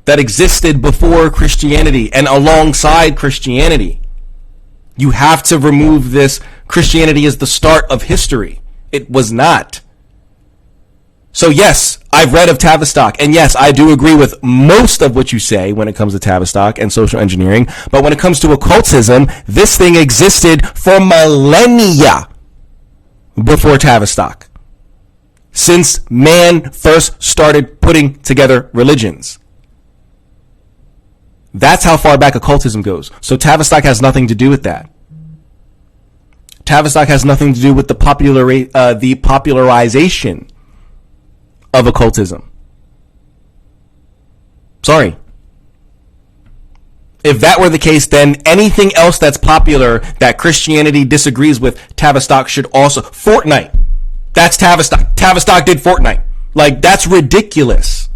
that existed before Christianity and alongside Christianity. You have to remove this Christianity is the start of history. It was not. So yes, I've read of Tavistock, and yes, I do agree with most of what you say when it comes to Tavistock and social engineering, but when it comes to occultism, this thing existed for millennia before Tavistock, since man first started putting together religions. That's how far back occultism goes. So Tavistock has nothing to do with that. Tavistock has nothing to do with the popularization of occultism. Sorry. If that were the case, then anything else that's popular that Christianity disagrees with, Tavistock should also. Fortnite. That's Tavistock. Tavistock did Fortnite. Like, that's ridiculous.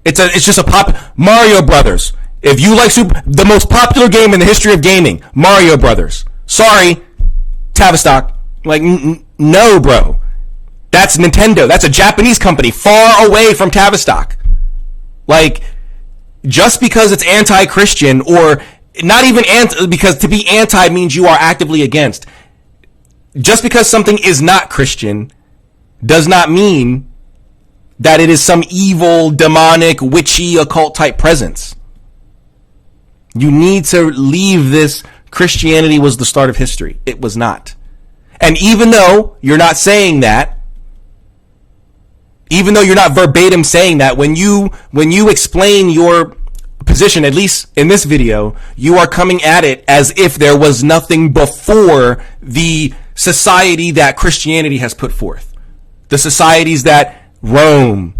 It's just a Mario Brothers. If you like the most popular game in the history of gaming, Mario Brothers. Sorry, Tavistock. Like, no, bro. That's Nintendo. That's a Japanese company far away from Tavistock. Like, just because it's anti-Christian, or not even because to be anti means you are actively against. Just because something is not Christian does not mean that it is some evil, demonic, witchy, occult type presence. You need to leave this Christianity was the start of history. It was not. And even though you're not saying that, even though you're not verbatim saying that, when you explain your position, at least in this video, you are coming at it as if there was nothing before the society that Christianity has put forth. The societies that Rome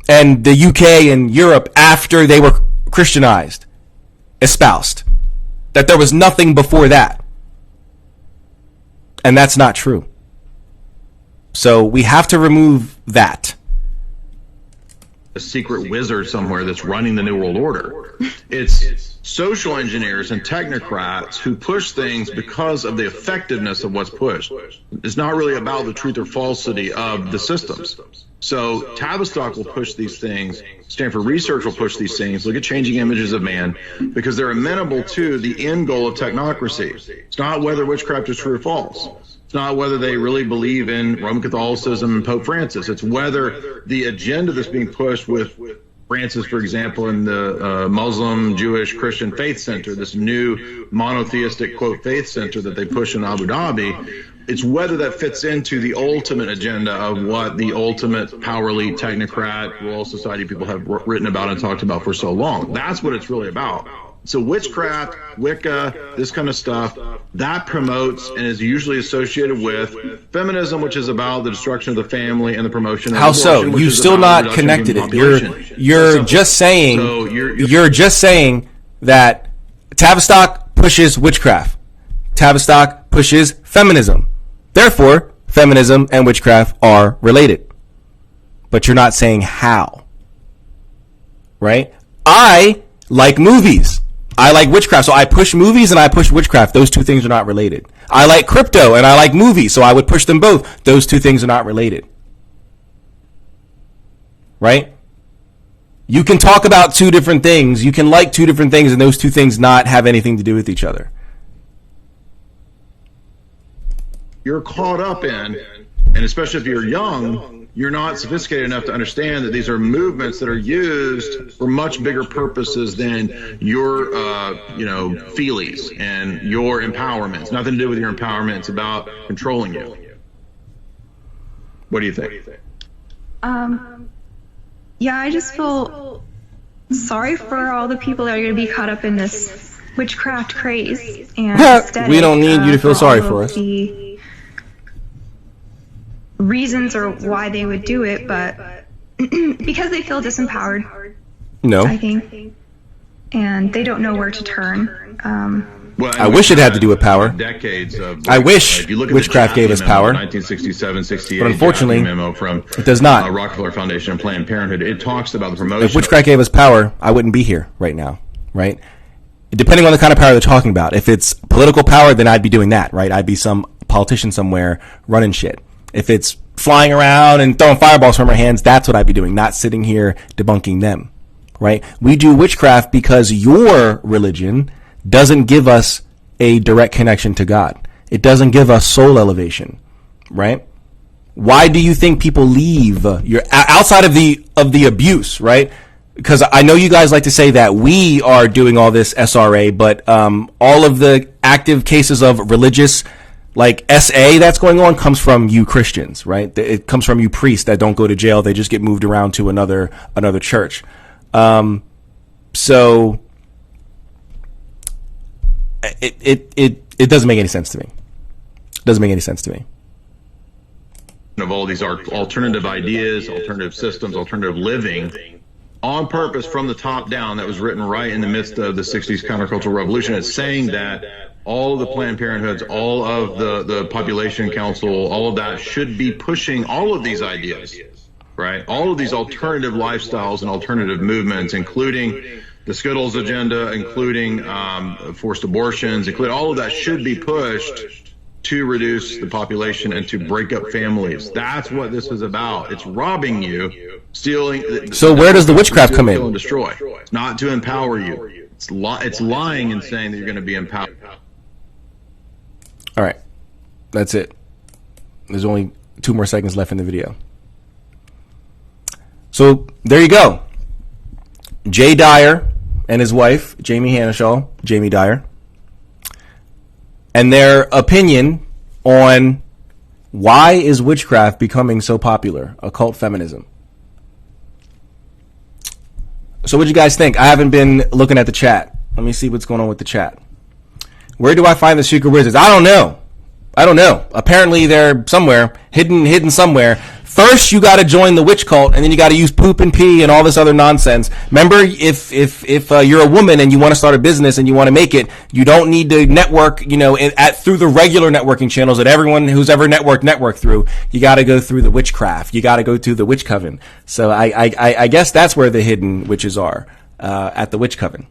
and the UK and Europe, after they were Christianized, espoused. That there was nothing before that. And that's not true. So we have to remove that. A secret wizard somewhere that's running the New World Order. It's social engineers and technocrats who push things because of the effectiveness of what's pushed. It's not really about the truth or falsity of the systems. So Tavistock will push these things. Stanford Research will push these things. Look at Changing Images of Man, because they're amenable to the end goal of technocracy. It's not whether witchcraft is true or false. It's not whether they really believe in Roman Catholicism and Pope Francis. It's whether the agenda that's being pushed with Francis, for example, in the Muslim, Jewish, Christian Faith Center, this new monotheistic, quote, faith center that they push in Abu Dhabi, it's whether that fits into the ultimate agenda of what the ultimate power elite, technocrat, Royal Society people have written about and talked about for so long. That's what it's really about. So witchcraft, Wicca, this kind of stuff, that promotes and is usually associated with feminism, which is about the destruction of the family and the promotion of How so? abortion, You've still not connected it. You're just saying you're just saying that Tavistock pushes witchcraft. Tavistock pushes feminism. Therefore, feminism and witchcraft are related. But you're not saying how. Right? I like movies. I like witchcraft, so I push movies and I push witchcraft. Those two things are not related. I like crypto and I like movies, so I would push them both. Those two things are not related. Right? You can talk about two different things. You can like two different things and those two things not have anything to do with each other. You're caught up in, and especially if you're young, you're not sophisticated enough to understand that these are movements that are used for much bigger purposes than your, feelies and your empowerment. It's nothing to do with your empowerment. It's about controlling you. What do you think? Yeah, I just feel sorry for all the people that are going to be caught up in this witchcraft craze. And we don't need you to feel sorry for us. reasons or why they would do it, but because they feel disempowered. No. I think. And they don't know where to turn. Well, I wish it had to do with power. Decades of. I wish if you look at witchcraft gave us power. 1967, 68. But unfortunately, memo from it does not. Rockefeller Foundation and Planned Parenthood. It talks about the promotion. If witchcraft gave us power, I wouldn't be here right now, right? Depending on the kind of power they're talking about. If it's political power, then I'd be doing that, right? I'd be some politician somewhere running shit. If it's flying around and throwing fireballs from our hands, that's what I'd be doing, not sitting here debunking them, right? We do witchcraft because your religion doesn't give us a direct connection to God. It doesn't give us soul elevation, right? Why do you think people leave your outside of the abuse, right? Because I know you guys like to say that we are doing all this SRA, but all of the active cases of religious like SA that's going on comes from you Christians, right? It comes from you priests that don't go to jail. They just get moved around to another church. So it doesn't make any sense to me. It doesn't make any sense to me. Of all these alternative ideas, alternative systems, alternative living on purpose from the top down that was written right in the midst of the 60s countercultural revolution. It's saying that all of the Planned Parenthoods, all of the Population Council, all of that should be pushing all of these ideas, right? All of these alternative lifestyles and alternative movements, including the Skittles agenda, including forced abortions, including all of that should be pushed to reduce the population and to break up families. That's what this is about. It's robbing you, stealing. So where does the witchcraft come in? Kill and destroy. It's not to empower you. It's lying and saying that you're going to be empowered. All right. That's it. There's only 2 more seconds left in the video. So there you go. Jay Dyer and his wife, Jamie Hanishaw, Jamie Dyer, and their opinion on why is witchcraft becoming so popular, occult feminism. So what do you guys think? I haven't been looking at the chat. Let me see what's going on with the chat. Where do I find the secret wizards? I don't know. Apparently they're somewhere, hidden somewhere. First, you got to join the witch cult, and then you got to use poop and pee and all this other nonsense. Remember, if you're a woman and you want to start a business and you want to make it, you don't need to network, through the regular networking channels that everyone who's ever networked through. You got to go through the witchcraft. You got to go through the witch coven. So I guess that's where the hidden witches are, at the witch coven.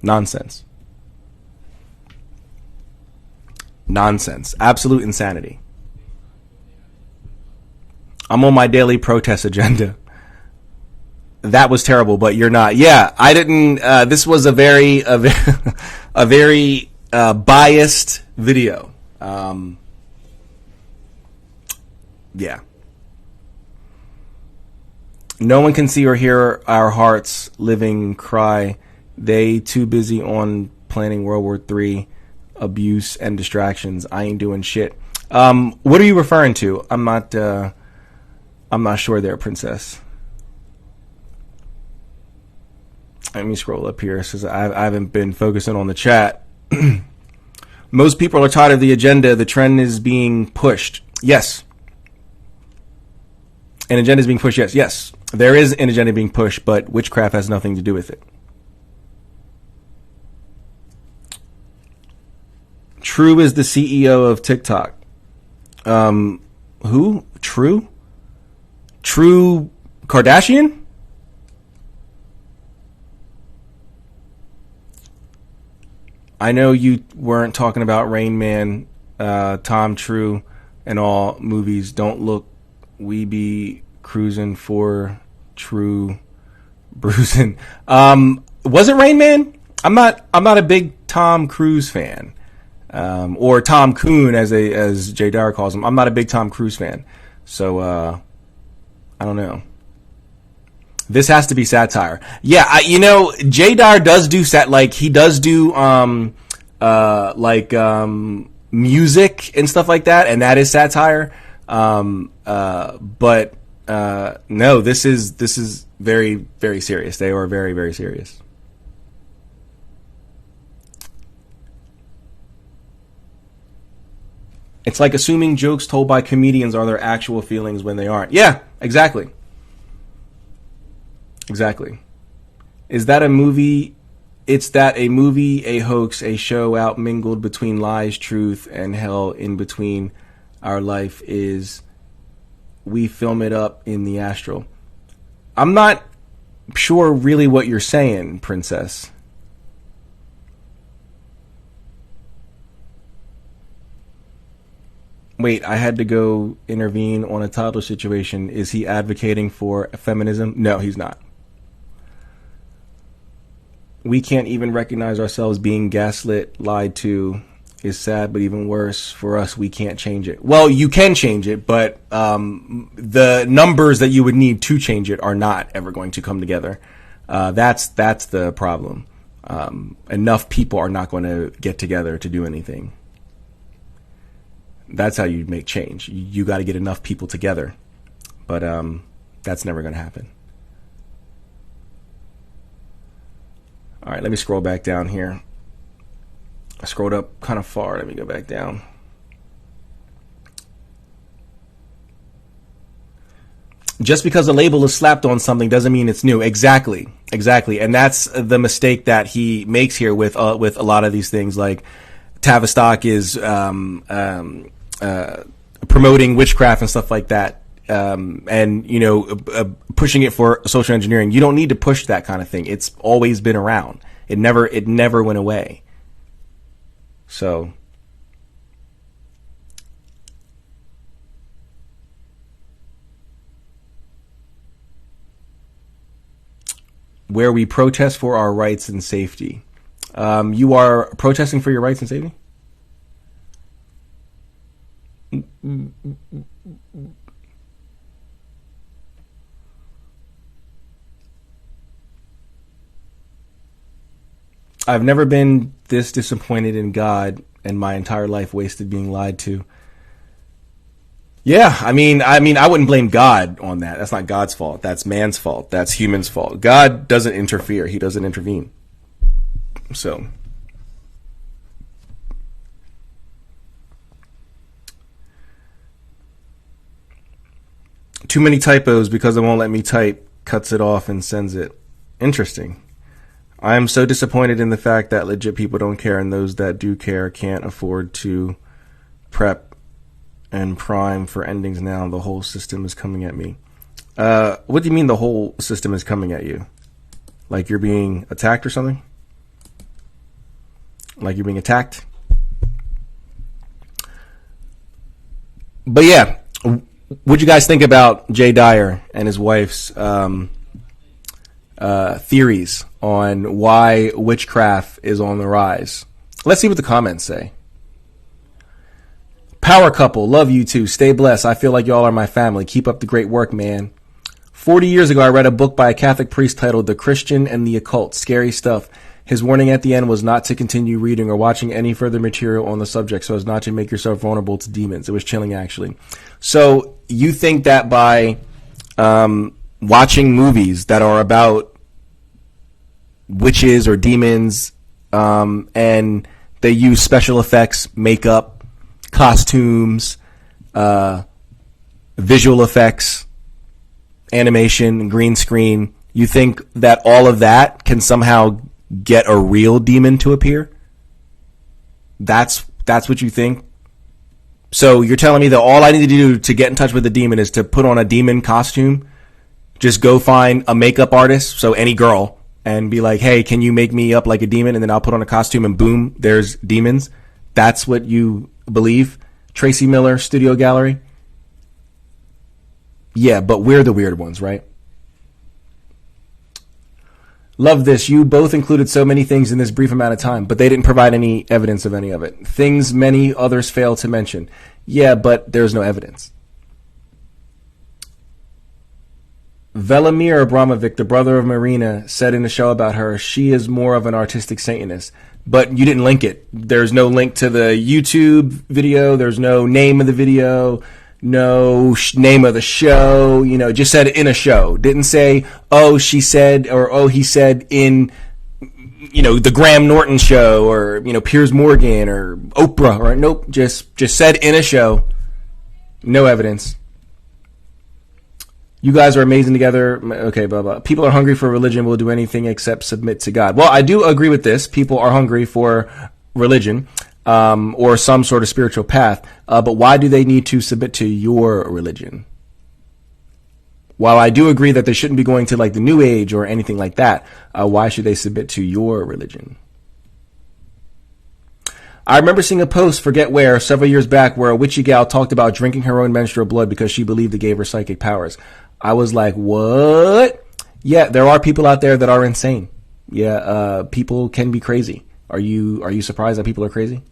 Nonsense. Absolute insanity. I'm on my daily protest agenda. That was terrible, but you're not. Yeah, I didn't. This was a very biased video. Yeah. No one can see or hear our hearts living cry. They too busy on planning World War III, abuse and distractions. I ain't doing shit. What are you referring to? I'm not sure there, princess. Let me scroll up here since I haven't been focusing on the chat. Most people are tired of the agenda. The trend is being pushed. Yes. An agenda is being pushed. Yes. There is an agenda being pushed, but witchcraft has nothing to do with it. True is the CEO of TikTok. Who? True? True Kardashian? I know you weren't talking about Rain Man, Tom True, and all movies. Don't look, we be cruising for true bruising. Was it Rain Man? I'm not a big Tom Cruise fan. Or Tom Coon as Jay Dyer calls him. I'm not a big Tom Cruise fan. So I don't know. This has to be satire. Yeah, Jay Dyer does do he does do music and stuff like that, and that is satire. But no, this is very, very serious. They are very, very serious. It's like assuming jokes told by comedians are their actual feelings when they aren't. Yeah, exactly. Exactly. Is that a movie? It's that a movie, a hoax, a show out mingled between lies, truth, and hell in between our life is we film it up in the astral. I'm not sure really what you're saying, Princess. Wait, I had to go intervene on a toddler situation. Is he advocating for feminism? No, he's not. We can't even recognize ourselves being gaslit, lied to, is sad, but even worse for us, we can't change it. Well, you can change it, but the numbers that you would need to change it are not ever going to come together. That's the problem. Enough people are not going to get together to do anything. That's how you make change. You got to get enough people together, but that's never going to happen. All right, let me scroll back down here. I scrolled up kind of far. Let me go back down. Just because a label is slapped on something doesn't mean it's new. Exactly. And that's the mistake that he makes here with a lot of these things. Like Tavistock is promoting witchcraft and stuff like that, and pushing it for social engineering. You don't need to push that kind of thing. It's always been around. It never went away. So where we protest for our rights and safety. You are protesting for your rights and safety? I've never been this disappointed in God and my entire life wasted being lied to. Yeah, I mean, I wouldn't blame God on that. That's not God's fault. That's man's fault. That's human's fault. God doesn't interfere. He doesn't intervene. So, too many typos because it won't let me type, cuts it off and sends it. Interesting. I am so disappointed in the fact that legit people don't care, and those that do care can't afford to prep and prime for endings now. The whole system is coming at me. What do you mean the whole system is coming at you? Like you're being attacked or something? Like you're being attacked? But yeah, what'd you guys think about Jay Dyer and his wife's theories on why witchcraft is on the rise? Let's see what the comments say. Power couple, love you too. Stay blessed. I feel like y'all are my family. Keep up the great work, man. 40 years ago, I read a book by a Catholic priest titled The Christian and the Occult. Scary stuff. His warning at the end was not to continue reading or watching any further material on the subject so as not to make yourself vulnerable to demons. It was chilling, actually. So you think that by watching movies that are about witches or demons, and they use special effects, makeup, costumes, visual effects, animation, green screen, you think that all of that can somehow get a real demon to appear? That's what you think? So you're telling me that all I need to do to get in touch with the demon is to put on a demon costume? Just go find a makeup artist, so any girl, and be like, hey, can you make me up like a demon? And then I'll put on a costume and boom, there's demons. That's what you believe? Tracy Miller, Studio Gallery? Yeah, but we're the weird ones, right? Love this. You both included so many things in this brief amount of time, but they didn't provide any evidence of any of it. Things many others fail to mention. Yeah, but there's no evidence. Velimir Abramovic, the brother of Marina, said in a show about her, she is more of an artistic Satanist. But you didn't link it. There's no link to the YouTube video. There's no name of the video. No name of the show. It just said in a show. Didn't say, oh, she said, or oh, he said in the Graham Norton show, or Piers Morgan or Oprah, or nope, just said in a show, no evidence. You guys are amazing together. Okay, blah blah. People are hungry for religion, will do anything except submit to God. Well, I do agree with this. People are hungry for religion, or some sort of spiritual path. But why do they need to submit to your religion? While I do agree that they shouldn't be going to like the New Age or anything like that, why should they submit to your religion? I remember seeing a post, forget where, several years back, where a witchy gal talked about drinking her own menstrual blood because she believed it gave her psychic powers. I was like, what? Yeah, there are people out there that are insane. Yeah, people can be crazy. Are you surprised that people are crazy?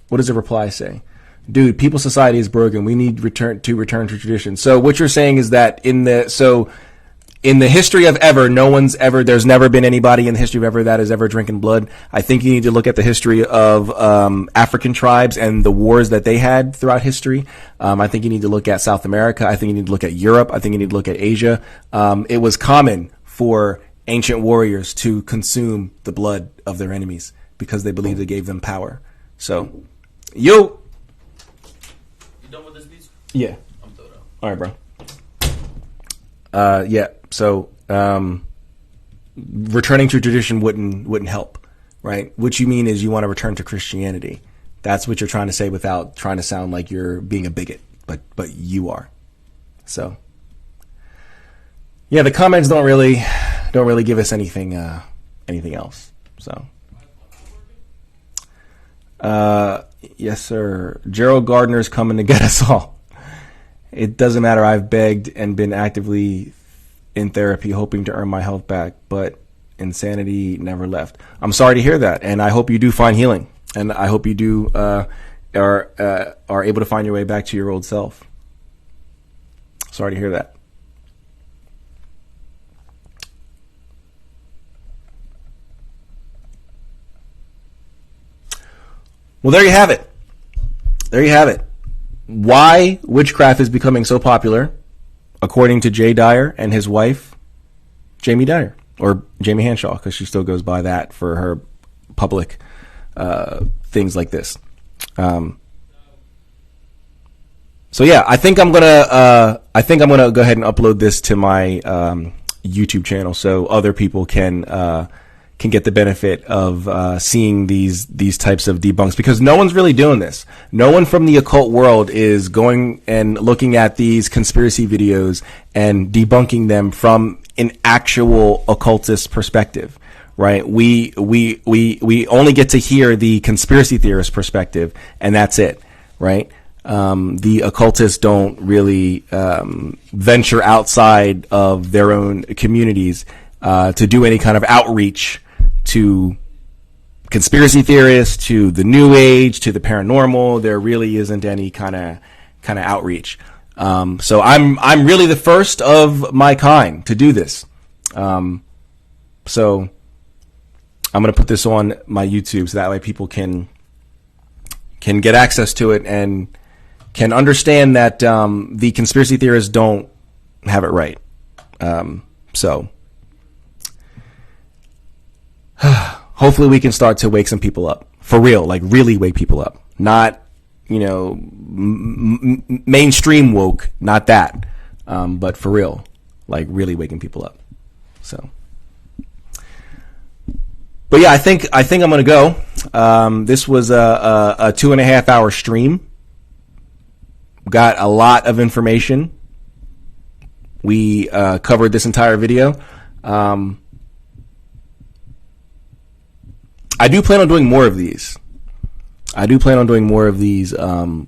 What does the reply say? Dude, people's society is broken. We need return to tradition. So what you're saying is that in the history of ever, there's never been anybody in the history of ever that is ever drinking blood. I think you need to look at the history of African tribes and the wars that they had throughout history. I think you need to look at South America. I think you need to look at Europe. I think you need to look at Asia. It was common for ancient warriors to consume the blood of their enemies because they believed it gave them power. So, yo. You done with this piece? Yeah. I'm thrown out. All right, bro. Yeah. So, returning to tradition wouldn't help, right? What you mean is you want to return to Christianity. That's what you're trying to say without trying to sound like you're being a bigot, but you are. So, yeah, the comments don't really give us anything else. So, yes, sir. Gerald Gardner's coming to get us all. It doesn't matter. I've begged and been actively in therapy hoping to earn my health back, but insanity never left. I'm sorry to hear that, and I hope you do find healing, and I hope you do are able to find your way back to your old self. Sorry to hear that. Well, there you have it. There you have it. Why witchcraft is becoming so popular, according to Jay Dyer and his wife, Jamie Dyer, or Jamie Hanshaw, because she still goes by that for her public things like this. So yeah, I think I'm gonna go ahead and upload this to my YouTube channel so other people can get the benefit of seeing these types of debunks, because no one's really doing this. No one from the occult world is going and looking at these conspiracy videos and debunking them from an actual occultist perspective, right? We only get to hear the conspiracy theorist perspective, and that's it, right? The occultists don't really venture outside of their own communities to do any kind of outreach to conspiracy theorists, to the New Age, to the paranormal. There really isn't any kind of outreach. So I'm really the first of my kind to do this. So I'm going to put this on my YouTube so that way people can get access to it and can understand that the conspiracy theorists don't have it right. So hopefully we can start to wake some people up for real, like really wake people up, not mainstream woke, not that, but for real, like really waking people up. So, but yeah, I think I'm gonna go. This was a 2.5 hour stream. Got a lot of information. We covered this entire video. I do plan on doing more of these.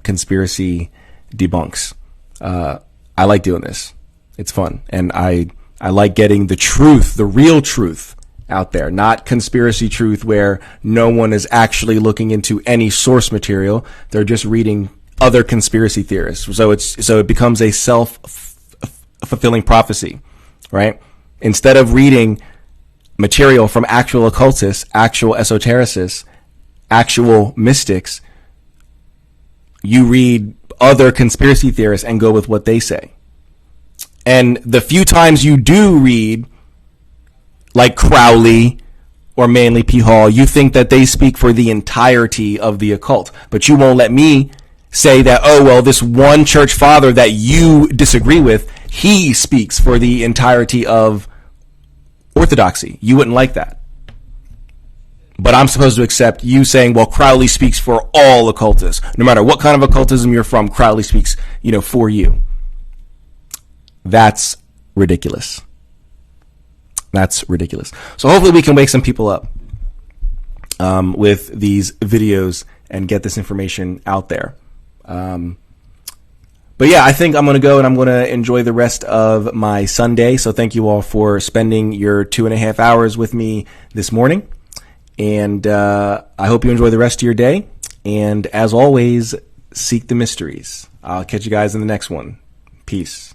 Conspiracy debunks. I like doing this. It's fun. And I like getting the truth, the real truth out there, not conspiracy truth where no one is actually looking into any source material. They're just reading other conspiracy theorists. So it becomes a self-fulfilling prophecy, right? Instead of reading material from actual occultists, actual esotericists, actual mystics, you read other conspiracy theorists and go with what they say. And the few times you do read like Crowley or Manly P. Hall, you think that they speak for the entirety of the occult, but you won't let me say that, oh, well, this one church father that you disagree with, he speaks for the entirety of orthodoxy. You wouldn't like that. But I'm supposed to accept you saying, well, Crowley speaks for all occultists. No matter what kind of occultism you're from, Crowley speaks, for you. That's ridiculous. That's ridiculous. So hopefully we can wake some people up with these videos and get this information out there. But yeah, I think I'm going to go and I'm going to enjoy the rest of my Sunday. So thank you all for spending your 2.5 hours with me this morning. And I hope you enjoy the rest of your day. And as always, seek the mysteries. I'll catch you guys in the next one. Peace.